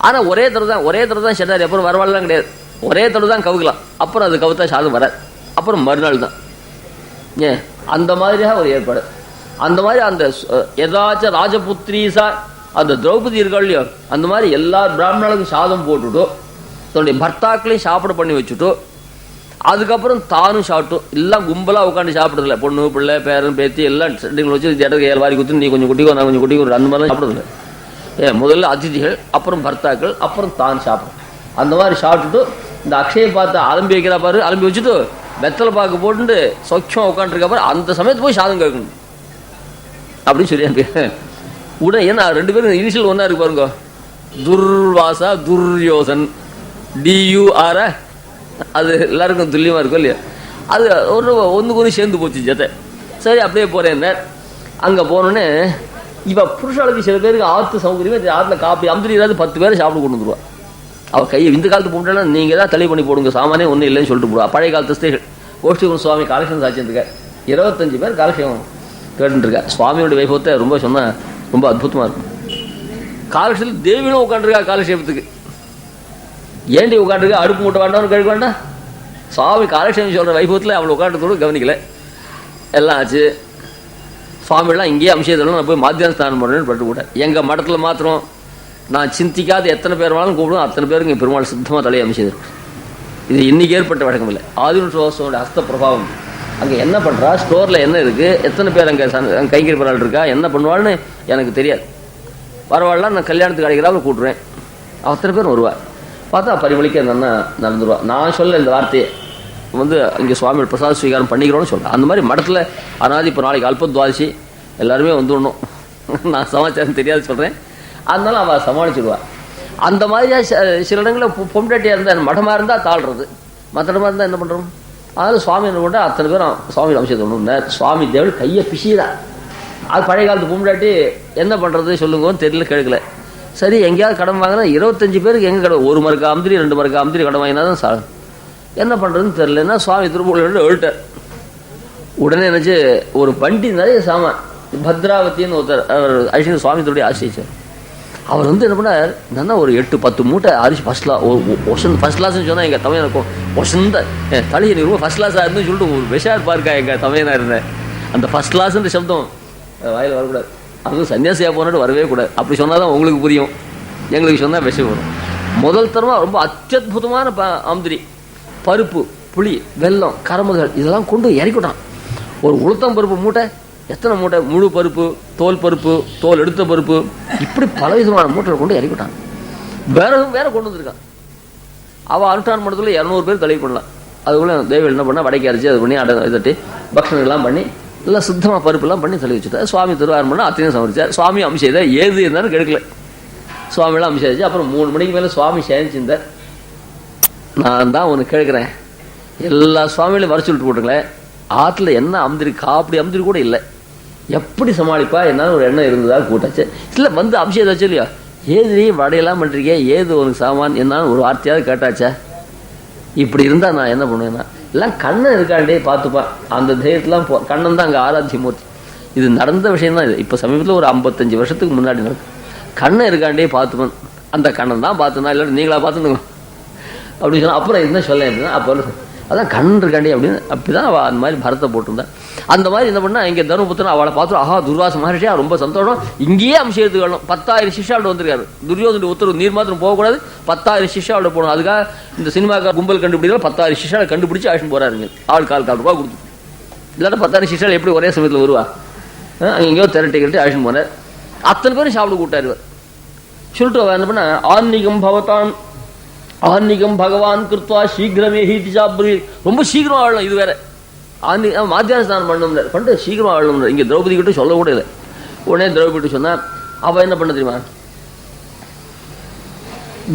ஆனால் ஒரே தடவை தான் ஷெட்டார், அப்புறம் வரவாள்லாம் கிடையாது. ஒரே தடவை தான் கவுக்கலாம், அப்புறம் அது கவுத்தா சாதம் வராது, அப்புறம் மறுநாள் தான். ஏன் அந்த மாதிரியாக ஒரு ஏற்பாடு. அந்த மாதிரி அந்த ஏதாச்சும் ராஜபுத்ரீசா அந்த திரௌபதி இருக்காள் இல்லையோ, அந்த மாதிரி எல்லா பிராமணர்களுக்கும் சாதம் போட்டுட்டோ தன்னுடைய பர்த்தாக்களையும் சாப்பிட பண்ணி வச்சுட்டோ, அதுக்கப்புறம் தானும் சாப்பிட்டோம். எல்லாம் கும்பலாக உட்காந்து சாப்பிட்றதில்ல. பொண்ணு பிள்ளை பேரன் பேத்தி எல்லாம் செட்டிங்களை வச்சு இடத்துக்கு 7 வாரி குத்து, நீ கொஞ்சம் குட்டிக்கோ நான் கொஞ்சம் குட்டிக்கோ, அந்த மாதிரிலாம் சாப்பிட்றதில்ல. முதல்ல அதிதிகள், அப்புறம் பர்த்தாக்கள், அப்புறம் தான் சாப்பிடும். அந்த மாதிரி சாப்பிட்டுட்டு இந்த அக்ஷய பார்த்து அலம்பி வைக்கிறா பாரு, அலம்பி வச்சுட்டு வெத்தலை பாக்கு போட்டு சொச்சம் உட்காந்துருக்கா பாரு, அந்த சமயத்து போய் சாதம் கேட்கணும் அப்படின்னு சொல்லி உடனே. ஏன்னா 2 பேரும் இனிஷியல் ஒன்றா இருக்கு பாருங்க, துர்வாசா துர்யோசன் DUR. அது எல்லாருக்கும் துல்லியமாக இருக்கும் இல்லையா? அது ஒன்றுக்கு சேர்ந்து போச்சு ஜத்தை. சரி அப்படியே போகிறேன். அங்கே போனோடனே இப்போ புருஷாளுக்கு சில பேருக்கு ஆற்று சௌகரியமே, ஆற்றுல காப்பி அமுதிரியாவது 10 பேரை சாப்பிட கொண்டு வந்துடுவா. அவள் கையை இந்த காலத்து போட்டாலும் நீங்கள் தான் தலை பண்ணி போடுங்க, சாமானே ஒன்றும் இல்லைன்னு சொல்லிட்டு போடுவா. பழைய காலத்து ஸ்திரீகள் கோஷ்டிகுரு சுவாமி காலக்ஷேம் சாட்சியிருக்க 25 பேர் காலக்ஷேமம் கேட்டுருக்கா. சுவாமியோட வைபவத்தை ரொம்ப சொன்னால் ரொம்ப அற்புதமாக இருக்கும். காலக்ஷேபத்தில் தேவியும் உட்காந்துருக்கா. காலக்ஷேபத்துக்கு ஏண்டி உட்காந்துருக்கா? அடுப்பு மூட்டை வேண்டாம்னு கழுக்க வேண்டாம். சுவாமி காலக்ஷேபம் சொல்கிற வைபவத்தில் அவளை உட்காந்துறதோடு கவனிக்கலை. எல்லாம் ஆச்சு. சுவாமியெல்லாம் இங்கேயே அம்சத்தோடு நான் போய் மாத்தியான ஸ்நானம் பண்ணுறேன்னு பட்டு போட்டேன். எங்கள் மடத்தில் மாத்திரம் நான் சிந்திக்காத எத்தனை பேர் வேணாலும் கூப்பிடுவோம், அத்தனை பேருக்கு பெருமாள் சுத்தமாக தலையை அம்சது. இது இன்னைக்கு ஏற்பட்ட வழக்கம் இல்லை. ஆதினோட ஹஸ்த பிரபாவம் அங்கே என்ன பண்ணுறா, ஸ்டோரில் என்ன இருக்குது, எத்தனை பேர் அங்கே கைங்கறி பராள் இருக்கா, என்ன பண்ணுவாள்னு எனக்கு தெரியாது. வரவாள்லாம் நான் கல்யாணத்துக்கு அழைக்கிறாள் கூட்டுருவேன். அத்தனை பேர் வருவாள். பார்த்தா பரிமளிக்க அந்த நடந்துருவா. நான் சொல்ல இந்த வார்த்தையை இங்கே சுவாமி பிரசாத ஸ்வீகாரம் பண்ணிக்கிறோன்னு சொல்கிறேன். அந்த மாதிரி மடத்தில் அனாதி இப்போ நாளைக்கு அல்பத்வாதிசி எல்லாருமே வந்துடணும். நான் சமாச்சாரம் தெரியாது சொல்கிறேன். அதனால அவள் சமாளிச்சுடுவாள். அந்த மாதிரியா சில இடங்களில் பொம்டாட்டியாக இருந்தால் மடமாக இருந்தால் தாழ்றது, மற்ற இடமா இருந்தால் என்ன பண்ணுறோம். அதனால் சுவாமி என்ன பண்ணுறா, அத்தனை பேரும் சுவாமி அம்சத்தை ஒன்று சுவாமி தேவன் கையை பிசிதா. அது பழைய காலத்து பொம்டாட்டி என்ன பண்ணுறது சொல்லுங்கன்னு தெரியல, கேட்கல. சரி எங்கேயாவது கடன் வாங்கினா 25 பேருக்கு எங்கே கடன், 1 மரக்கா அமுதிரி 2 மரக்கா அமுதிரி கடன் வாங்கினா தான் சார் என்ன பண்ணுறதுன்னு தெரியலன்னா சுவாமி திருப்பூரில் எழுட்டார். உடனே நினச்சி ஒரு வண்டி நிறைய சாமான் பத்ராவத்தின்னு ஒருத்தர் அவர் ஐஸ்வர்ய சுவாமி திருடைய ஆசிரிச்சார். அவர் என்ன பண்ணார், நல்லா ஒரு 8-10 மூட்டை அரிசி ஃபர்ஸ்ட் கிளாஸ்ன்னு சொன்னால் எங்கள் தமிழ் இருக்கும் ஒசந்த தலையை நீ ரொம்ப ஃபர்ஸ்ட் கிளாஸாக இருந்து சொல்லிட்டு ஒரு விஷார் பார்க்கா எங்கள் தமிழனாக இருந்தேன். அந்த ஃபர்ஸ்ட் கிளாஸ்ன்ற சப்தம் வாயில் வரக்கூடாது. அதுவும் சன்னியாசியாக போனாட்டு வரவே கூடாது. அப்படி சொன்னால் தான் உங்களுக்கு புரியும், எங்களுக்கு சொன்னால் விஷயம் வரும். முதல் தரமாக ரொம்ப அத்தியுதமான அமுதிரி, பருப்பு, புளி, வெல்லம், கரமுகள் இதெல்லாம் கொண்டு இறக்கிட்டான். ஒரு உளுத்தம் பருப்பு மூட்டை, எத்தனை மூட்டை, முழு பருப்பு, தோல் பருப்பு, தோல் எடுத்த பருப்பு, இப்படி பலவிதமான மூட்டைகளை கொண்டு இறக்கிட்டான். வேற கொண்டு வந்திருக்கான். அவள் அனுஷ்டான மண்டலத்தில் 200 பேர் தலைவி பண்ணலாம். அதுக்குள்ளே தெய்வம் என்ன பண்ணால் வடைக்கு அரைச்சி அது பண்ணி இதட்டி பக்ஷணங்கள்லாம் பண்ணி எல்லாம் சுத்தமாக பருப்புலாம் பண்ணி தள்ளி வச்சுட்டார். சுவாமி திருவாரம் பண்ணால் அத்தனையும் சமைச்சார். சுவாமி அம்சம் ஏது இருந்தாலும் கெடுக்கல. சுவாமியெல்லாம் அம்சம் ஆச்சு. அப்புறம் 3 மணிக்கு மேலே சுவாமி சேமிச்சிருந்தார். நான் தான் ஒன்று கேட்குறேன், எல்லா சுவாமிகளையும் வர சொல்லிட்டு போட்டுங்களேன், ஆற்றுல என்ன அமுதிரி காப்படி அமுதிரி கூட இல்லை, எப்படி சமாளிப்பா என்னாலும் ஒரு எண்ணம் இருந்ததா கூட்டாச்சு. இல்லை அம்சம் ஏதாச்சும் இல்லையா, ஏது வடையெல்லாம் பண்ணுறீங்க, ஏது உனக்கு சாமான் என்னாலும் ஒரு வார்த்தையாவது கேட்டாச்சா. இப்படி இருந்தால் நான் என்ன பண்ணுவேன்னா, எல்லாம் கண்ணன் இருக்காண்டே பார்த்துப்பான். அந்த தைரியத்துலாம் கண்ணன் தான் அங்கே ஆராத்திய மூர்த்தி. இது நடந்த விஷயம் தான். இது இப்போ சமீபத்தில் ஒரு 55 வருஷத்துக்கு முன்னாடி நடக்கும். கண்ணன் இருக்காண்டே பார்த்துப்பான். அந்த கண்ணன் தான் பார்த்துனா, இல்லை நீங்களா பார்த்துங்க அப்படின்னு சொன்னால் அப்புறம் என்ன சொல்ல அப்படின்னா, அப்போ அதான் கண்ணன் இருக்காண்டே அப்படின்னு அப்படிதான் அவள் அந்த மாதிரி பரத்தை போட்டிருந்தான். அந்த மாதிரி என்ன பண்ணா, இங்கே தர்மபுத்திரன் அவளை பார்த்து ஆஹா துர்வாச மகர்ஷியா ரொம்ப சந்தோஷம், இங்கேயே அம்சம் எடுத்துக்கணும். 10,000 சிஷ்யாவோட வந்திருக்காரு. துரியோதனுடைய உத்தரவு நீர் மாத்திரம் போகக்கூடாது, 10,000 சிஷ்யாவோட போகணும். அதுக்காக இந்த சினிமாக்கார கும்பல் கண்டுபிடிக்கலாம் 10,000 சிஷ்யாவை கண்டுபிடிச்சு ஆக்ஷன் போறாருங்க. ஆள் கால் ரூபா கொடுத்து, இல்லாட்ட 10,000 சிஷ்யாவில் எப்படி ஒரே சமயத்தில் வருவா. எங்கேயோ திரட்டிக்கிட்டு ஆக்ஷன் போனார். அத்தனை பேரும் சாப்பிட கூட்டாரு. சொல்லிட்டு அவ என்ன பண்ண, ஆன்மீகம் பவத்தான் ஆன்மீகம் பகவான் கிருத்வா சீக்கிரமே ஹீதி சாப்பிடு, ரொம்ப சீக்கிரம் ஆழணும். இது வேற மாத்தியான ஸ்நானம் பண்ணணும் பண்ணிட்டு சீக்கிரம் ஆழணும். இங்கே திரௌபதி கிட்ட சொல்ல கூட இல்லை. உடனே திரௌபதி சொன்னா அவ என்ன பண்ண தெரியுமா,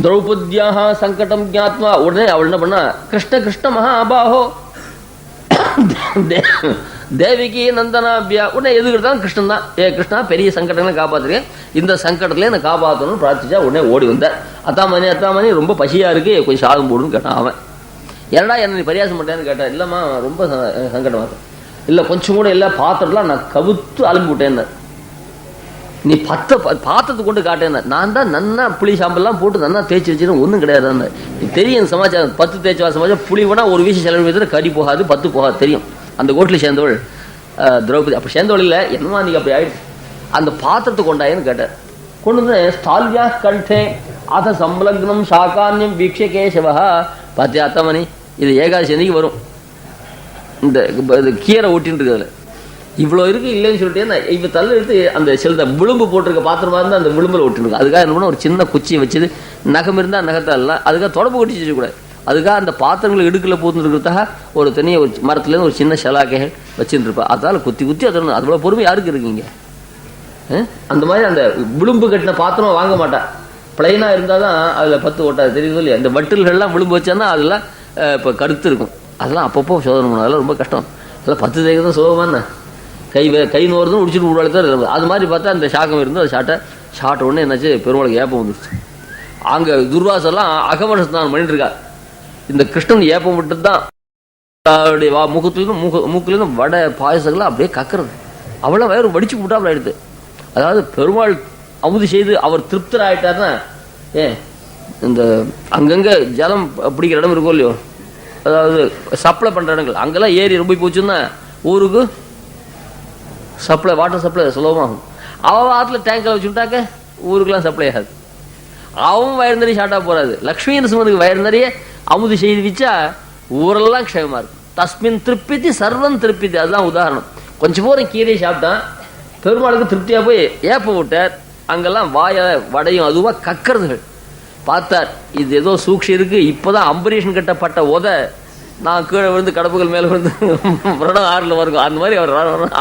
திரௌபதியாக சங்கடம் ஜாத்மா. உடனே அவள் என்ன பண்ணா, கிருஷ்ண கிருஷ்ண மகாபாஹோ தேவிக்கு நந்தனாபியா. உடனே எதுக்கிட்டாலும் கிருஷ்ணன் தான். கிருஷ்ணா பெரிய சங்கடங்களை காப்பாத்துறேன், இந்த சங்கடத்துல என்னை காப்பாற்றணும்னு பிரார்த்திச்சா. உடனே ஓடி வந்தார். அத்தாமணி ரொம்ப பசியா இருக்கு, கொஞ்சம் சாதம் போடுன்னு கேட்டான். அவன் ஏன்னா என்ன நீ பரியாசம் பண்ணேன்னு கேட்டான். இல்லம்மா ரொம்ப சங்கடமா இருக்கும். இல்லை கொஞ்சம் கூட இல்லை, பாத்திரம்லாம் நான் கவுத்து அலும்பி விட்டேன். நீ பாத்திரத்தை கொண்டு காட்டேன். நான் தான் நன்னா புளி சாம்பல்லாம் போட்டு நன்னா தேய்ச்சி வச்சுன்னு ஒன்றும் கிடையாது. தெரியும் சமாச்சாரம். 10 தேய்ச்சி சமாச்சாரம். புளி வேணா ஒரு வீசி செலவு வைத்து கறி போகாது, 10 போகாது தெரியும். அந்த கோட்டில் சேர்ந்தவள் திரௌபதி. அப்படி சேர்ந்தவள் இல்லை, என்னமா நீங்க அப்படி ஆயிடுச்சு. அந்த பாத்திரத்தை கொண்டாயன்னு கேட்டார். கொண்டு வந்து ஸ்தால்யா கண்டே அத சம்பலக்னம் சாக்கான்யம் வீக்ஷ கேசவா. பார்த்தியா அத்தமணி, இது ஏகாதசி அன்னைக்கு வரும். இந்த கீரை ஊட்டின்னு இருக்குதுல இவ்வளோ இருக்கு இல்லைன்னு சொல்லிட்டு இப்போ தள்ள எடுத்து அந்த சில விளிம்பு போட்டிருக்க பாத்திரமா இருந்தால் அந்த விளிம்பில் ஒட்டிருக்கு. அதுக்காக என்ன பண்ணால் ஒரு சின்ன குச்சியை வச்சுது, நகம் இருந்தால் நகத்தாலாம், அதுக்காக தொடப்பு கொட்டி வச்சுக்கூடாது. அதுக்காக அந்த பாத்திரங்களை இடுக்கில் போட்டுருக்கிறதுக்காக ஒரு தனியாக ஒரு மரத்துலேருந்து ஒரு சின்ன ஷலாக்கைகள் வச்சுட்டு இருப்பா. அதால் குத்தி குத்தி அதோட அதோட பொறுமை யாருக்கு இருக்குங்க. அந்த மாதிரி அந்த விளிம்பு கட்டின பாத்திரம் வாங்க மாட்டா. பிளைனாக இருந்தால் தான் அதில் 10 ஓட்டாது, தெரியுது இல்லையா. இந்த வட்டில்கள்லாம் விளிம்பு வச்சான்னா அதெல்லாம் இப்போ கருத்து இருக்கும். அதெல்லாம் அப்பப்போ சோதனை பண்ணணும். அதெல்லாம் ரொம்ப கஷ்டம். அதெல்லாம் 10 தேய்க்கு தான் சுலபமான கை நோறுதுன்னு உடிச்சிட்டு விடுவாள் தான். அது மாதிரி பார்த்தா அந்த சாக்கம் இருந்து அதை சாட்ட உடனே என்னாச்சு, பெருமாளுக்கு ஏப்பம் வந்துருச்சு. அங்கே துர்வாசெல்லாம் அகமர ஸ்நானம் பண்ணிட்டு இருக்கா. இந்த கிருஷ்ணன் ஏப்பம் விட்டு தான் அவருடைய மூக்குலேருந்து வடை பாயசங்கள்லாம் அப்படியே கக்கிறது. அவளை வயிறு வடிச்சு விட்டாப்புல ஆயிடுது. அதாவது பெருமாள் அமுது செய்து அவர் திருப்தராயிட்டார்னா, இந்த அங்கங்கே ஜலம் பிடிக்கிற இடம் இருக்கும் இல்லையோ, அதாவது சப்ளை பண்ணுற இடங்கள் அங்கெல்லாம் ஏறி ரொம்ப போச்சுன்னா ஊருக்கு சப்ளை வாட்டர் சப்ளை சுலபமாகும். அவன் ஆற்றுல டேங்கில் வச்சுட்டாக்க ஊருக்கெல்லாம் சப்ளை ஆகாது. அவன் வயிறு நிறைய ஷார்ட்டாக போகாது. லக்ஷ்மி நரசிம்மனுக்கு வயிறு நிறைய அமுது செய்து வச்சா ஊரெல்லாம் க்ஷேமமாக இருக்கும். தஸ்மின் திருப்தி சர்வம் திருப்தி. அதுதான் உதாரணம். கொஞ்சம் போகிற கீரையை சாப்பிட்டான், பெருமாளுக்கு திருப்தியாக போய் ஏப்ப விட்டார். அங்கெல்லாம் வாய வடையும் அதுவா கக்கிறதுகள் பார்த்தார். இது ஏதோ சூழ்ச்சி இருக்கு. இப்போதான் அம்பரீஷன் கட்டப்பட்ட நான் கீழே விழுந்து கடப்புகள் மேலே விழுந்து வருடம் 6ல் வருங்க. அந்த மாதிரி அவர்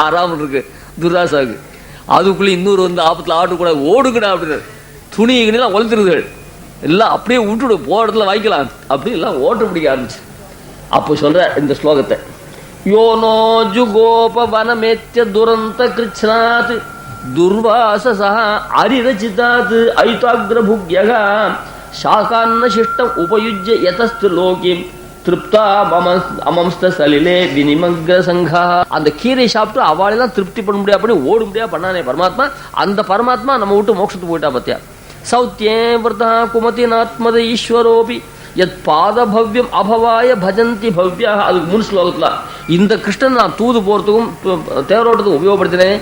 ஆறாமல் இருக்கு துர்ராசாவுக்கு. அதுக்குள்ளே இன்னொரு ஆபத்தில் ஆட்டக்கூடாது, ஓடுங்கடா அப்படின்னு துணிலாம் ஒழுத்துருதுகள் எல்லாம் அப்படியே விட்டுடு, போகிற இடத்துல வாய்க்கலாம் அப்படி எல்லாம் ஓட்ட பிடிக்க ஆரம்பிச்சு. அப்போ சொல்ற இந்த ஸ்லோகத்தை, யோனோ ஜுகோப வனமேத்ய துரந்த கிருச்னாத் துர்வாசசா அரிரச்சிதாத் ஐதாக்ரபுக்யகா சாகான்ன சிஷ்டம் உபயுஜ்ய யதஸ்து லோகிம் திருப்தா அமம்ஸ்த சலிலே வினிமக்ர சங்கா. அந்த கீரை சாப்பிட்டு அவளெல்லாம் திருப்தி பண்ண முடியாது அப்படின்னு ஓட முடியாது பண்ணானே பரமாத்மா. அந்த பரமாத்மா நம்ம விட்டு மோட்சத்துக்கு போயிட்டா பத்தியா. சௌத்தியே விரதா குமதிநாத்மத ஈஸ்வரோபி எத் பாதபவ்யம் அபவாய பஜந்தி பவ்யா. அதுக்கு முன் ஸ்லோகத்துல இந்த கிருஷ்ணன் நான் தூது போறதுக்கும் தேவரோட்டத்துக்கும் உபயோகப்படுத்தினேன்.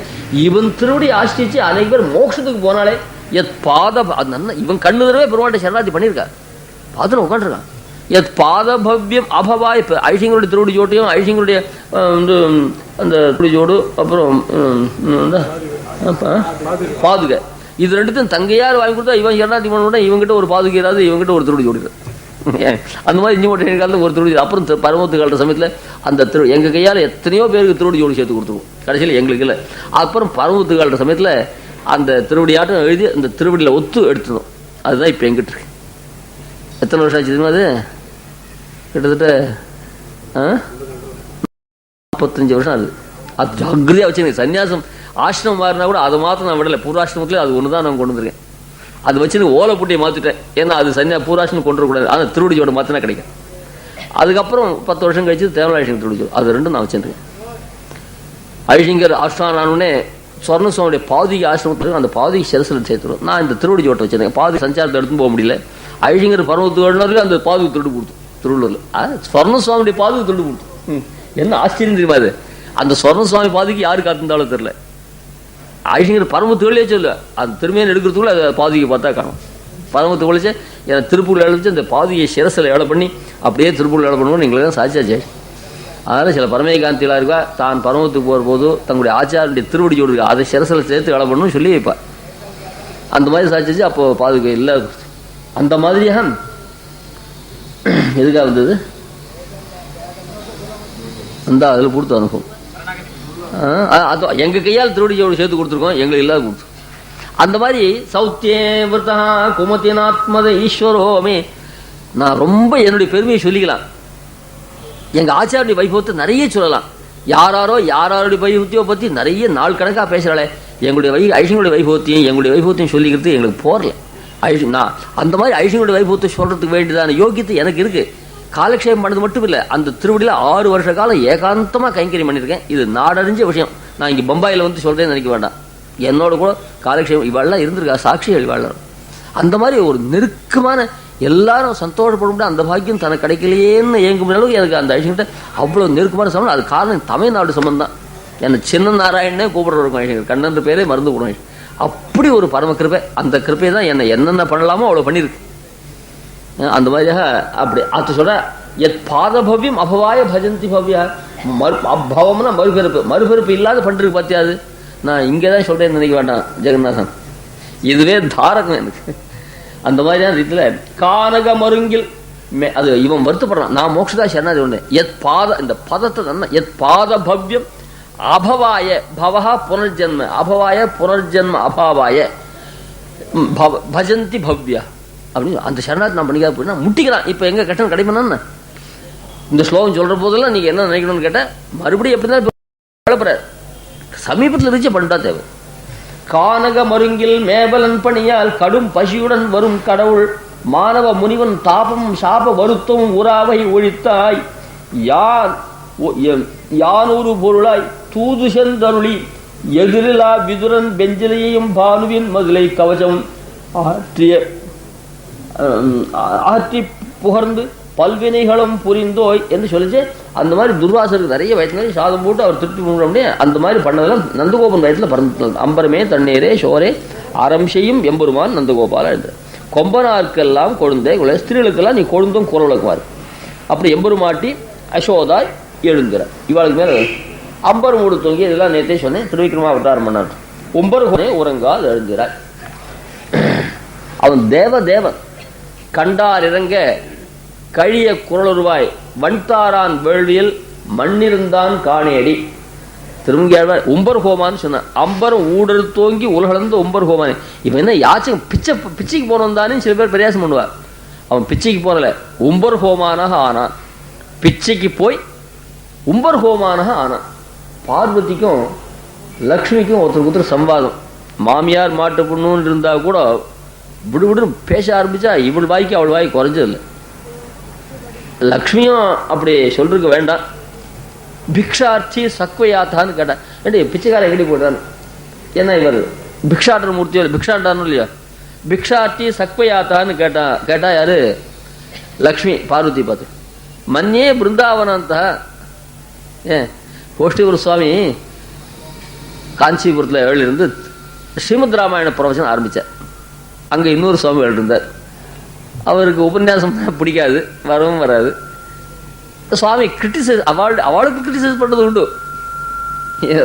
இவன் திருவடி ஆசிரிச்சு அனைத்து பேர் மோட்சத்துக்கு போனாலே எத் பாத இவன் கண்ணு தடவை பெருமாட்டை சரணாதி பண்ணியிருக்கார். பார்த்துன்னு உட்காந்துருக்கான். எத் பாதபவ்யம் அபவாய். இப்போ ஐஷிங்களுடைய திருவடி ஜோட்டையும் ஐஷிங்களுடைய அந்த திருவடி ஜோடு அப்புறம் பாதுகை இது ரெண்டுத்தையும் தங்கையார் வாங்கி கொடுத்தா இவன் சரணாதி பண்ண இவங்கிட்ட ஒரு பாதுகை இராது, இவங்கிட்ட ஒரு திருவடி ஜோடி. அந்த மாதிரி இஞ்சி மூட்டை காலத்தில் ஒரு திருவடி. அப்புறம் பரமத்து காலத்த சமயத்தில் அந்த எங்கள் கையால் எத்தனையோ பேருக்கு திருவடி ஜோடி சேர்த்து கொடுத்துருவோம். கடைசியில் எங்களுக்கு இல்லை. அப்புறம் பரமத்து காலத்த சமயத்தில் அந்த திருவடியாட்டம் எழுதி அந்த திருவடியில் ஒத்து எடுத்துடும். அதுதான் இப்போ எங்கிட்ட இருக்கு. எத்தனை வருஷம் ஆச்சு தெரியுமா? அது கிட்டத்தட்ட 45 வருஷம் ஆகுது. அது ஜாகிரதையாக வச்சுருக்கேன். சன்னியாசம் ஆசிரமம் மாறினா கூட அதை மாத்திரம் நான் விடலை. பூர்வாசிரமத்தில் அது ஒன்று தான் நான் கொண்டு வந்துருக்கேன். அது வச்சு ஓலை புட்டியை மாற்றிட்டேன். ஏன்னா அது பூராசிரம் கொண்டு வரக்கூடாது. ஆனால் திருவடிஜோட மாற்றினா கிடைக்கும். அதுக்கப்புறம் 10 வருஷம் கழிச்சு தேவலாழிஷங்கர் திருவடிஜோடு அது ரெண்டும் நான் வச்சுருக்கேன். ஐஷிங்கர் ஆசிரமம் ஆனோடனே சொர்ண சுவாமியுடைய பாதுகை ஆசிரமத்துக்கு அந்த பாதுகை சிரசில் சேர்த்துடும். நான் இந்த திருவடி ஜோட்டை வச்சிருக்கேன். பாதுகை சஞ்சாரத்தை எடுத்து போக முடியல. ஐஷிங்கர் பரமத்துக்கு அந்த பாதுகை திருடு கொடுத்து திருவள்ளூரில் சொர்ண சுவாமியுடைய பாதுகை திருடு கொடுத்து என்ன ஆச்சரியம் தெரியுமா? அது அந்த சொர்ண சுவாமி பாதுகை யாரு காத்திருந்தாலும் தெரியல. ஐஷிங்கர் பரமத்து வெளியே சொல்ல அந்த திருமையை எடுக்கிறதுக்குள்ள அதை பாதுகை பார்த்தா காணும். பரமத்து ஒழிச்சு எனக்கு திருப்பூரில் எழுதிச்சு அந்த பாதுகையை சிரசில் ஏழை பண்ணி அப்படியே திருப்பூரில் ஏழை பண்ணுவோம். எங்களுக்கு தான் சாட்சியாச்சு. அதனால் சில பரமேகாந்திலாம் இருக்கா தான் பரமத்துக்கு போகிற போது தங்களுடைய ஆச்சாரனுடைய திருவடி ஜோடு அதை சிரசில் சேர்த்து வேலை பண்ணணும்னு சொல்லி வைப்பா. அந்த மாதிரி சாட்சிச்சு. அப்போ பாதுகை இல்லை. அந்த மாதிரியாக எதுக்காக வந்தது அந்த அதில் கொடுத்து அனுப்பும். அது எங்கள் கையால் திருவடி ஜோடு சேர்த்து கொடுத்துருக்கோம், எங்களுக்கு இல்லாத கொடுத்து. அந்த மாதிரி சௌத்தியே விரதா குமதிநாத்மத ஈஸ்வரோமே. நான் ரொம்ப என்னுடைய பெருமையை சொல்லிக்கலாம். எங்கள் ஆச்சாரிய வைபவத்தை நிறைய சொல்லலாம். யாராருடைய வைபவத்தையோ பற்றி நிறைய நாள் கணக்காக பேசுகிறாளே. எங்களுடைய ஐஷங்களுடைய வைபவத்தையும் எங்களுடைய வைபவத்தையும் சொல்லிக்கிறது எங்களுக்கு போரல. நான் அந்த மாதிரி ஐஷங்களுடைய வைபவத்தை சொல்கிறதுக்கு வேண்டியதான யோகியத்தை எனக்கு இருக்குது. காலக்ஷேபம் பண்ணது மட்டும் இல்லை, அந்த திருவடியில் 6 வருஷ காலம் ஏகாந்தமாக கைங்கரியம் பண்ணியிருக்கேன். இது நாடறிஞ்ச விஷயம். நான் இங்கே பம்பாயில் வந்து சொல்கிறேன்னு நினைக்க வேண்டாம். என்னோட கூட காலக்ஷேபம் இவாளெலாம் இருந்திருக்கா, சாட்சிகள் இவாளர். அந்த மாதிரி ஒரு நெருக்கமான எல்லாரும் சந்தோஷப்பட அந்த பாக்கியம் தனக்கு கிடைக்கலையேன்னு ஏங்கும் அளவுக்கு எனக்கு அந்த ஐஷங்கிட்ட அவ்வளோ நெருக்கமான சம்பந்தம். அது காரணம் தமிழ்நாடு சம்பந்தம் தான். என்னை சின்ன நாராயணனே கூப்பிடுற இருக்கும் ஐஷங்கர். கண்ணன்ற பேரே மறந்து போடுவேன். அப்படி ஒரு பரம கிருப்பை. அந்த கிருப்பை தான் என்னை என்னென்ன பண்ணலாமோ அவ்வளோ பண்ணியிருக்கு. அந்த மாதிரியாக அப்படி அது சொல்ற எத் பாதபவ்யம் அபவாய பஜந்தி பவ்யா. அபவம்னா மறுபிறப்பு. மறுபிறப்பு இல்லாத பண்ணிருக்கு பார்த்தியாது. நான் இங்கே தான் சொல்கிறேன்னு நினைக்க வேண்டாம் ஜெகநாதன். இதுவே தாரகம் எனக்கு. அந்த மாதிரியான ரீதியில் கானக மருங்கில் அது இவன் வருத்தப்படுறான். நான் மோட்சதா சரணாதி ஒன்று எத் பாத இந்த பதத்தை தான் எத் பாத பவ்யம் அபவாய பவஹா புனர்ஜன்ம அபவாய புனர்ஜன்ம அபாவாய பஜந்தி பவ்யா அப்படின்னு அந்த சரணாதி நான் பண்ணிக்காது போயின்னா முட்டிக்கிறான். இப்போ எங்கே கட்டணம் கிடைப்பேன்னு இந்த ஸ்லோகம் சொல்கிற போதெல்லாம் நீங்கள் என்ன நினைக்கணும்னு கேட்டால் மறுபடியும் எப்படி தான் கிளப்புறார். சமீபத்தில் இருந்துச்சு பண்ணிட்டா தேவை. கானக மருங்கில் மேபலன் பணியால் கடும் பசியுடன் வரும் கடவுள் மாணவ முனிவன் தாபம் சாப வருத்தம் உறாவை ஒழித்தாய் யானூறு பொருளாய் தூது செந்தருளி எதிரிலா விதுரன் பெஞ்சலையையும் பானுவின் மதுளை கவசம் ஆற்றி புகர்ந்து பல்வினைகளும் புரிந்தோய் என்று சொல்லிச்சு. அந்த மாதிரி துர்வாசருக்கு நிறைய வயசுல சாதம் போட்டு அவர் திருப்தி பண்ணுறோம்னே அந்த மாதிரி பண்ணதெல்லாம் நந்தகோபன் வயசுல பிறந்து அம்பரமே தண்ணீரே சோரே அறம் செய்யும் எம்பெருமான் நந்தகோபால என்று கொம்பனாருக்கெல்லாம் கொழுந்தே ஸ்திரீகளுக்கெல்லாம் நீ கொழுந்தும் குரல் விளக்குவார். அப்படி எம்பெருமாட்டி அசோதாய் எழுந்துறார். இவாளுக்கு மேல அம்பர் மூடு தூங்கி இதெல்லாம் நேற்றே சொன்னேன். திருவிக்கிரமா அவதாரம் பண்ணார். 9 உறங்கால் எழுந்துறார். அவன் தேவன் கண்டார் இறங்க கழிய குரலுருவாய் வன்தாரான் வேள்வியில் மண்ணிருந்தான் காணேடி. திருமங்கியாழ்வார் உம்பர் ஹோமான்னு சொன்னான். அம்பரும் ஊடல் தோங்கி உலகளந்து உம்பர் ஹோமானே. இப்ப என்ன யாச்சும் பிச்சைக்கு போனோம் தானே சில பேர் பிரயாசம் பண்ணுவார். அவன் பிச்சைக்கு போனல, உம்பர் ஹோமானாக ஆனான். பிச்சைக்கு போய் உம்பர் ஹோமானாக ஆனான். பார்வதிக்கும் லக்ஷ்மிக்கும் ஒருத்தருக்கு சம்வாதம். மாமியார் மாட்டு பொண்ணுன்னு இருந்தா கூட விடுவிடுன்னு பேச ஆரம்பிச்சா இவள் வாய்க்கு அவள் வாய் குறைஞ்சதில்லை. லக்ஷ்மியும் அப்படி சொல்றதுக்கு வேண்டாம். பிக்ஷார்த்தி சக்வயாத்தான்னு கேட்டான். ஏண்டி பிச்சைக்காரன் எங்கடி போட்டான்னு. ஏன்னா இவர் பிக்ஷாட்டர் மூர்த்தியோ பிக்ஷாட்டான்னு இல்லையா, பிக்ஷார்த்தி சக்வயாத்தான்னு கேட்டா யாரு? லக்ஷ்மி பார்வதி பார்த்து. மன்னியே பிருந்தாவனந்தா. ஏன் கோஷ்டிபுர சுவாமி காஞ்சிபுரத்தில் இருந்து ஸ்ரீமத் ராமாயண பிரவச்சனம் ஆரம்பித்தார். அங்கே இன்னொரு சுவாமி இருந்தார். அவருக்கு உபன்யாசம் பிடிக்காது, வரவும் வராது. சுவாமி கிரிட்டிசைஸ் அவளுக்கு கிரிட்டிசைஸ் பண்ணுறது உண்டு.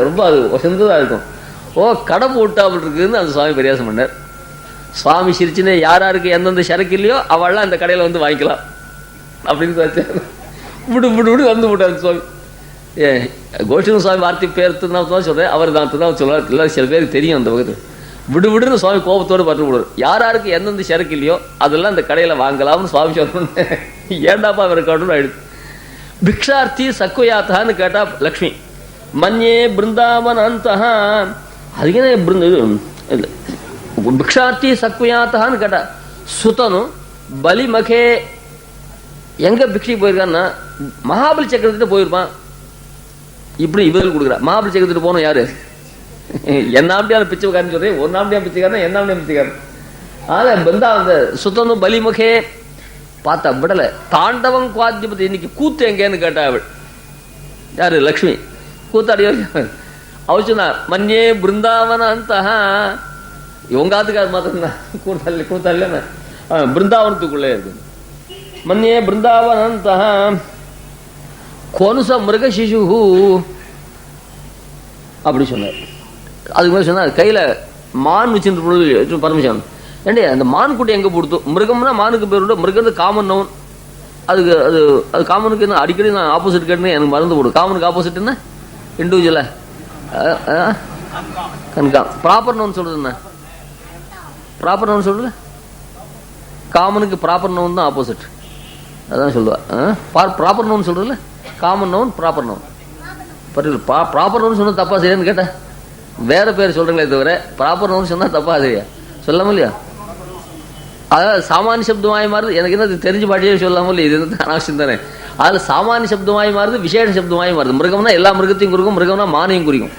ரொம்ப அது வசந்ததாக இருக்கும். ஓ கடை போட்டாமல் இருக்குதுன்னு அந்த சுவாமி பரியாசம் பண்ணார். சுவாமி சிரிச்சுன்னு யாராருக்கு எந்தெந்த சரக்கு இல்லையோ அவள்லாம் அந்த கடையில் வந்து வாங்கிக்கலாம் அப்படின்னு வச்சார். விடு வந்து விட்டார் சுவாமி. கோஷ்டிபுர சுவாமி வார்த்தை பேர் திருநாமத்தான் சொல்கிறேன். அவர் தான் திருநாமம் சொல்லுவார். இல்லை சில பேருக்கு தெரியும் அந்த பக்கத்தில். விடுன்னு சுவாமி கோபத்தோடு பட்டு விடுவார். யாராருக்கு எந்தெந்த சரக்கு இல்லையோ அதெல்லாம் அந்த கடையில் வாங்கலாம்னு சுவாமி சொல்லணும். ஏண்டாப்பா அவர் கட்டணும் ஆயிடுச்சு. பிக்ஷார்த்தி சக்குயாத்தான்னு கேட்டா லக்ஷ்மி. மன்யே பிருந்தாவனந்தா. அதுக்கு பிக்ஷார்த்தி சக்குயாத்தான்னு கேட்டா சுதனும் பலிமகே எங்க பிக்ஷைக்கு போயிருக்கான்னா மகாபலி சக்கரத்துக்கு போயிருப்பான். இப்படி இவர்கள் கொடுக்குறா. மகாபலி சக்கரத்துக்கு போனோம் யாரு? என்னாம்பியான பிச்சைக்காரன்னு சொல்றேன். ஒரு நாம்பியா பிச்சைக்காரன் என்னாம்பியா பிச்சைக்காரன். ஆனா பந்தா அந்த சுத்தனும் பலிமுகே பார்த்தா விடல. தாண்டவம் குவாத்தியபதி இன்னைக்கு கூத்து எங்கேன்னு கேட்டா அவள் யாரு? லக்ஷ்மி. கூத்தாடியோ அவள் சொன்னா மன்யே பிருந்தாவனந்தா. இவங்க ஆத்துக்கார் மாத்திரம் கூத்தாடல பிருந்தாவனத்துக்குள்ளே இருக்கு. மன்யே பிருந்தாவனந்தா கோனுச மிருக சிசு அப்படி சொன்னார். அதுக்கு மேலே சொன்னார் கையில் மான் வச்சுட்டு பரமசிவன். ஏண்டி அந்த மான் குட்டி எங்கே கொடுத்தோம்? மிருகம்னா மானுக்கு பேர் உண்டு. மிருகத்து காமன் நவுன். அதுக்கு அது காமனுக்கு என்ன அடிக்கடி நான் ஆப்போசிட் கேட்டுன்னு எனக்கு மறந்து போடும். காமனுக்கு ஆப்போசிட் என்ன? இண்டிவிஜுவலா கண்காம். ப்ராப்பர் நவுன் சொல்றது என்ன? ப்ராப்பர் நவுன் சொல்றது காமனுக்கு ப்ராப்பர் நவுன் தான் ஆப்போசிட். அதான் சொல்லுவா. ப்ராப்பர் நவுன் சொல்றதுல common noun proper noun. Proper noun சொன்னா தப்பா சரியான்னு கேட்டேன். வேற பேர் சொல்றீங்களே தவிர ப்ராப்பர் நவுன் சொன்னா தப்பா சரியா சொல்லாம இல்லையா? அதாவது சாமானிய சப்தமாய் மாறுது. எனக்கு என்ன தெரிஞ்சு பாட்டியே சொல்லாம இல்லையா? இது அனாவசியம் தானே. அதில் சாமானிய சப்தமாய் மாறுது, விசேஷ சப்தமாய் மாறுது. மிருகம்னா எல்லா மிருகத்தையும் குறிக்கும், மிருகம்னா மானையும் குறிக்கும்.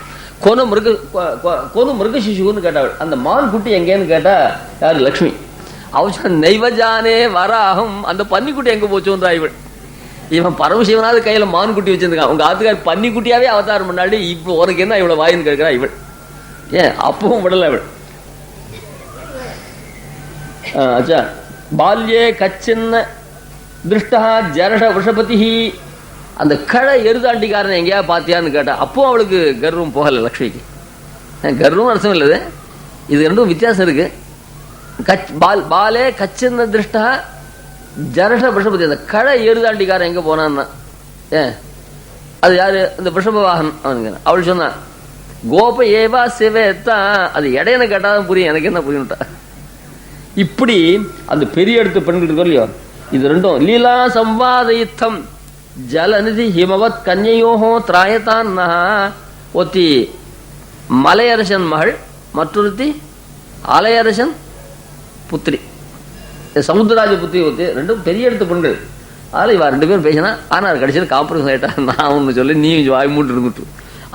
கோனு மிருக சிசுன்னு கேட்டாள். அந்த மான் குட்டி எங்கேன்னு கேட்டா யாரு? லக்ஷ்மி. அவன் நெய்வஜானே வராகம். அந்த பன்னிக்குட்டி எங்க போச்சோன்றா இவள். இவன் பரமசிவனாவது கையில மான் குட்டி வச்சிருக்கான். உங்க ஆத்துக்கார் பன்னிக்குட்டியாவே அவதாரம் முன்னாடி இப்போ உனக்கு என்ன இவ்வளவு வாயின்னு கேட்கிறா இவள். ஏன் அப்பவும் விடல இவள். அச்சா பால்யே கச்சின்ன திருஷ்டா ஜரட விஷபதி. அந்த கடை எருதாண்டிக்காரன் எங்கேயா பாத்தியான்னு கேட்டா அப்போ அவளுக்கு கர்வம் போகல லக்ஷ்மிக்கு. கர்வம் அர்த்தம் இல்லது, இது ரெண்டும் வித்தியாசம் இருக்கு. பாலே கச்சின்ன திருஷ்டா ஜரட விஷபதி. அந்த கடை எருதாண்டிக்காரன் எங்க போனான்னா ஏன் அது யாரு? அந்த விஷப வாகன் அவனுங்க. அவள் சொன்னா கோப ஏவா சிவேத்தா. அது இடையனை கேட்டாதான் புரியும், எனக்கு என்ன புரியும்ட்டா. இப்படி அந்த பெரிய இடத்து பெண்கள் இருக்கோ இல்லையோ, இது ரெண்டும் லீலா சம்வாதயுத்தம் ஜலநிதி ஹிமவத் கன்யயோகோ திராயத்தான். ஒத்தி மலையரசன் மகள், மற்றொருத்தி அலையரசன் புத்திரி, சமுத்திரராஜ புத்திரி ஒத்தி. ரெண்டும் பெரிய இடத்து பெண்கள். அதில் இவா 2 பேரும் பேசினா. ஆனால் கடைசியில் காம்ப்ரமைஸ் ஆகிட்டா. நான் ஒன்று சொல்லி நீ வாய் மூட்டு இருந்துட்டு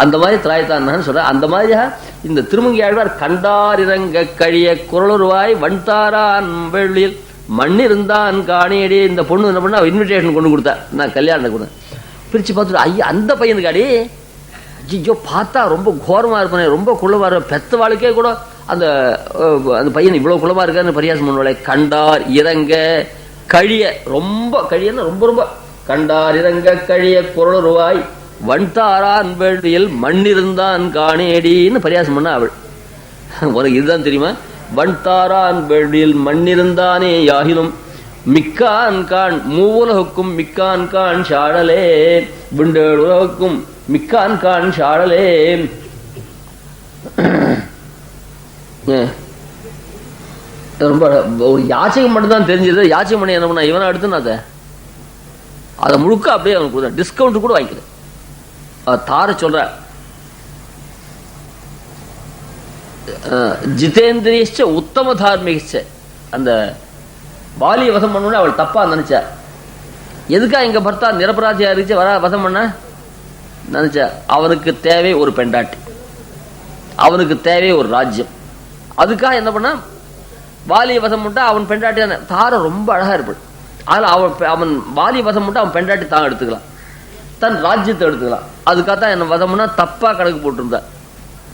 அந்த மாதிரி திராயத்தான் சொல்ற. அந்த மாதிரியா இந்த திருமங்கியாழ்வார் கண்டார் இறங்க கழிய குரலுருவாய் வன்தாரான் வெள்ளியில் மண்ணிருந்தான் காணியடி. இந்த பொண்ணு என்ன பண்ணா இன்விடேஷன் கொண்டு கொடுத்தா. நான் கல்யாணம் கொடுத்தேன். பிரிச்சு பார்த்துட்டு ஐயா அந்த பையனுக்கு அடி ஐயோ பார்த்தா ரொம்ப கோரமா இருப்பானே, ரொம்ப குள்ளமா இருப்பேன். பெத்த வாழ்க்கே கூட அந்த அந்த பையன் இவ்வளவு குள்ளமா இருக்கான்னு பரியாசம் பண்ணுவாளே. கண்டார் இறங்க கழிய, ரொம்ப கழியன்னா ரொம்ப ரொம்ப கண்டார் இறங்க கழிய குரலுருவாய் வன்தாரான் வேள்வியில் மண்ணிருந்தான் காணேடின்னு பரியாசம் பண்ண அவள். உனக்கு இதுதான் தெரியுமா? வன்தாரான் வேள்வியில் மண்ணிருந்தானே யாகிலும் மிக்கான் கான் மூவுலகுக்கும் மிக்கான் கான் சாடலே விண்டேழ் உலகுக்கும் மிக்கான் கான் சாடலே. ரொம்ப ஒரு யாச்சகம் மட்டும் தான் தெரிஞ்சது. யாச்சகம் பண்ணி என்ன பண்ண இவனை அடுத்து அதை முழுக்க அப்படியே அவனுக்கு டிஸ்கவுண்ட் கூட வாங்கிக்கிறேன். தார சொல்ற ஜிதேந்திரியச்ச உத்தம தார்மிகச்ச. அந்த வாலிய வசம் பண்ண அவள் தப்பா நினைச்சா. எதுக்கா எங்க பர்த்தா நிரபராதியா இருந்துச்சு வர வசம் பண்ண நினைச்சா? அவனுக்கு தேவை ஒரு பெண்டாட்டி, அவனுக்கு தேவை ஒரு ராஜ்யம். அதுக்காக என்ன பண்ண வாலிய வசம் முட்டா அவன் பெண்டாட்டியான தார ரொம்ப அழகா இருப்பாள். அதில் அவன் வாலிய வசம் முட்டா அவன் பெண்டாட்டி தான் எடுத்துக்கலாம், தன் ராஜ்யத்தை எடுத்துக்கலாம். அதுக்காகத்தான் என்ன வசம்னா தப்பா கணக்கு போட்டிருந்தா.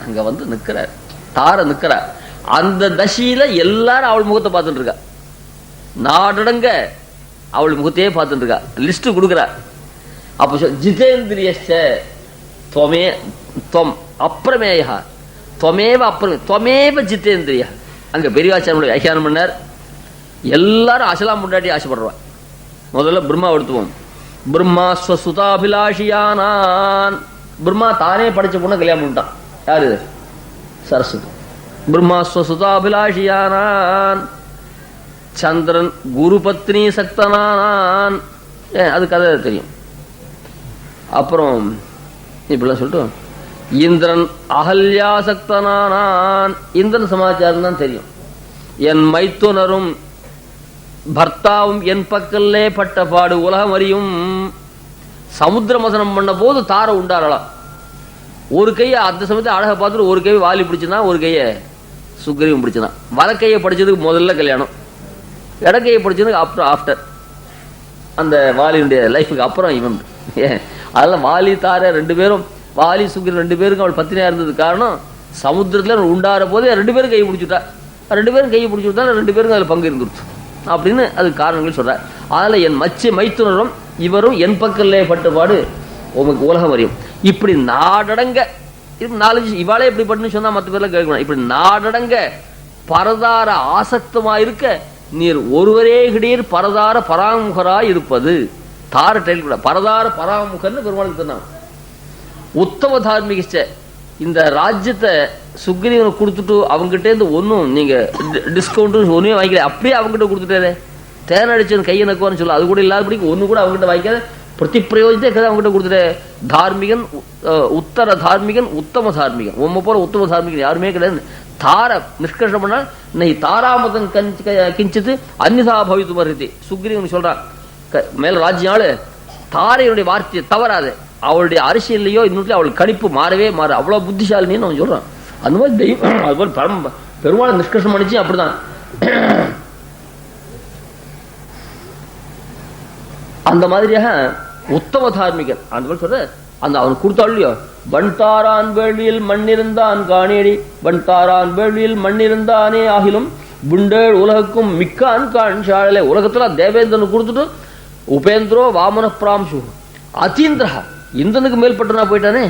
அங்க வந்து நிக்கிறார் தார நிக்கிறார். அந்த தசையில எல்லாரும் அவள் முகத்தை பார்த்துட்டு இருக்கா. நாடடங்க அவள் முகத்தையே பார்த்துட்டு இருக்கா. லிஸ்ட் கொடுக்குறா. அப்போ ஜிதேந்திரியச்ச துவமே துவம் அப்பிரமேயா துவமேவ துவமேவ ஜிதேந்திரியா. அங்க பெரியவாச்சாரிய வியாக்கியானம் பண்ணார். எல்லாரும் அசலாம் முன்னாடி ஆசைப்படுறான். முதல்ல பிரம்மா எடுத்துவோம். பிரம்மா ஸ்வசுதாபிலாஷியானான். பிரம்மா தானே படிச்ச பொண்ணு கல்யாணம் பண்ணிட்டான். யாரு? சரஸ்வதி. பிரம்மா ஸ்வசுதாபிலாஷியானான். சந்திரன் குரு பத்னி சக்தனானான். அது கதை தெரியும். அப்புறம் இப்படிலாம் சொல்லிட்டு இந்திரன் அகல்யாசக்தனானான். இந்திரன் சமாச்சாரம் தான் தெரியும். என் மைத்துனரும் பர்த்தாவும் என் பக்கல்லே பட்ட பாடு உலகம் அறியும். சமுத்திர மசனம் பண்ண போது தார உண்டாரலாம். ஒரு கையை அந்த சமயத்தை அழகை பார்த்துட்டு ஒரு கையை வாலி பிடிச்சுனா, ஒரு கையை சுக்ரீவன் பிடிச்சுனா. வலக்கையை படிச்சதுக்கு முதல்ல கல்யாணம், இடக்கையை படிச்சதுக்கு அப்புறம் ஆஃப்டர். அந்த வாலியுடைய லைஃபுக்கு அப்புறம் இவன். அதெல்லாம் வாலி தார ரெண்டு பேரும், வாலி சுக்ரீவன் ரெண்டு பேருக்கும் அவள் பத்தினியா இருந்தது காரணம் சமுத்திரத்துல உண்டார போதே ரெண்டு பேரும் கையை பிடிச்சுட்டா. ரெண்டு பேரும் கையை பிடிச்சு விட்டா ரெண்டு பேருக்கும் அதில் பங்கு இருந்துருச்சு அப்படின்னு அது காரணங்கள் சொல்ற. அதனால என் மைத்துனரும் இவரும் என் பக்கல்லே பட்டுப்பாடு உமக்கு உலகம் அறியும். இப்படி நாடடங்க நாலஞ்சு இவாளே இப்படி பட்டுன்னு சொன்னா மற்ற பேர்லாம் கேட்கணும். இப்படி நாடடங்க பரதார ஆசக்தமா இருக்க நீர் ஒருவரே கிடீர் பரதார பராமுகராய் இருப்பது. தார டைல் கூட பரதார பராமுகர்னு பெருமாளுக்கு சொன்னாங்க. உத்தம தார்மிகிச்ச. இந்த ராஜ்யத்தை சுக்ரீவனை கொடுத்துட்டு அவங்ககிட்ட இருந்து ஒன்றும் நீங்க டிஸ்கவுண்ட் ஒன்றுமே வாங்கிக்கல, அப்படியே அவங்ககிட்ட கொடுத்துட்டாரு. தேனடிச்சவன் கையை நக்குவான்னு சொல்ல அது கூட இல்லாதபடிக்கு ஒன்று கூட அவங்ககிட்ட வாங்கிக்காத பிரதி பிரயோஜனத்தை கதை அவங்ககிட்ட கொடுத்துட்டே. தார்மிகன் உத்தர தார்மிகன் உத்தம தார்மிகன். உண்மை போல உத்தம தார்மிகன் யாருமே கிடையாது. தார நிஷ்கர்ஷம் பண்ணா இன்னைக்கு தாராமதம் கிஞ்சித்து அந்நிதா பவித்து மறுத்தி சுக்ரீவன் சொல்றான். மேல ராஜ்யாளு தாரையுடைய வார்த்தையை தவறாது. அவளுடைய அரசியல்லையோ இன்னொரு அவள் கணிப்பு மாறவே மாற அவ்வளவு புத்திசாலின்னு அவன் சொல்றான். அந்த மாதிரி தெய்வம் அது போல பெருமாள் நிஷ்கர்ஷம் பண்ணிச்சு. அப்படிதான் அந்த மாதிரியாக உத்தம தார்மிகன் அந்த மாதிரி சொல்ற. அந்த அவன் கொடுத்தாள் இல்லையோ, வன்தாரான் வேள்வியில் மண்ணிருந்தான் காணேடி வன்தாரான் வேள்வியில் மண்ணிருந்தானே ஆகிலும் புண்டேள் உலகுக்கும் மிக்கான் கான் சாழலே. உலகத்துல தேவேந்திரன் கொடுத்துட்டு உபேந்திரோ வாமன பிராம்சு அதீந்திரா இந்திரனுக்கு மேல்பட்டனா போயிட்டானே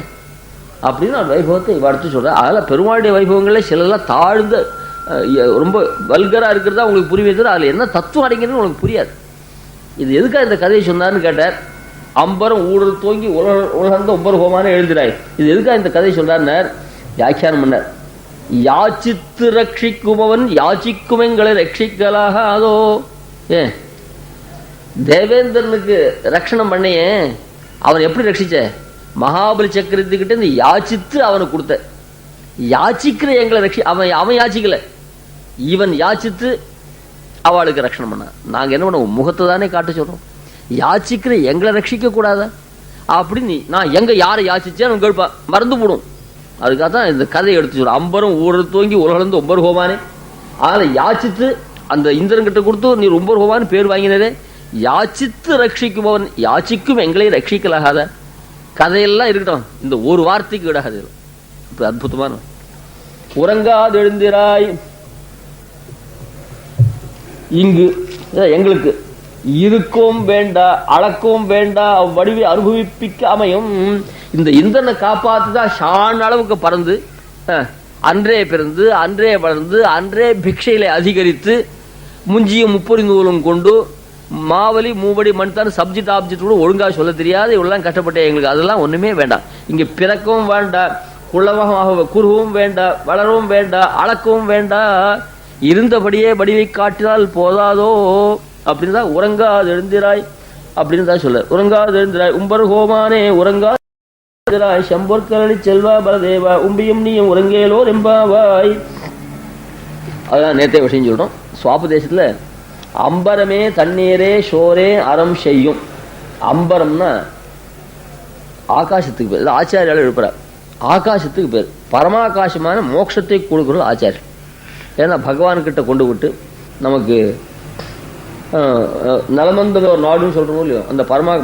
அப்படின்னு அந்த வைபவத்தை இவ அடுத்து சொல்ற. அதில் பெருமாளுடைய வைபவங்களே சிலெல்லாம் தாழ்ந்த ரொம்ப வல்கரா இருக்கிறதா உங்களுக்கு புரியுமே தவிர அதில் என்ன தத்துவம் அடைங்கிறது உங்களுக்கு புரியாது. இது எதுக்காக இந்த கதையை சொன்னார்னு கேட்டார். அம்பரம் ஊழல் தோங்கி உலகந்த ஒவ்வொரு ஹோமான எழுதுறாய். இது எதுக்காக இந்த கதையை சொல்றார் வியாக்கியானம் பண்ணார். யாச்சித்து ரட்சிக்குமவன் யாச்சிக்கும் எங்களை ரட்சிக்கலாக அதோ. ஏன் தேவேந்திரனுக்கு ரட்சணம் பண்ணையே அவன் எப்படி ரட்சிச்ச? மகாபலி சக்கரத்துக்கிட்ட இந்த யாச்சித்து அவனுக்கு கொடுத்த. யாச்சிக்கிற எங்களை ரட்சி அவன் யாச்சிக்கல, இவன் யாச்சித்து அவளுக்கு ரட்சணம் பண்ண. நாங்க என்ன பண்ண முகத்தை தானே காட்ட சொல்றோம். யாச்சிக்கிற எங்களை ரட்சிக்க கூடாதா அப்படின்னு நான் எங்க யாரை யாச்சிச்சேன்னு கேட்பா, மறந்து போடும். அதுக்காக தான் இந்த கதையை எடுத்து சொல்றோம். அம்பரம் ஊழல் தோங்கி உலகளந்து ஒவ்வொரு ஹோமானே. அதனால யாச்சித்து அந்த இந்திரன் கிட்ட கொடுத்து நீ ரொம்ப ஹோமான்னு பேர் வாங்கினதே. யாச்சித்து ரட்சிக்குபவன் யாச்சிக்கும் எங்களை ரட்சிக்கலாகாத. கதையெல்லாம் இருக்கட்டும், இந்த ஒரு வார்த்தைக்கு விடாது. இப்ப அற்புதமான உறங்காது எழுந்திராய். இங்கு எங்களுக்கு இருக்கவும் வேண்டா, அளக்கவும் வேண்டா, வடிவை அனுபவிப்பிக்க அமையும். இந்த இந்திரனை காப்பாத்துதான் ஷான் அளவுக்கு பறந்து அன்றே பிறந்து அன்றே வளர்ந்து அன்றே பிக்ஷையில அதிகரித்து முஞ்சியும் முப்பொறி நூலும் கொண்டு மாவலி மூவடி மண்தான் சப்ஜெக்ட் ஆப்ஜெக்ட் கூட ஒழுங்கா சொல்ல தெரியாது. இவ்வளவு கஷ்டப்பட்டேன் எங்களுக்கு. அதெல்லாம் ஒண்ணுமே வேண்டாம். இங்க பிறக்கவும் வேண்டாம், குள்ளமாக குருவும் வேண்டாம், வளரவும் வேண்டாம், அளக்கவும் வேண்டாம், இருந்தபடியே வடிவை காட்டினால் போதாதோ அப்படின்னு தான் உறங்காது எழுந்திராய் அப்படின்னு தான் சொல்ல. உறங்காது எழுந்திராய் உம்பர் ஹோமானே உறங்காய் சம்பொற்கரளி செல்வா பலதேவா உம்பியும் நீயும் உறங்கேலோ ரெம்பாவாய். அதான் நேற்றே விஷயம் சொல்றோம். சுவாபதேசத்துல அம்பரமே தண்ணீரே ஷோரே அறம் செய்யும். அம்பரம்னா ஆகாசத்துக்கு பேர். ஆச்சாரியால் எழுப்புறார். ஆகாசத்துக்கு பேர். பரமாகாசமான மோட்சத்தை கொடுக்குறது ஆச்சாரியர். ஏன்னா பகவான் கிட்ட கொண்டு விட்டு நமக்கு நலமந்த ஒரு நாடுன்னு சொல்றோம் இல்லையோ, அந்த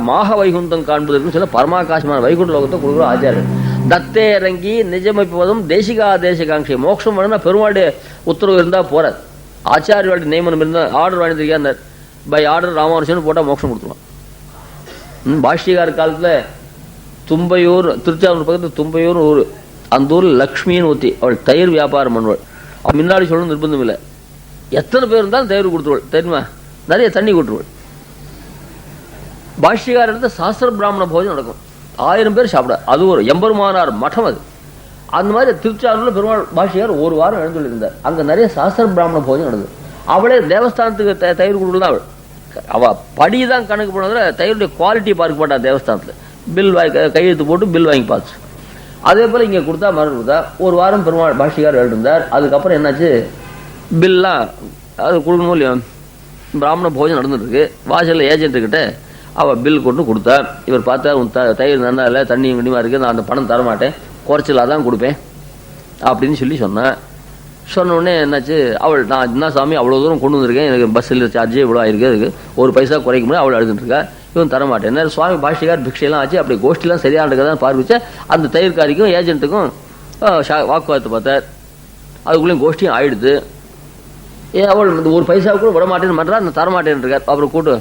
மாக வைகுந்தம் காண்பதற்குன்னு சொல்ல பரமாகாசமான வைகுண்ட லோகத்தை கொடுக்குற ஆச்சாரியர். தத்தே இறங்கி நிஜமைப்பதும் தேசிகா தேசிகாங்ஷி. மோட்சம் வேணும்னா பெருமாளுடைய உத்தரவு இருந்தா போறாது. ஆச்சாரியோட நியமனம் இருந்தால் ஆர்டர் வாங்கியிருக்கா பை ஆர்டர் ராமானுஷன் போட்டால் மோட்சம் கொடுத்துருவான். பாஷ்யகார காலத்தில் தும்பையூர், திருச்சாவூர் பக்கத்தில் தும்பையூர் ஊர், அந்த ஊரில் லக்ஷ்மின்னு ஊற்றி அவள் தயிர் வியாபாரம் பண்ணுவாள். அவள் முன்னாடி சொல்லணும் நிர்பந்தம் இல்லை. எத்தனை பேர் இருந்தாலும் தயிர் கொடுத்துருவாள். தெரியுமா? நிறைய தண்ணி கொடுத்துருவாள். பாஷ்யகார இடத்துல சாஸ்திர பிராமண போஜனம் நடக்கும். 1000 பேர் சாப்பிட. அது ஒரு எம்பெருமானார் மடம். அது அந்த மாதிரி திருச்சாரூர்ல பெருமாள் பாஷியார் ஒரு வாரம் எழுந்துள்ளிருந்தார். அங்க நிறைய சாஸ்திர பிராமண போஜனம் நடந்தது. அவளே தேவஸ்தானத்துக்கு தயிர் கொடுக்கலாம். அவ படிதான் கணக்கு போனதுல தயிருடைய குவாலிட்டி பார்க்க மாட்டா. தேவஸ்தானத்துல பில் கையெழுத்து போட்டு பில் வாங்கி பார்த்து. அதே போல இங்க கொடுத்தா மறு கொடுத்தா ஒரு வாரம் பெருமாள் பாஷிகார் எழுந்தார். அதுக்கப்புறம் என்னாச்சு, பில்லாம் அது கொடுக்கணும் இல்லையா, பிராமண போஜனம் நடந்துட்டு இருக்கு. வாசல்ல ஏஜென்ட் கிட்ட அவ பில் கொண்டு கொடுத்தா. இவர் பார்த்தா தயிர் நல்லா இல்லை, தண்ணி கண்டிமா இருக்கு, நான் அந்த பணம் தரமாட்டேன், குறைச்சலாக தான் கொடுப்பேன் அப்படின்னு சொல்லி சொன்னேன். சொன்ன உடனே என்னாச்சு, அவள் நான் என்ன சாமி அவ்வளோ தூரம் கொண்டு வந்திருக்கேன், எனக்கு பஸ்ஸில் சார்ஜே இவ்வளோ ஆயிருக்கு, அதுக்கு ஒரு பைசா குறைக்க முடியாது, அவள் எழுதுட்டுருக்கா, இவன் தரமாட்டேன். என்ன சுவாமி பாஷிகார் பிக்ஷையெல்லாம் ஆச்சு. அப்படி கோஷ்டிலாம் சரியான இருக்கதான் பார்த்துச்சா. அந்த தயிர்காரிக்கும் ஏஜென்ட்டுக்கும் வாக்குவாதத்தை பார்த்தார். அதுக்குள்ளேயும் கோஷ்டியும் ஆயிடுது. அவள் இந்த ஒரு பைசா கூட விட மாட்டேன்னு பண்ணுறா, நான் தரமாட்டேன்னு இருக்கார். அப்புறம் கூட்டு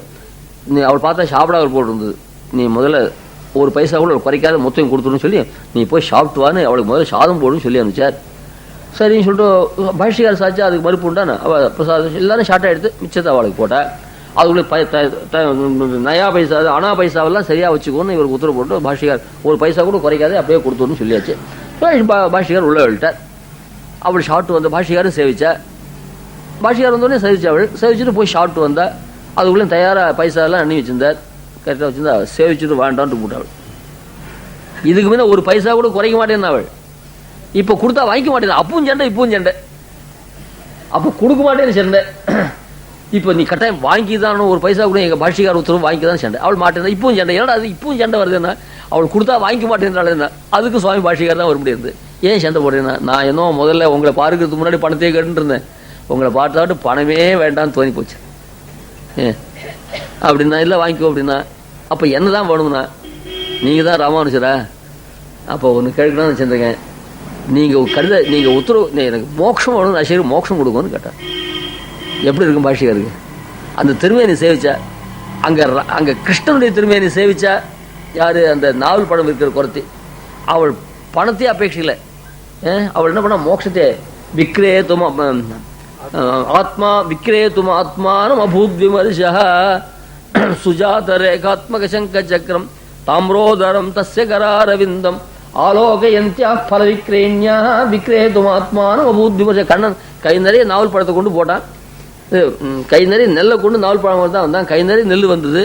நீ அவள் பார்த்தா சாப்பிட அவர் போட்டிருந்தது. நீ முதல்ல ஒரு பைசா கூட குறைக்காத மொத்தம் கொடுத்துருன்னு சொல்லி நீ போய் சாப்பிட்டு வான்னு அவளுக்கு முதல்ல சாதம் போடுன்னு சொல்லி அனுப்பிச்சார். சரின்னு சொல்லிட்டு பாஷிகார் சாச்சு. அதுக்கு மறுப்பு உண்டான அவள் பிரசாதம் எல்லாரும் ஷார்ட்டாக எடுத்து மிச்சத்தை அவளுக்கு போட்டாள். அதுக்குள்ளே நயா பைசா அனா பைசாவெல்லாம் சரியாக வச்சுக்கோன்னு இவருக்கு உத்தரவு போட்டு பாஷிகார் ஒரு பைசா கூட குறைக்காதே அப்படியே கொடுத்துருன்னு சொல்லியாச்சு. பாஷிகார் உள்ள விட்டார். அவள் ஷார்ட்டு வந்த பாஷிகாரும் சேவிச்சா. பாஷிகார் வந்தோடனே சேவிச்சா. அவள் சேவிச்சுட்டு போய் ஷார்ட்டு வந்தா. அதுக்குள்ளே தயாராக பைசா எல்லாம் அண்ணி வச்சிருந்தார். கரெக்டாக வச்சிருந்தா. சேவிச்சுட்டு வேண்டான்ட்டு போட்டாள். இதுக்கு முன்ன ஒரு பைசா கூட குறைக்க மாட்டேன்னு அவள். இப்போ கொடுத்தா வாங்கிக்க மாட்டேன். அப்பவும் சண்டை இப்பவும் சண்டை. அப்போ கொடுக்க மாட்டேன்னு சண்டை. இப்போ நீ கட்டாயம் வாங்கி தான் ஒரு பைசா கூட எங்கள் பாஷிகார் உத்தரவு வாங்கி தான் சண்டை. அவள் மாட்டேன் இப்பவும் சண்டை. ஏன்னா அது இப்பவும் சண்டை வருதுன்னா அவள் கொடுத்தா வாங்கிக்க மாட்டேன்றாள். என்ன அதுக்கு சுவாமி பாஷிகார் தான் வர முடியாது. ஏன் சண்டை போடுறேன்னா, நான் என்ன முதல்ல உங்களை பார்க்கறதுக்கு முன்னாடி பணத்தையே கேட்டுட்டு இருந்தேன். உங்களை பார்த்தாட்டு பணமே வேண்டான்னு தோணி போச்சு. அப்படின்னா இல்லை வாங்கிக்கோ அப்படின்னா. அப்போ என்ன தான் வேணும்னா, நீங்கள் தான் ராமானுஜரா, அப்போ ஒன்று கேட்கணும்னு வச்சுருந்தேங்க. நீங்கள் உத்தரவு எனக்கு மோட்சம் வேணும், சரி மோட்சம் கொடுக்கும்னு கேட்டேன். எப்படி இருக்கும் பாஷிகாருக்கு? அந்த திருமேனி சேவிச்சா, அங்கே கிருஷ்ணனுடைய திருமேனி சேவிச்சா யார், அந்த நாவல் படம் இருக்கிற குறைத்தி. அவள் பணத்தையே அபேட்சிக்கல. அவள் என்ன பண்ணா, மோட்சத்தை விக்ரேதும் ஆத்மா விக்ரேதும் ஆத்மானம் அபூத் விமர்சா சுஜாத ரேகாத்மக சங்க சக்கரம் தாம்ரோதரம் தஸ்ய கராரவிந்தம் ஆலோகயந்தியா பல விக்ரேண்யா விக்ரேதும் ஆத்மானம் அபூத் விமர்சா. கண்ணன் கை நிறைய நாவல் பழத்தை கொண்டு போட்டான். கை நிறைய நெல்லை கொண்டு நாவல் பழம் தான் வந்தான். கை நிறைய நெல் வந்தது.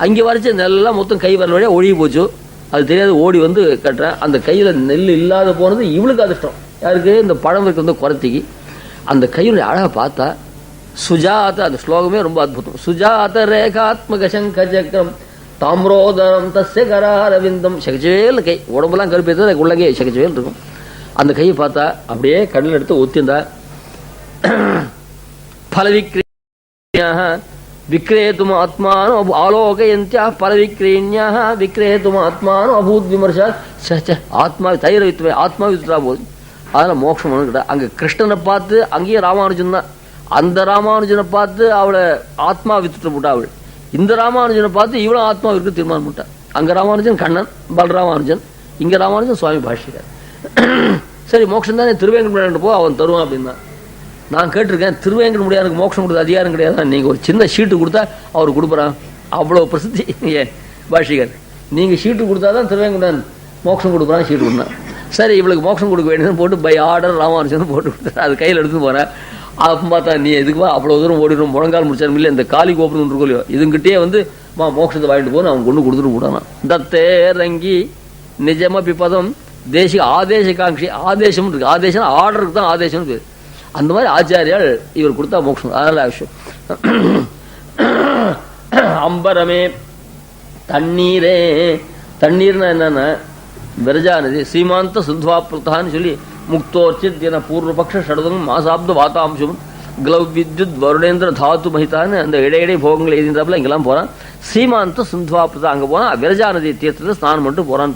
அங்கே வரைச்ச நெல்லாம் மொத்தம் கை வர வழியாக ஒழுகி போச்சு. அது தெரியாது. ஓடி வந்து கட்டுறேன். அந்த கையில் நெல் இல்லாத போனது இவளுக்கு அதிர்ஷ்டம். யாருக்கு? இந்த பழம் இருக்கு வந்து குறைத்திக்கு. அந்த கையுடைய அழகை பார்த்தா சுஜாத, அந்த ஸ்லோகமே ரொம்ப அற்புதம். சுஜாத ரேகாத்மக சங்க சக்கரம் தாம்ரோதரம் தஸ்ய கராரவிந்தம். சகச்சவேல் கை, உடம்பெல்லாம் கருப்பேற்ற உள்ளங்கே சகச்சவேல் இருக்கும். அந்த கையை பார்த்தா அப்படியே கடலில் எடுத்து ஒத்திந்தா. பல விக்ரேதும் ஆத்மானம் ஆலோகயந்தியா பல விக்ரேண்யா விக்ரேதும் ஆத்மானம் அபூத் விமர்சா. ஆத்மா தயிர வித்து ஆத்மா வித்துட்டா போகுது. அதனால் மோட்சம் கிட்ட. அங்கே கிருஷ்ணனை பார்த்து அங்கேயே ராமானுஜன் தான். அந்த ராமானுஜனை பார்த்து அவளை ஆத்மா வித்துட்டு போட்டா. அவள் இந்த ராமானுஜனை பார்த்து இவ்வளவு ஆத்மா இருக்கு தீர்மானம் பண்ணிட்டார். அங்க ராமானுஜன் கண்ணன் பலராமானுஜன், இங்க ராமானுஜன் சுவாமி பாஷ்யக்கார். சரி மோட்சம் தானே திருவேங்கட போ அவன் தருவான் அப்படின்னா. நான் கேட்டிருக்கேன் திருவேங்கட முடியாதுக்கு மோட்சம் கொடுத்த அதிகாரம் கிடையாது. நீங்க ஒரு சின்ன ஷீட்டு கொடுத்தா அவர் கொடுக்குறான். அவ்வளவு பிரசித்தி பாஷ்யக்கார். நீங்க ஷீட்டு கொடுத்தாதான் திருவேங்கடன் மோட்சம் கொடுக்குறான் ஷீட்டு கொடுத்தான். சரி இவளுக்கு மோட்சம் கொடுக்க வேண்டியதுன்னு போட்டு பை ஆர்டர் ராமானுஜன் போட்டு கொடுத்தா அது கையில் எடுத்து போறேன். அப்போ பார்த்தா நீ எதுக்குவா அவ்வளோ தூரம் ஓடிடும் முழங்கால் முடிச்சாலும் இல்லை இந்த காலி கோபுரம் இருக்கோ இல்லையோ இதுங்கிட்டே வந்து மோட்சத்தை வாங்கிட்டு போகணும் அவன் கொண்டு கொடுத்துட்டு விடானான். தத்தே ரங்கி நிஜம பிப்பதம் தேசிக ஆதேசகாட்சி ஆதேசம் இருக்கு. ஆதேசம் ஆர்டருக்கு தான் ஆதேசம் பேர். அந்த மாதிரி ஆச்சாரியால் இவர் கொடுத்தா மோட்சம். அதனால விஷயம் அம்பரமே தண்ணீரே. தண்ணீர்னா என்னன்னா விரஜானது சீமாந்த சுத்வாப்ரதான்னு சொல்லி முக்தோர்ச்சித் என பூர்வபக்ஷ ஷடதம் மாசாப்த வாத்தாம்சம் கிளவ் வித்யுத் வருடேந்திர தாத்து மகிதான்னு அந்த இடையிடை போகங்கள் எழுதின்றப்பல இங்கெல்லாம் போறான். சீமாந்த சுத்வாப்ரதா அங்கே போனா விரஜாநதி தீர்த்தத்தை ஸ்நானம் பண்ணிட்டு போறான்.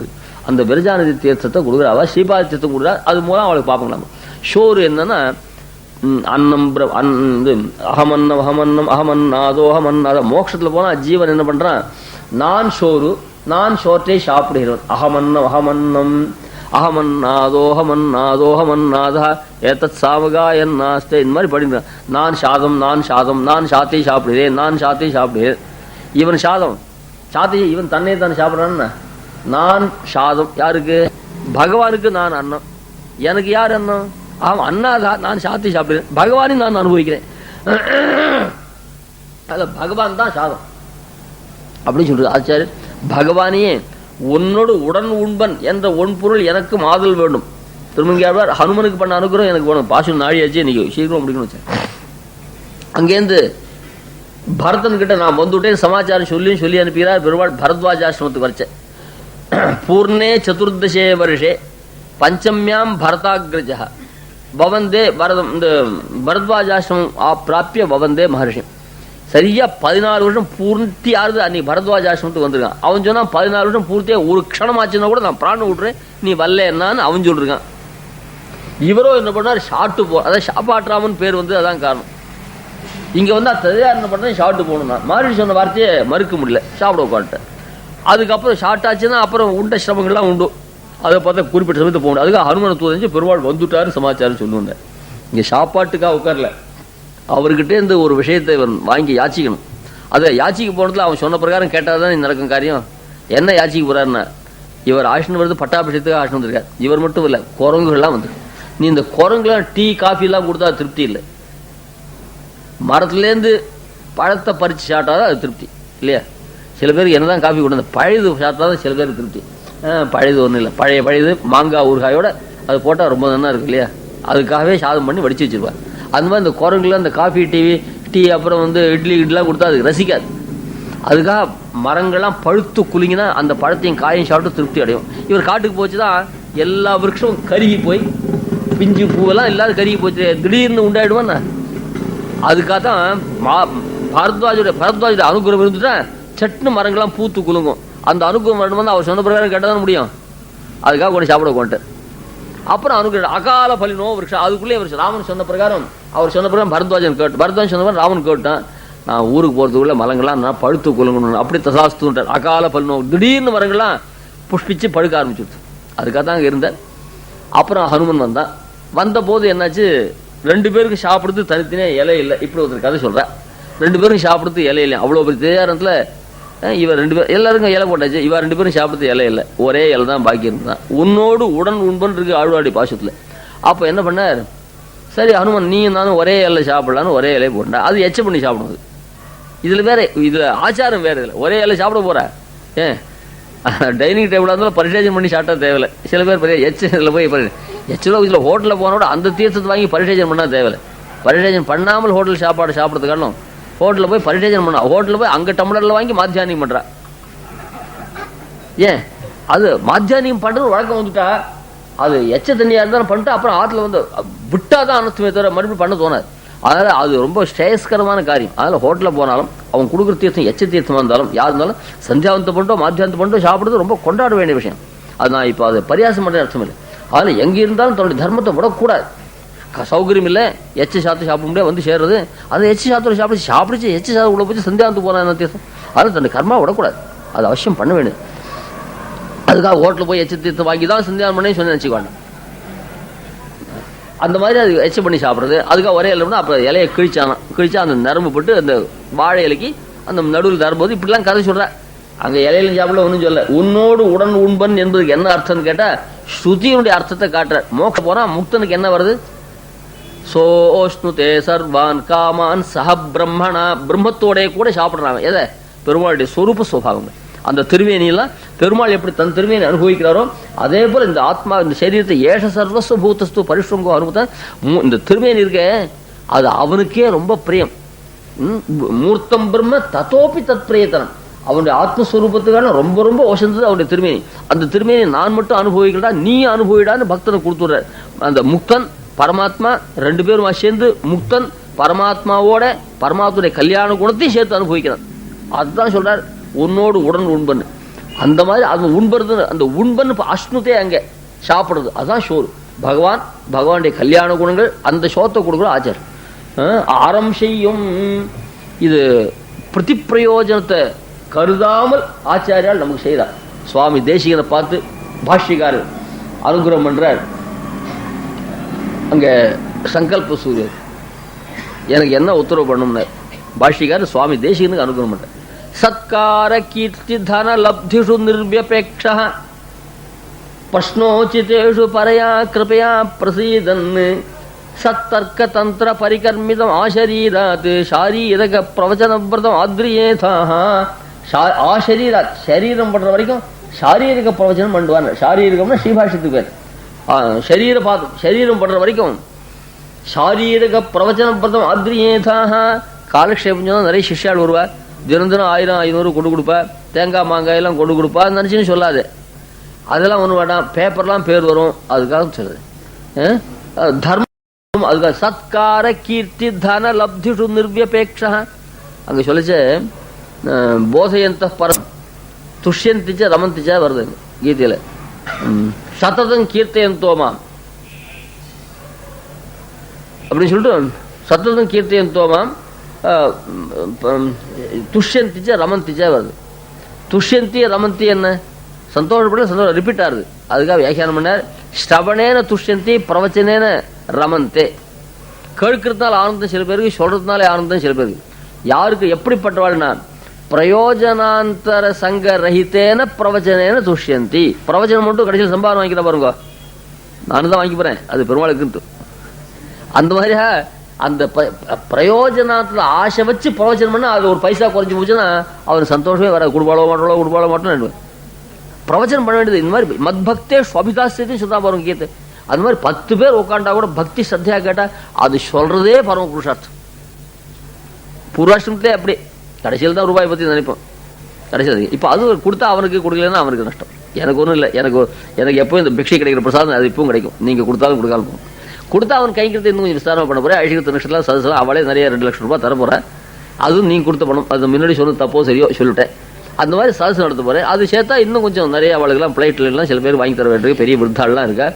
அந்த விரஜாநதி தீர்த்தத்தை கொடுக்குறாவா ஸ்ரீபாத தீர்த்தம் கொடுக்குறா. அது மூலம் அவளுக்கு பார்ப்பாங்களாம். ஷோரு என்னன்னா அன்னம் அகமன்னம் அகமன்னம் அகமன்னாதோ அகமன்னாத. மோட்சத்துல போனா ஜீவன் என்ன பண்றான்? நான் ஷோரு நான் ஷோர்ட்டே சாப்பிடுகிறவன். அகமன்னம் அகமன்னம் அகமன்னாதோஹமன்னாதோஹமன்னாதா ஏதத் சாவகாயன் நாஸ்தே. இந்த மாதிரி படிக்கிறான். நான் சாதம் நான் சாதம் நான் சாத்தை சாப்பிடுகிறேன் நான் சாத்தை சாப்பிடுகிறேன். இவன் சாதம் சாத்தை இவன் தன்னை தான் சாப்பிட்றான்னு. நான் சாதம் யாருக்கு? பகவானுக்கு நான் அன்னம். எனக்கு யார் அன்னம்? அவன் அண்ணாதா நான் சாத்தை சாப்பிடுறேன். பகவானையும் நான் அனுபவிக்கிறேன். அதில் பகவான் தான் சாதம் அப்படின்னு சொல்றது ஆச்சாரியர். பகவானையே உன்னோடு உடன் உண்பன் என்ற ஒன்பொருள் எனக்கு மாதல் வேண்டும். திருமங்கியாழ்வார் ஹனுமனுக்கு பண்ண அனுகிரகம் எனக்கு வேணும். பாசம் நாழியாச்சு இன்னைக்கு சீக்கிரம் முடிக்கணும் வச்சேன். அங்கேருந்து பரதன் கிட்ட நான் வந்துட்டேன் சமாச்சாரம் சொல்லி அனுப்புகிறார் பெருமாள். பரத்வாஜாசிரமத்துக்கு வரைச்சேன். பூர்ணே சதுர்தசே வருஷே பஞ்சமியாம் பரதாகிரஜ பவந்தே பரதம். இந்த பரத்வாஜாசிரமம் பிராப்பிய பவந்தே மகர்ஷி. சரியா 14 வருஷம் பூர்த்தி ஆறுது. அன்னைக்கு பரத்வாஜாசிரமத்துக்கு வந்திருக்கான். அவன் சொன்னா 14 வருஷம் பூர்த்தியா ஒரு க்ஷணமாச்சுன்னா கூட நான் பிராணம் விட்டுறேன் நீ வரல என்னான்னு அவன் சொல்லிருக்கான். இவரோ என்ன பண்ணார்? ஷாட்டு போ அதான் ஷாப்பாட்ராமன் பேர் வந்து அதான் காரணம். இங்க வந்து ததையார் என்ன பண்ண ஷாட்டு போகணும்னா மாறி சொன்ன வார்த்தையை மறுக்க முடியல. சாப்பிட உட்காந்துட்டேன். அதுக்கப்புறம் ஷார்ட் ஆச்சுன்னா அப்புறம் உண்ட சிரமங்கள்லாம் உண்டு. அதை பார்த்தா குறிப்பிட்ட சமயத்தை போகணும். அதுக்காக ஹனுமனை தூதஞ்சு பெருமாள் வந்துட்டாரு சமாச்சாரம் சொல்லுவாங்க. இங்க சாப்பாட்டுக்காக உட்காரல. அவர்கிட்ட இருந்து ஒரு விஷயத்தை வாங்கி யாச்சிக்கணும். அதை யாச்சிக்கு போனதுல அவன் சொன்ன பிரகாரம் கேட்டாதான் நடக்கும் காரியம். என்ன யாச்சிக்கு போறாருன்னா இவர் ஆஷ்ணு வருது பட்டாபிஷத்துக்கு ஆஷ்ணு வந்திருக்காரு. இவர் மட்டும் இல்லை குரங்குகள்லாம் வந்து நீ இந்த குரங்குலாம் டீ காஃபி எல்லாம் கொடுத்தா திருப்தி இல்லை. மரத்துலேருந்து பழத்தை பறிச்சு சாப்பிட்டாதான் அது திருப்தி இல்லையா? சில பேருக்கு என்னதான் காஃபி கொடுத்த பழையது சாப்பிட்டாதான் சில பேருக்கு திருப்தி. பழையது ஒன்றும் இல்லை. பழையது மாங்காய் ஊறுகாயோட அது போட்டால் ரொம்ப நல்லா இருக்கு இல்லையா? அதுக்காகவே சாதம் பண்ணி வடிச்சு வச்சிருப்பார். அந்த மாதிரி இந்த குரங்குல இந்த காஃபி டீ அப்புறம் வந்து இட்லி இட்லாம் கொடுத்தா அதுக்கு ரசிக்காது. அதுக்காக மரங்கள்லாம் பழுத்து குலுங்கினா அந்த பழத்தையும் காயும் சாப்பிட்டு திருப்தி அடையும். இவர் காட்டுக்கு போச்சுதான் எல்லா விருட்சமும் கருகி போய் பிஞ்சு பூவெல்லாம் எல்லாரும் கருகி போச்சு. திடீர்னு உண்டாயிடுவான்னா அதுக்காகத்தான் பரத்வாஜோட அனுகிரகம் இருந்துட்டா சட்டுன்னு மரங்கள்லாம் பூத்து குலுங்கும். அந்த அனுகிரகம் வரணும் அவர் சொன்ன பிரகாரம் கேட்டாதான் முடியும். அதுக்காக கொண்டு சாப்பிட கொண்டு அப்புறம் அனுகிரகம் அகால பலினோ விருட்சம். அதுக்குள்ளே ராமன் சொன்ன பிரகாரம் அவர் சொன்ன பிரகாரம் பரத்வாஜன் கேட்டு பரத்வாஜன் சொன்ன பிரகாரம் ராமன் கேட்டான். நான் ஊருக்கு போறதுக்குள்ள மரங்கள்லாம் நான் பழுத்து குலுங்கணும் அப்படி தசாஸ்துன்றார். அகால பலினோ திடீர்னு மரங்கள்லாம் புஷ்பிச்சு பழுக்க ஆரம்பிச்சுடுது. அதுக்காக தான் அங்கே இருந்தேன். அப்புறம் ஹனுமன் வந்தான். வந்த போது என்னாச்சு? 2 பேருக்கு சாப்பிடுறது தனித்தனியே இலை இல்லை. இப்படி ஒருத்தர் கதை சொல்றேன். 2 பேரும் சாப்பிடுறது இலை இல்லை. அவ்வளோ பெரிய தேயாரத்தில் இவர் 2 பேர் எல்லாருக்கும் இலை போட்டாச்சு. இவர் 2 பேரும் சாப்பிடுறது இலை இல்லை. ஒரே இலை தான் பாக்கி இருந்தான். உன்னோடு உடன் உண்பன் இருக்கு ஆழ்வாடி பாசத்துல. அப்போ என்ன பண்ணார்? சரி ஹனுமன் நீயும் நானும் ஒரே இலை சாப்பிடலான்னு ஒரே இலையை போட்டா அது எச்ச பண்ணி சாப்பிடுவது. இதுல வேற இதுல ஆச்சாரம் வேற. இதில் ஒரே இலை சாப்பிட போற ஏன் டைனிங் டேபிளாக இருந்தாலும் பரிசேஜன் பண்ணி சாப்பிட்டா தேவையில்லை. சில பேர் பெரிய எச்சில் போய் எச்சில் இதில் ஹோட்டலில் போனோட அந்த தீர்த்தத்தை வாங்கி பரிசேஜன் பண்ணால் தேவையில்லை. பரிசேஜன் பண்ணாமல் ஹோட்டல் சாப்பாடு சாப்பிட்றதுக்கான ஹோட்டலில் போய் பரிசேஜன் பண்ணா ஹோட்டலில் போய் அங்கே டம்ளரில் வாங்கி மாத்தியானியம் பண்ணுறா. ஏன் அது மாத்தியானியம் பண்ணுறது வழக்கம் வந்துட்டா அது எச்ச தண்ணியாக இருந்தாலும் பண்ணிட்டு அப்புறம் ஆற்றுல வந்து விட்டாதான் அனுத்துமே தவிர மறுபடியும் பண்ண தோணாது. அதனால் அது ரொம்ப ஸ்ரேயஸ்கரமான காரியம். அதனால் ஹோட்டலில் போனாலும் அவன் கொடுக்குற தீர்த்தம் எச்ச தீர்த்தமாக இருந்தாலும் யார் இருந்தாலும் சந்தியாவந்தம் பண்ணிட்டோ மாத்தியாவந்தம் பண்ணிட்டோ சாப்பிட்றது ரொம்ப கொண்டாட வேண்டிய விஷயம். அது நான் இப்போ அது பரியாசம் பண்ணுற அர்த்தம் இல்லை. அதில் எங்கே இருந்தாலும் தன்னுடைய தர்மத்தை விடக்கூடாது. சௌகரியம் இல்லை, எச்ச சாத்து சாப்பிட முடியாது, வந்து சேர்றது. அதை எச்ச சாத்துல சாப்பிடுச்சு எச்ச சாத்து உள்ள போச்சு சந்தியாந்து போனா என்ன வித்தியாசம்? அதனால தன் கர்மா விடக்கூடாது, அது அவசியம் பண்ண வேணும். அதுக்காக ஹோட்டலில் போய் எச்ச தீர்த்து வாங்கி தான் சந்தியானம் பண்ணி சொல்லி நினச்சிக்குவாங்க. அந்த மாதிரி அது எச்ச பண்ணி சாப்பிட்றது. அதுக்காக ஒரே இலைன்னா அப்போ இலையை கிழிச்சா அந்த நரம்பு போட்டு அந்த வாழை இலைக்கு அந்த நடுவில் தரும்போது இப்படிலாம் கதை சொல்கிறேன். அங்கே இலையிலும் சாப்பிட ஒன்றும் சொல்ல. உன்னோடு உடன் உண்பன் என்பதுக்கு என்ன அர்த்தம்னு கேட்டால் ஸ்ருதியினுடைய அர்த்தத்தை காட்டுற. மோக்க போனால் முக்தனுக்கு என்ன வருது? சோஷ்ணுதே சர்வான் காமான் சஹ பிரம்மணா, பிரம்மத்தோடைய கூட சாப்பிட்றாங்க. எதை? பெருமாளுடைய சொரூப சுபாவங்கள். அந்த திருவேணியெல்லாம் பெருமாள் எப்படி தன் திருவேணி அனுபவிக்கிறாரோ அதே போல் இந்த ஆத்மா இந்த சரீரத்தை ஏஷ சர்வஸ்வ பூதஸ்து பரிஷ்வங்கோ அனுபவத்தான் இந்த திருவேணி இருக்க அது அவனுக்கே ரொம்ப பிரியம். மூர்த்தம் பிரம்ம தத்தோப்பி தத் பிரியத்தனம். அவனுடைய ஆத்மஸ்வரூபத்துக்கான ரொம்ப ரொம்ப ஒசந்தது அவனுடைய திருமேனி. அந்த திருமேனி நான் மட்டும் அனுபவிக்கிறா, நீ அனுபவிடான்னு பக்தனை கொடுத்துடுற. அந்த முக்தன் பரமாத்மா ரெண்டு பேரும் சேர்ந்து முக்தன் பரமாத்மாவோட பரமாத்மாவுடைய கல்யாண குணத்தையும் சேர்த்து அனுபவிக்கிறான். அதுதான் சொல்றார் உன்னோடு உடன் உண்பன். அந்த மாதிரி அது உண்பது, அந்த உண்பன் அஷ்ணுதே அங்கே சாப்பிடுறது, அதுதான் ஷோர். பகவானுடைய கல்யாண குணங்கள் அந்த சோத்தை கொடுக்குற ஆச்சார் ஆரம் செய்யும். இது பிரதிப்பிரயோஜனத்தை கருதாமல் ஆச்சாரியால் நமக்கு செய்தார். சுவாமி தேசிகனை பார்த்து பாஷ்யக்காரர் அனுகிரகம் பண்றார். அங்க சங்கல்ப சூரியர் எனக்கு என்ன உத்தரவு பண்ணணும்னு பாஷ்யக்காரர் சுவாமி தேசிகனுக்கு அனுகிரகம் பண்றார். சத்கார கீர்த்தி தன லப்திஷு நிர்வியபேக்ஷ பிரஷ்னோச்சிதேஷு பரயா கிருபயா பிரசீதன் சத்தர்க்க தந்திர பரிகர்மிதம் ஆசரீராத் சாரீரக பிரவச்சன விரதம் ஆத்ரியேதாக. ஆசரீராத் சரீரம் பண்ற வரைக்கும் சாரீரக பிரவச்சனம் பண்ணுவாங்க. சாரீரகம்னா ஸ்ரீபாஷத்துக்கு பேர். சரீரம் பண்ற வரைக்கும் சாரீரக பிரவச்சன விரதம் ஆத்ரியேதாக. காலக்ஷேபம் சொன்னா நிறைய சிஷ்யாள் வருவா, தினம் 1000-500 கொண்டு கொடுப்பா, தேங்காய் மாங்காயெல்லாம் கொண்டு கொடுப்பா, நினைச்சுன்னு சொல்லாது. அதெல்லாம் ஒன்றும் வேண்டாம், பேப்பர்லாம் பேர் வரும், அதுக்காக சொல்லுது. தர்மம் அதுக்காக சத்கார கீர்த்தி தன லப்திஷு நிர்வியபேக்ஷ. அங்கே சொல்லிச்சு போதையந்த பரம் துஷ்யந்திச்ச ரமந்திச்சா வருது கீதையில. சத்ததம் கீர்த்தயந்தோமா அப்படின்னு சொல்லிட்டு சத்ததம் கீர்த்தயந்தோமாம் துஷ்யந்திச்ச ரமந்திச்சா வருது. துஷ்யந்தி ரமந்தி என்ன? சந்தோஷப்பட சந்தோஷம் ரிப்பீட் ஆகுது. அதுக்காக வியாக்கியானம் பண்ணார். ஸ்ரவணேன துஷ்யந்தி பிரவச்சனேன ரமந்தே. கேட்கறதுனால ஆனந்தம் சில பேருக்கு, சொல்றதுனாலே ஆனந்தம் சில பேருக்கு. யாருக்கு எப்படிப்பட்டவாள்னா பிரயோஜனாந்தர சங்க ரஹித்தேன பிரவச்சனேன துஷ்யந்தி. பிரவச்சனம் மட்டும் கடைசியில் சம்பாதம் வாங்கிக்கிற பாருங்க, நானும் தான் வாங்கி போறேன், அது பெருமாளுக்கு. அந்த மாதிரியா அந்த பிரயோஜனத்துல ஆசை வச்சு பிரவச்சனம் பண்ணா அது ஒரு பைசா குறைஞ்சி போச்சுன்னா அவருக்கு சந்தோஷமே வர. குடுபாளோ மாட்டோம் பிரவச்சனம் பண்ண வேண்டியது. இந்த மாதிரி மத்பக்தே ஸ்வபிதாசியத்தையும் சொன்னா பாருங்க கீதை. அந்த மாதிரி 10 பேர் உட்காண்டா கூட பக்தி சத்தியா கேட்டா அது சொல்றதே பரம புருஷார்த்தம். பூர்வாஷ்டமத்திலே அப்படி கடைசியில் தான் ரூபாய் பத்தி நினைப்போம். கடைசியில் இப்போ அது கொடுத்தா அவனுக்கு கொடுக்கலன்னா அவனுக்கு நஷ்டம். எனக்கு ஒன்றும் இல்லை, எனக்கு எப்பவும் இந்த பிக்ஷை கிடைக்கிற பிரசாதம் அது இப்பவும் கிடைக்கும். நீங்க கொடுத்தாலும் கொடுக்காலும் போகும். கொடுத்தா அவன் கைங்கிறது இன்னும் கொஞ்சம் விஸ்தாரமாக பண்ண போறேன். ஐஷிகத்து நஷ்டலாம் சதசலாம் அவளே நிறைய 2 லட்சம் ரூபாய் தர போறேன். அதுவும் நீங்க கொடுத்த பணம். அது முன்னாடி சொல்லு தப்போ சரியோ சொல்லிட்டேன். அந்த மாதிரி சதசு நடத்த போறேன். அது சேர்த்தா இன்னும் கொஞ்சம் நிறைய அவளுக்கெல்லாம் பிளைட்லாம் சில பேர் வாங்கி தர வேண்டியிருக்கு. பெரிய விருத்தாள்லாம் இருக்கா.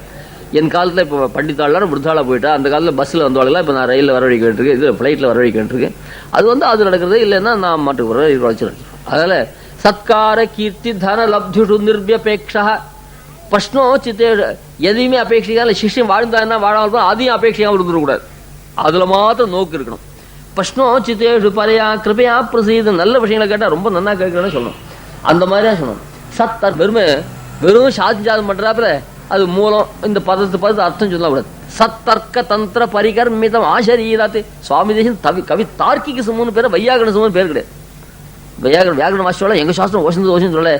என் காலத்தில் இப்போ பண்டித்தாள்லாம் விருத்தாளாக போயிட்டா. அந்த காலத்தில் பஸ்ஸில் வந்தவாளெல்லாம் இப்போ நான் ரயிலில் வரவழைக்க வேண்டியிருக்கு, இது ஃப்ளைட்டில் வரவழைக்க வேண்டியிருக்கு. அது அது நடக்கிறது இல்லைன்னா நான் மாட்டுக்கு வச்சுருக்கேன். அதனால சத்கார கீர்த்தி தன லப்திஷு நிர்வியபேக்ஷா பிரஷ்னோ சித்தே. எதையுமே அபேட்சிக்கால சிஷ்யம் வாழ்ந்தான்னா வாழாமல் அதையும் அபேட்சியாக இருந்துடக்கூடாது. அதில் மாத்திரம் நோக்கு இருக்கணும். பிரஷ்னோ சித்தேஷு பரையா கிருபையா பிரசீத. நல்ல விஷயங்களை கேட்டால் ரொம்ப நன்னா கேட்கறேன்னு சொல்லணும். அந்த மாதிரியா சொல்லணும். சத் வெறும் சாதிஜாதம் பண்றாப்புல அது மூலம் இந்த பதத்து அர்த்தம் சொல்லக்கூடாது. சத்தர்க்க தந்திர பரிகர்மிதம் ஆசரீராத்து. சுவாமி தேசம் கவி தார்க்கிக சமூன்னு பேர், வையாகரண சமூன்னு பேர் கிடையாது. வியாகரண வாசிச்சோட எங்க சாஸ்திரம் ஓசந்து சொல்ல.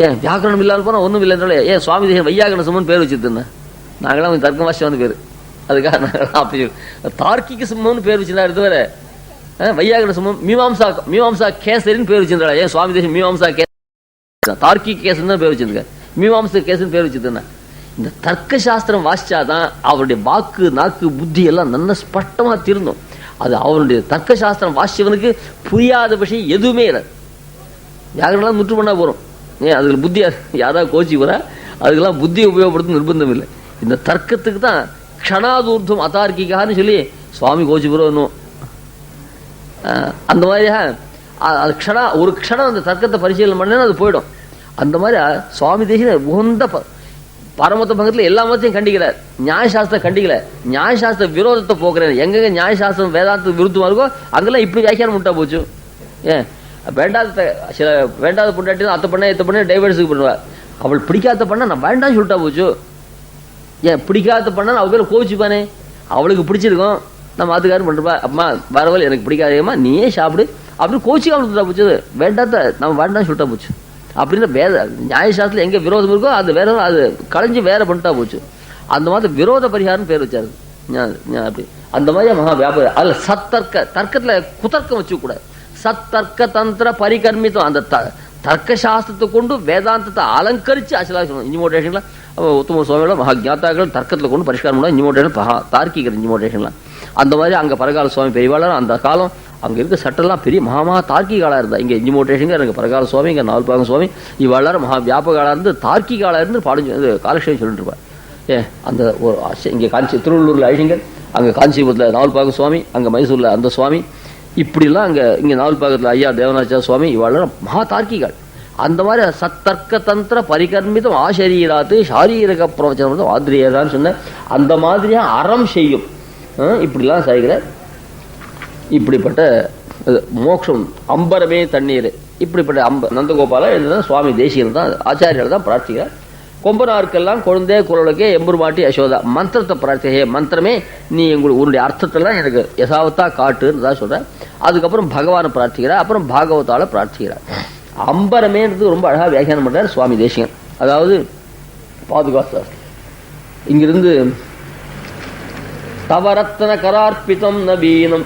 ஏன் வியாக்கரணம் இல்லாத போனா ஒன்றும் இல்லைன்னு ஏன் சுவாமி தேசம் வையாகரண சமூன்னு பேர் வச்சுருந்தேன். நாங்களாம் தர்க்க வாசி வந்து பேர். அதுக்காக நாங்களாம் அப்படி தார்க்கிக சமூன்னு பேர் வச்சிருந்தா எடுத்து வேற வையாகரண சமூகம் மீமாம்சா கேசரின்னு பேர் வச்சிருந்தா. ஏன் சுவாமி தேசம் மீமாம்சா கேஸ் தார்க்கிக கேசன் தான் பேர் வச்சிருந்தேன். மீமாம்சா கேசன் பேர் வச்சிருந்தேன். இந்த தர்க்க சாஸ்திரம் வாசிச்சாதான் அவருடைய வாக்கு நாக்கு புத்தி எல்லாம் நல்ல ஸ்பஷ்டமா திருந்தும். அது அவருடைய தர்க்க சாஸ்திரம் வாசிச்சவனுக்கு புரியாத விஷயம் எதுவுமே இல்லை. வியாகரணம் முற்று பண்ணா போறோம். ஏன் அதுக்கு புத்தி யாராவது கோச்சி வரா, அதுக்கெல்லாம் புத்தியை உபயோகப்படுத்த நிர்பந்தம் இல்லை. இந்த தர்க்கத்துக்கு தான் க்ஷணாதூர்த்தம் அதார்க்கிகான்னு சொல்லி சுவாமி கோச்சிபுரம் அந்த மாதிரி அது ஒரு க்ஷணம் அந்த தர்க்கத்தை பரிசீலனை பண்ணா அது போயிடும். அந்த மாதிரி சுவாமி தேசிகன் உகந்த பரமத்த பங்கத்தில் எல்லா மதத்தையும் கண்டிக்கிறார். நியாயசாஸ்திரம் கண்டிக்கல, நியாயசாஸ்திர விரோதத்தை போக்குறாரு. எங்கெங்க நியாயசாஸ்திரம் வேதாந்தத்துக்கு விருத்தமா இருக்கோ அங்கெல்லாம் இப்படி வியாக்கியானம் விட்டா போச்சு. ஏன் வேண்டாத சில வேண்டாத பொண்டாட்டி அத்தை பண்ண இத்த பண்ண டைவர்ஸுக்கு பண்ணுவா. அவள் பிடிக்காத பண்ணா நான் வேண்டாம்னு சொல்லிட்டா போச்சு. ஏன் பிடிக்காத பண்ணா அவ பேர் கோவிச்சுப்பானே, அவளுக்கு பிடிச்சிருக்கும் நம்ம அதுக்காரும் பண்ணுறப்பா, அம்மா வரவல் எனக்கு பிடிக்காதேம்மா நீயே சாப்பிடு அப்படின்னு கோச்சிக்காம கொடுத்துட்டா போச்சு. வேண்டாத்த நம்ம வேண்டாம்னு சொல்லிட்டா போச்சு. அப்படின்னு வேற நியாயசாஸ்திரத்தில் எங்கே விரோதம் இருக்கோ அது வேற அது களைஞ்சி வேற பண்ணிட்டா போச்சு. அந்த மாதிரி விரோத பரிகாரம் பேர் வச்சாரு. அப்படி அந்த மாதிரி மகா வியாபாரம். அதில் தர்க்கத்தில் குதர்க்கம் வச்சுக்கூடாது. சத்தர்க்க தந்திர பரிகர்மித்தம், அந்த தர்க்க சாஸ்திரத்தை கொண்டு வேதாந்தத்தை அலங்கரித்து அசலாக சொல்லணும். இன்ஜிமோட்டேஷன்லாம் உத்தம சுவாமியோட மகா ஜாத்தாக்கள் தர்க்கத்தில் கொண்டு பரிஷ்காரம் பண்ணால் இன்ஜிமோட்டேஷன் தார்க்கிக்கிற இன்ஜிமோட்டேஷன்லாம். அந்த மாதிரி அங்கே பரகால சுவாமி பெரியவாளர் அந்த காலம் அங்கே இருக்க சட்டெல்லாம் பெரிய மகா தார்க்கிகாலாக இருந்தா. இங்கே இன்ஜிமோட்டேஷன் எனக்கு பரகால சுவாமி, இங்கே நால்பாகம் சுவாமி இவ்வாறு மகா வியாபகாலாக இருந்து தார்க்கிகாலாக இருந்து பாடு காலக்ஷேபம் சொல்லிட்டு இருப்பார். அந்த ஒரு இங்கே திருவள்ளூரில் ஐஷங்கர், அங்கே காஞ்சிபுரத்தில் நாவல்பாகம் சுவாமி, அங்கே மைசூரில் அந்த சுவாமி, இப்படிலாம் இங்கே நாவல்பாகத்தில் ஐயா தேவநாச்சா சுவாமி இவ்வாறு மகா தார்க்கிகால். அந்த மாதிரி சத்தர்க்க தந்திர பரிகர்மிதம் ஆசரீராத்து சாரீரக பிரவச்சனம் ஆதிரியதான்னு சொன்ன அந்த மாதிரியா அறம் செய்யும். இப்படிலாம் செய்கிறார். இப்படிப்பட்ட மோட்சம் அம்பரமே தண்ணீர் இப்படிப்பட்ட நந்தகோபால இதுதான் சுவாமி தேசிகன் தான் ஆச்சாரியர்கள் தான் பிரார்த்திக்கிறார். கொம்பனாருக்கெல்லாம் குழந்தை குரலுக்கே எம்பெருமாட்டி யசோதா மந்திரத்தை பிரார்த்திகே, மந்திரமே நீ உன்னுடைய அர்த்தத்தெல்லாம் எனக்கு யசாவத்தா காட்டுன்னு தான் சொல்ற. அதுக்கப்புறம் பகவானை பிரார்த்திக்கிறார், அப்புறம் பாகவதால பிரார்த்திக்கிறார். அம்பரமேன்றது ரொம்ப அழகா வியாக்கியானம் பண்றார் சுவாமி தேசிகன். அதாவது பாதுகாத்து இங்கிருந்து தவரத்தன கரார்ப்பிதம் நவீனம்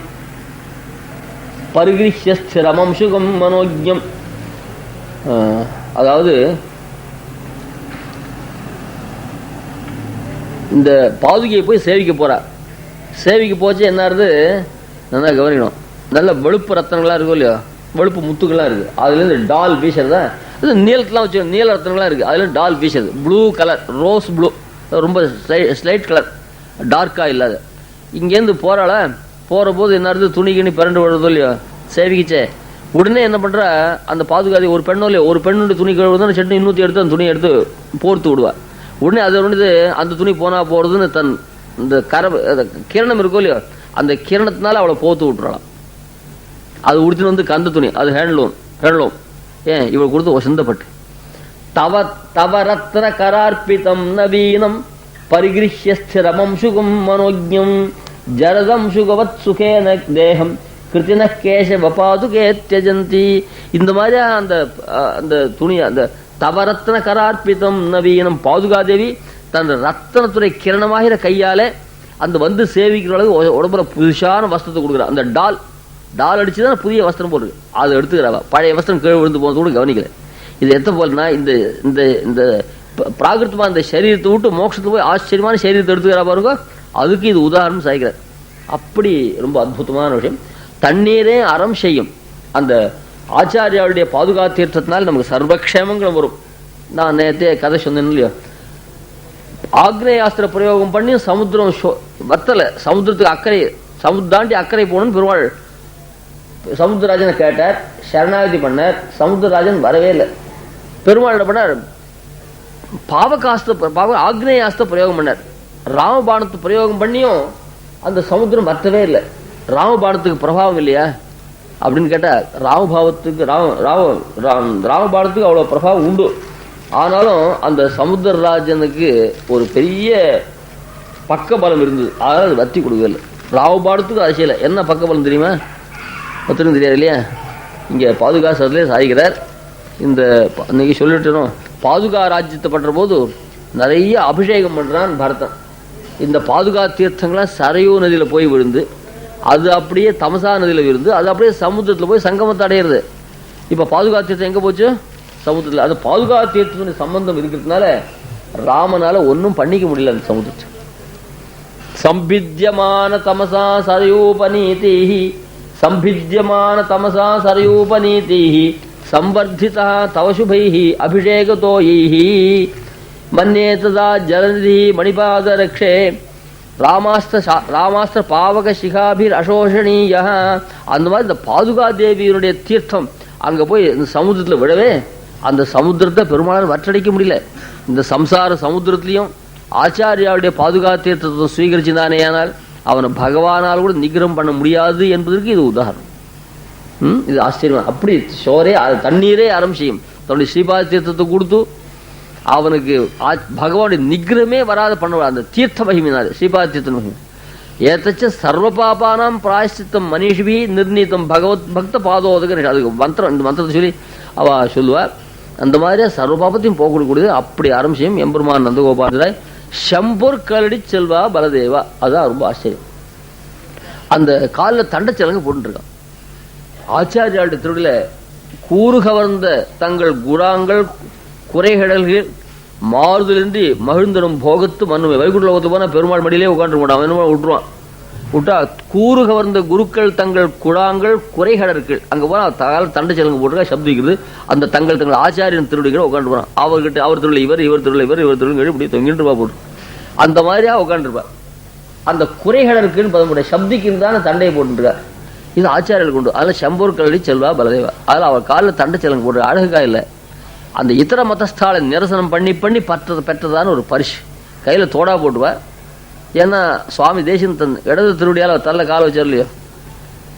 பரிகிருஷ்ய ஸ்திரமம் சுகம் மனோஜ்யம். அதாவது இந்த பாதுகையை போய் சேவிக்க போறா. சேவிக்க போச்சு என்னாருது நல்லா கவனிக்கணும். நல்ல வெளுப்பு ரத்தனங்களா இருக்கும் இல்லையா, வெளுப்பு முத்துக்கள்லாம் இருக்கு. அதுல இருந்து டால் வீசுறதா, அது நீளத்தெல்லாம் வச்சு நீல ரத்தனங்கள்லாம் இருக்கு. அதுல டால் வீசுறது ப்ளூ கலர், ரோஸ் ப்ளூ, ரொம்ப ஸ்லைட் கலர், டார்க்கா இல்லாத. இங்கேருந்து போறாள, போற போது என்னாருது துணி கிணி பிறண்டு விடுறதோ இல்லையோ சேவிக்கிச்சே. உடனே என்ன பண்ற அந்த பாதுகாதி ஒரு பெண்ணோ இல்லையோ, ஒரு பெண்ணுடைய துணி கழுவுதான் சட்னி இன்னூத்தி எடுத்து அந்த துணியை எடுத்து போர்த்து விடுவா. உடனே அது வந்து அந்த துணி போனா போறதுன்னு தன் இந்த கிரணம் இருக்கோ இல்லையோ அந்த கிரணத்தினால அவளை போத்து விட்டுறாளாம். அது உடுத்துன்னு வந்து கந்த துணி, அது ஹேண்ட்லூம். ஏன் இவள் கொடுத்து வசந்தப்பட்டு தவரத்ன கரார்ப்பிதம் நவீனம் பரிகிருஷ்ய ஸ்திரமம் சுகம் மனோஜ்யம் ஜரதம் சுகவத் சுகேன தேகம் கிருத்தின கேசவ பாதுகே தியஜந்தி. இந்த மாதிரி அந்த துணி அந்த தவரத்ன கரார்ப்பிதம் நவீனம் பாதுகாதேவி தன் ரத்தனத்துறை கிரணமாகிற கையால அந்த வந்து சேவிக்கிற அளவு உடம்புல புதுசான வஸ்திரத்தை கொடுக்குறா. அந்த டால் அடிச்சுதான் புதிய வஸ்திரம் போடுது. அதை எடுத்துக்கிறவா. பழைய வஸ்திரம் கீழே விழுந்து போனது கூட கவனிக்கல. இது எத்த போலனா இந்த இந்த இந்த பிராகிருத்தமா இந்த சரீரத்தை விட்டு மோட்சத்துக்கு போய் ஆச்சரியமான சரீரத்தை எடுத்துக்கிறா பாருங்க. அதுக்கு இது உதாரணம் சாய்க்கிறார். அப்படி ரொம்ப அற்புதமான விஷயம். தண்ணீரே அறம் செய்யும். அந்த ஆச்சாரியாவுடைய பாதுகா தீர்த்தத்தினால் நமக்கு சர்வக்ஷேமங்களும் வரும். நான் நேரத்தே கதை சொன்னேன் இல்லையோ, ஆக்னேயாஸ்திர பிரயோகம் பண்ணி சமுத்திரம் வத்தலை, சமுத்திரத்துக்கு அக்கறை தாண்டி அக்கறை போகணும்னு பெருமாள் சமுத்திரராஜனை கேட்டார், சரணாகதி பண்ணார். சமுத்திரராஜன் வரவே இல்லை. பெருமாள் பண்ணார், ஆக்னேயாஸ்திர பிரயோகம் பண்ணார். ராமபாணத்து பிரயோகம் பண்ணியும் அந்த சமுத்திரம் வத்தவே இல்லை. ராமபாணத்துக்கு பிரபாவம் இல்லையா அப்படின்னு கேட்டா, ராமபாணத்துக்கு அவ்வளவு பிரபாவம் உண்டு. ஆனாலும் அந்த சமுத்திரராஜனுக்கு ஒரு பெரிய பக்க பலம் இருந்தது. அதனால அது வத்தி கொடுக்கல. ராமபாணத்துக்கு அது செய்யல. என்ன பக்க பலம் தெரியுமா? ஒருத்தருக்கும் தெரியாது இல்லையா. இங்க பாதுகா சதத்திலே சாய்கிறார். இந்த இன்னைக்கு சொல்லிட்டோம், பாதுகா ராஜ்யத்தை பண்ற போது நிறைய அபிஷேகம் பண்றான் பரதன். இந்த பாதுகா தீர்த்தங்களாம் சரையூ நதியில போய் விழுந்து, அது அப்படியே தமசா நதியில விழுந்து, அது அப்படியே சமுத்திரத்துல போய் சங்கமத்தை அடையிறது. இப்ப பாதுகா தீர்த்தம் எங்க போச்சு? சமுத்திரத்துல. அது பாதுகா தீர்த்தத்துடைய சம்பந்தம் இருக்கிறதுனால ராமனால ஒன்னும் பண்ணிக்க முடியல. அந்த சமுத்திரத்தை சம்பித்தியமான தமசா சரையூபநீதிஹி சம்பித்தியமான தமசா சரையூபநீதிஹி சம்பர்திதா தவசுபைஹி அபிஷேகதோயைஹி மன்யே ததா ஜலநிதி மணிபாதரக்ஷே ராமாஸ்திர பாவக சிகாபிர் அசோஷணீய. அந்த மாதிரி இந்த பாதுகா தேவியினுடைய தீர்த்தம் அங்க போய் இந்த சமுத்திரத்துல விடவே அந்த சமுத்திரத்தை பெருமாளால் வற்றடிக்க முடியல. இந்த சம்சார சமுத்திரத்திலையும் ஆச்சாரியாவுடைய பாதுகா தீர்த்தத்தை சுவீகரிச்சுதானே ஆனால் அவனை பகவானால் கூட நிகிரம் பண்ண முடியாது என்பதற்கு இது உதாரணம். இது ஆச்சரியம். அப்படி சோரே தண்ணீரே அறம் செய்யும். தன்னுடைய ஸ்ரீபாத தீர்த்தத்தை கொடுத்து அவனுக்கு பகவானுடைய நிகிரமே வராத பண்ண அந்த தீர்த்த மகிமினாரு ஸ்ரீபாத தீர்த்த மகிமை. ஏத்தச்ச சர்வ பாபானாம் பிராயஷ்சித்தம் மனிஷிபி நிர்ணீதம் பகவத் பக்த பாதோதக. அதுக்கு மந்திரம், இந்த மந்திரத்தை சொல்லி அவ சொல்லுவார். அந்த மாதிரியா சர்வ பாபத்தையும் போகக்கூடியது அப்படி அறம் செய்யும் எம்பெருமான் நந்தகோபாலராய் சம்பூர் கலடி செல்வா பலதேவா. அதுதான் ரொம்ப ஆச்சரியம். அந்த காலில் தண்டச்சலங்க போட்டுருக்கான். ஆச்சாரியாளுடைய திருவிழா கூறு கவர்ந்த தங்கள் குணாங்கள் குறைகடல்கள் மாறுதலின்றி மகிழ்ந்தனும் போகத்து மண்ணுமே. வைகுண்ட லோகத்து போனா பெருமாள் மடியிலே உட்காந்து அவன் விட்டுருவான். விட்டா கூறு கவர்ந்த குருக்கள் தங்கள் குணாங்கள் குறைகடல்கள் அங்க போனா தண்டை செலங்கு போட்டுருக்கா சப்திக்கிறது. அந்த தங்கள் ஆச்சாரியன் திருடிகளை உட்காந்து போறான். அவர்கிட்ட அவர் திருவிழா இவர் திருவிழா இவர் திருவிழா இப்படி தொங்கிட்டு இருப்பா போட்டு அந்த மாதிரியா உட்காந்துருப்பார். அந்த குறைகடற்குன்னு பதமுடைய சப்திக்குன்னு தானே தண்டையை போட்டுருக்கார். இது ஆச்சாரியர்கள் கொண்டு. அதில் சம்பூர் கலடி செல்வா பலதேவா. அதில் அவர் காலில் தண்டை செலங்கு போட்டு அழகுக்கா இல்லை. அந்த இதர மதஸ்தாலை நிரசனம் பண்ணி பண்ணி பெற்றதான ஒரு பரிசு கையில் தோடா போட்டுவார். ஏன்னா சுவாமி தேசியம் தன் இடது திருடியால் அவர் தள்ள கால வச்சிடலையோ.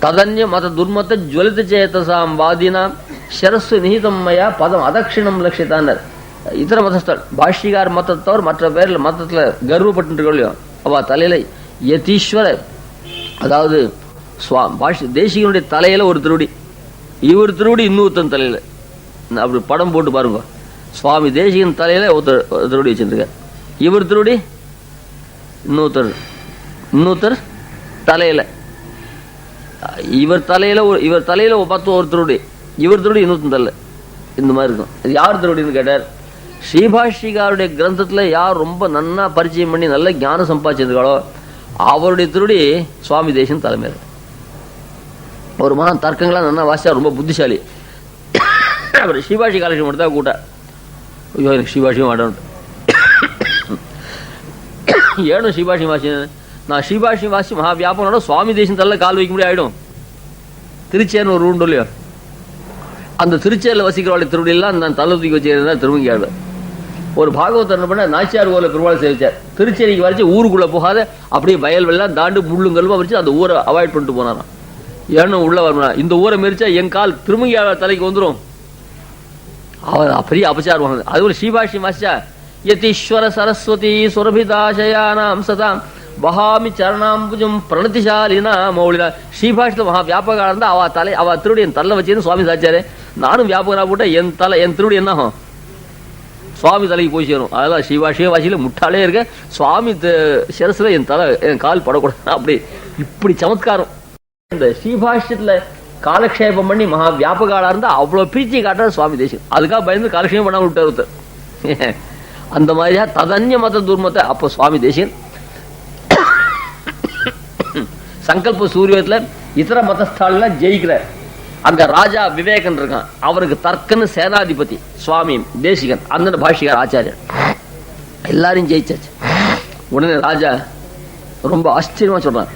ததன்ய மத துர்மத்த ஜுவலித சேத்தசாம் வாதினாம் ஷரஸ்ஸு நிஹிதம்மையா பதம் அதக்ஷிணம் லட்சித்தானர். இதர மதஸ்தல் பாஷ்யகார் மதத்தை தவிர மற்ற பேரில் மதத்தில் கர்வப்பட்டு இருக்கலையோ அவ தலையில யதீஸ்வர, அதாவது தேசிகனுடைய தலையில ஒரு திருடி, இவர் திருடி இன்னொருத்தன் தலையில. அப்படி படம் போட்டு பாருங்க. சுவாமி தேசிகன் தலையில ஒருத்தர் திருடி வச்சிருக்க, இவர் திருடி இன்னொருத்தர் தலையில, இவர் தலையில 10 ஒரு திருடி, இவர் திருடி இன்னொருத்தன் தலை. இந்த மாதிரி இருக்கும். இது யார் திருடின்னு கேட்டார். ஸ்ரீபாஷிகாருடைய கிரந்தத்துல யார் ரொம்ப நன்னா பரிச்சயம் பண்ணி நல்ல ஞானம் சம்பாதிச்சிருக்காளோ அவருடைய திருடி சுவாமி தேசிகன் தலைமையில். ஒரு மகன் தர்க்கங்களாம் நல்லா வாசிச்சா ரொம்ப புத்திசாலி. அவர் ஸ்ரீபாஷி காலேஜ் மட்டும் தான் கூட்ட. ஐயோ எனக்கு ஸ்ரீபாஷியும் மாட்டேன். ஏனும் ஸ்ரீபாஷி வாசி, நான் ஸ்ரீபாஷி வாசி மகா வியாபனோட சுவாமி தேசம் தள்ள கால் வைக்க முடியும் ஆயிடும். திருச்சேர்னு ஒரு உண்டு இல்லையோ, அந்த திருச்சேரில் வசிக்கிறவாளை திருவடியெல்லாம் நான் தள்ள தூக்கி வச்சுருந்தா திரும்பி ஆடுவேன். ஒரு பாகவதர் என்ன பண்ண நாச்சியார் ஊரில் பெருமாளை சேவிச்சார். திருச்சேரிக்கு வரைச்சு ஊருக்குள்ளே போகாத அப்படியே வயல் வெள்ளம் தாண்டு முள்ளுங்கல்வா வரைச்சு அந்த ஊரை அவாய்ட் பண்ணிட்டு போனாராம். ஏன்னு உள்ள வரணும், இந்த ஊரை மெரிச்சா என் கால் திருமங்கியாள தலைக்கு வந்துடும். அவர் பெரிய அபச்சாரம் வாங்க. அது ஒரு ஸ்ரீபாஷி மாஸ்டா யதீஸ்வர சரஸ்வதி சுரபிதாசயானாம் சதாம் பகாமி சரணாம்புஜம் பிரணதிசாலினா மௌலினா. ஸ்ரீபாஷில மகா வியாபகா இருந்தா அவ திருடி என் தலை வச்சேன்னு சுவாமி சாச்சாரு. நானும் வியாபகனா போட்டா என் திருடி என்ன ஆகும், சுவாமி தலைக்கு போய் சேரும். அதெல்லாம் ஸ்ரீபாஷிய வாசியில முட்டாளே இருக்க, சுவாமி சிரசுல என் கால் படக்கூடாது. அப்படி இப்படி சமத்காரம். இந்த ஸ்ரீபாஷ்யத்துல காலக்ஷேபம் பண்ணி மகா வியாபகாலா இருந்தா அவ்வளவு பிரீத்தி காட்டுற சுவாமி தேசியம். அதுக்காக பயந்து காலக்ஷேபம் பண்ணாம விட்டார் ஒருத்தர். அந்த மாதிரியா ததன்ய மத துர்மத்தை அப்போ சுவாமி தேசியன் சங்கல்ப சூரியத்துல இதர மதஸ்தால ஜெயிக்கிறார். அங்க ராஜா விவேகன் இருக்கான், அவருக்கு தர்க்கன்னு சேனாதிபதி சுவாமி தேசிகன், அந்த பாஷிகார் ஆச்சாரியர் எல்லாரையும் ஜெயிச்சாச்சு. உடனே ராஜா ரொம்ப ஆச்சரியமா சொல்றான்.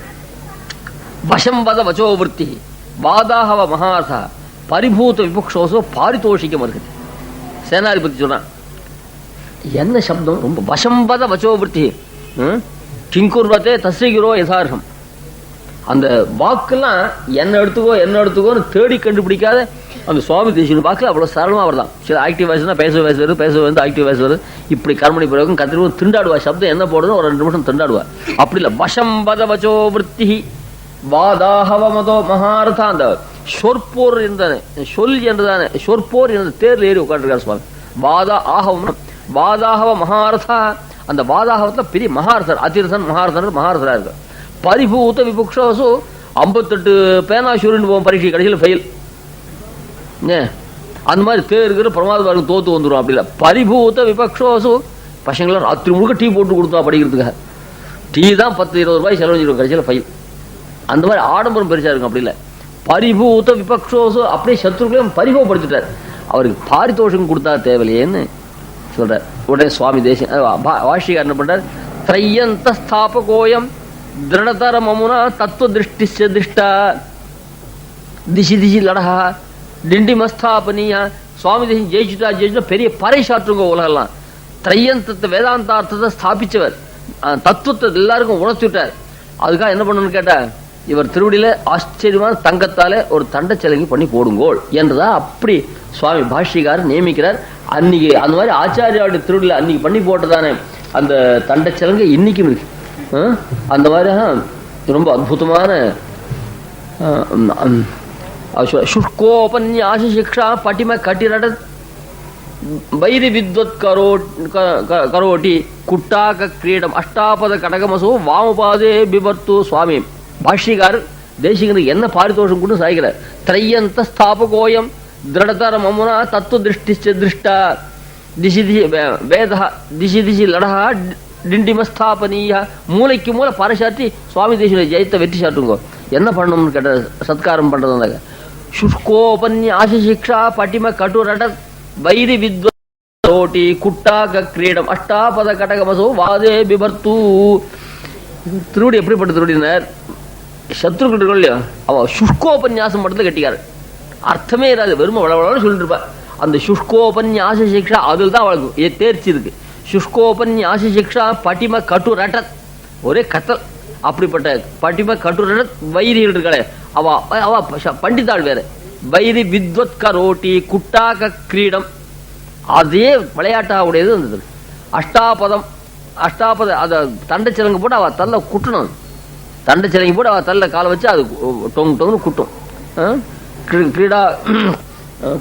வசம்பத வச்சோவருத்தி வாதாகவ மகார்த்தா பரிபூத விபக்ஷோசோ பாரிதோஷிக்கம் இருக்குது. சேனாதிபதி சொல்றான், என்ன சப்தம், ரொம்ப வசம்பத வச்சோவருத்தி கிங்குர்வத்தே தஸ்ரீகிரோ யதார்த்தம். அந்த வாக்கெல்லாம் என்ன எடுத்துக்கோன்னு தேடி கண்டுபிடிக்காத அந்த சுவாமி தேசிகன் வாக்குல அவ்வளவு சரளமா வரலாம். சில ஆக்டிவ் வாய்ஸ்னா பேச வருது ஆக்டிவ் வாய்ஸ் வருது. இப்படி கர்மணி பிரயோகம் கத்திரிவும் திண்டாடுவா. சப்தம் என்ன போடுறதுன்னு ஒரு 2 நிமிஷம் திண்டாடுவா. அப்படி இல்லை, வசம்பத வச்சோ விற்பி வாதாகவ மதோ மகாரதா. அந்த சொற்போர் இருந்தானே, சொல் என்றதானே சொற்போர் என்ற தேர்ல ஏறி உட்காந்துருக்காரு சுவாமி. வாதாகவ மகாரதா. அந்த வாதாகவத்துல பெரிய மகாரதர், அதிரசன் மகாரதரா இருக்கு. பரிபூத்த விபுக்ஷோசு 58 பேனாசூரின்னு போவோம் பரீட்சை, கடைசியில் ஃபெயில். அந்த மாதிரி தேர்கிற பிரமாதம் தோத்து வந்துடும். அப்படி இல்லை, பரிபூத்த விபக்ஷோசு. பசங்களாம் ராத்திரி முழுக்க டீ போட்டு கொடுத்தா படிக்கிறதுக்காக. டீ தான் 10-20 ரூபாய் செலவழிச்சிருக்கும், கடைசியில் ஃபெயில். அந்த மாதிரி ஆடம்பரம் பெருசா இருக்கும். அப்படி இல்லை, பரிபூத்த விபக்ஷோசு. அப்படியே சத்ருக்களையும் பரிபவப்படுத்திட்டார். அவருக்கு பாரிதோஷம் கொடுத்தா தேவையில்லையேன்னு சொல்றார். உடனே சுவாமி தேசியம் வாஷிகார் என்ன பண்றார், ತ್ರಯ್ಯಂತ ಸ್ಥಾಪಕೋಯಂ ದೃಢತರ ಮಮುನ ತತ್ವದೃಷ್ಟಿಸ್ಯ ದೃಷ್ಟ திசி திசி லடகா டிண்டிமஸ்தாபனிய சுவாமி தேசி ஜெயிச்சுட்டா பெரிய பறைசாற்றுங்க உலகெல்லாம். திரையந்தத்தை வேதாந்தார்த்தத்தை ஸ்தாபிச்சவர், தத்துவத்தை எல்லாருக்கும் உணர்த்திவிட்டார். அதுக்காக என்ன பண்ணணும்னு கேட்டா, இவர் திருவடியில ஆச்சரியமான தங்கத்தாலே ஒரு தண்டச்சலங்கை பண்ணி போடுங்கோள் என்றுதான் அப்படி சுவாமி பாஷ்யக்காரர் நியமிக்கிறார். அன்னைக்கு அந்த மாதிரி ஆச்சாரியாவுடைய திருவடியில அன்னைக்கு பண்ணி போட்டதானே அந்த தண்டச்சலங்கை இன்னைக்கும் இருக்கு. அந்த மாதிரி ரொம்ப அற்புதமான शुष्कोपन्यास शिक्षा पटिम कटिरट वैरि विद्वत् करोटी कुट्टाक क्रीडम अष्टापद கடகமசோ வாமபாதே பிபர்த்து. சுவாமி பாஷ்யக்காரர் தேசிகனுக்கு என்ன பாரிதோஷம் கொண்டு சாய்கிறார். திரையந்த ஸ்தாபகோயம் திருடதர மமுனா தத்துவ திருஷ்டிச்ச திருஷ்டா திசி திசி வேத திசி திசி லடகா டிண்டிமஸ்தாபனீய. மூளைக்கு மூளை பறைசாற்றி சுவாமி தேசிகனை ஜெயித்த வெற்றி சாட்டுங்கோ. என்ன பண்ணணும்னு கேட்ட சத்காரம் பண்றதுனால शुष्कोपन्यास शिक्षा पटिम कटुरट वैरि विद्वोटी कुट्टाक क्रीडम अष्टापद கடகமசோ வாதே பிபர்த்து. திருவடி எப்படிப்பட்ட திருவடினார், சத்ருக்கள் இல்லையா, அவ சுஷ்கோபன்யாசம் மட்டும் கட்டிக்காரு, அர்த்தமே இராது, வெறும் வளவளன்னு சொல்லிட்டு இருப்பா. அந்த சுஷ்கோபன்யாச சிக்ஷா அதில் தான் அவளுக்கு தேர்ச்சி இருக்கு. சுஷ்கோபன்யாச சிக்ஷா பட்டிம கட்டுரட்ட, ஒரே கத்தல். அப்படிப்பட்ட பட்டிம கட்டுரட் வைரிகள் இருக்காளே அவ அவ பண்டிதாள் வேற. வைரி வித்வத் கரோட்டி குட்டாக கிரீடம், அதே விளையாட்டா உடையது வந்தது. அஷ்டாபத அத தண்டச்சிலங்கு போட்டு அவ தள்ள குட்டணும். தண்டச்சிலங்கி போட்டு அவ தள்ள காலை வச்சு அது டொங்கு டொங்கு குட்டும். கிரீடா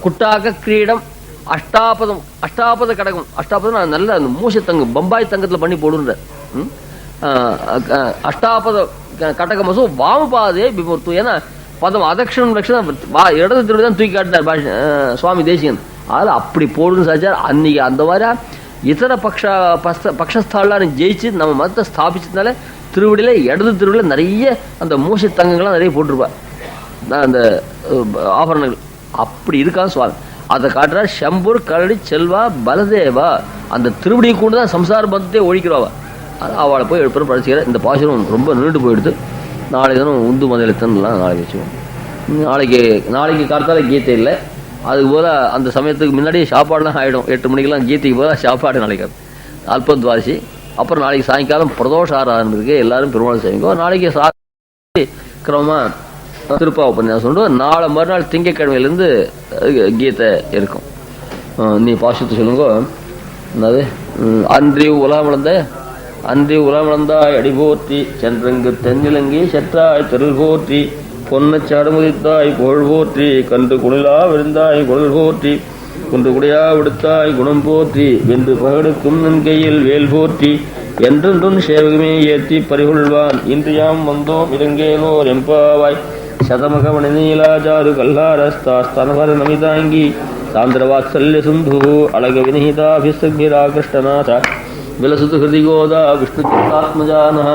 குட்டாக கிரீடம் அஷ்டாபத கடகம். அஷ்டாபதம் நல்ல மூசை தங்கம் பம்பாய் தங்கத்துல பண்ணி போடுற. அஷ்டாபத கடகமசோ வாமபாதே பிபர்த்து. ஏன்னா பதம் அதக்ஷணம் லட்சணம் இடது திருடி தான் தூக்கி காட்டினார் சுவாமி தேசிகன். அதில் அப்படி போடுன்னு சாச்சார். அன்னைக்கு அந்த மாதிரி இதர பக்ஷஸ்தாலாம் ஜெயிச்சு நம்ம மதத்தை ஸ்தாபிச்சதுனால திருவடியில இடது திருவடியில நிறைய அந்த மூசை தங்கங்கள்லாம் நிறைய போட்டிருப்பார், அந்த ஆபரணங்கள். அப்படி இருக்கா சுவாமி. அதை காட்டுறார். சம்பூர் கரடி செல்வா பலதேவா. அந்த திருவடியை கொண்டு தான் சம்சார பந்தத்தை ஒழிக்கிறவா. அவளை போய் எழுப்புற படிச்சுக்கிற. இந்த பாசனம் ரொம்ப நீண்டு போயிடுது. நாளைக்கு தானே உந்து மதிலத்தன்லாம் நாளைக்கு வச்சுக்கோம். நாளைக்கு காலத்தால கீதை இல்லை. அதுக்கு போல அந்த சமயத்துக்கு முன்னாடியே சாப்பாடுலாம் ஆகிடும். 8 மணிக்கெல்லாம் கீதைக்கு போல சாப்பாடு நாளைக்கு அல்பத்வாசி. அப்புறம் நாளைக்கு சாயங்காலம் பிரதோஷ ஆராதனை இருக்கு, எல்லாரும் பெருமாள் செய்யுங்க. நாளைக்கு கிரமமாக திருப்பா உபன்யாசம் உண்டு. நாளை மறுநாள் திங்கக்கிழமையிலேருந்து கீதை இருக்கும். நீ பாசத்தை சொல்லுங்க. என்னது அன்றி உலகமளந்தாய் அடி போற்றி சென்றங்கு தென்னிலங்கி செற்றாய் தெருள் போற்றி பொன்னச்சாடு முதித்தாய் புகழ் போற்றி கன்று குணிலா விருந்தாய் குழல் போற்றி குன்று குடையா விடுத்தாய் குணம் போற்றி வென்று பகடுக்கும் நன்கையில் வேல் போற்றி என்றென்றும் சேவகமே ஏற்றி பறிகொள்வான். இன்றியாம் வந்தோம் இறங்கேலோர் எம்பாவாய் சதமகமணி நீலாஜாரு கல்லாரஸ்தாஸ்தனவர நமிதாங்கி சாந்திரவாத்சல்ய சிந்து அழக வினிஹிதாபிசங்கிரா கிருஷ்ணநாத விலசுது ஹிருதி கோதா விஷ்ணு சித்தாத்மஜானः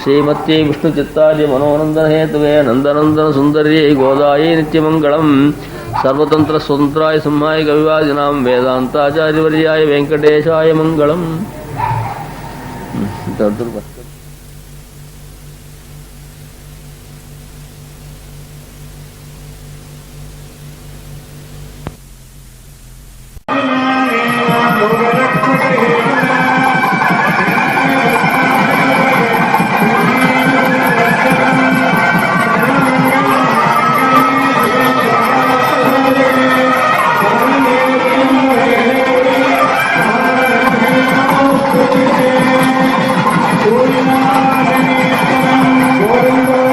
ஸ்ரீமத்யை விஷ்ணு சித்தாரிய மனோநந்தன ஹேதுவே நந்தநந்தன சுந்தரியை கோதாயை நித்தியமங்கலம். சர்வதந்திர சுதந்திராய சிம்மாய கவிவாதினாம் வேதாந்தாச்சாரியவர்யாய வெங்கடேஷாய மங்களம். Govinda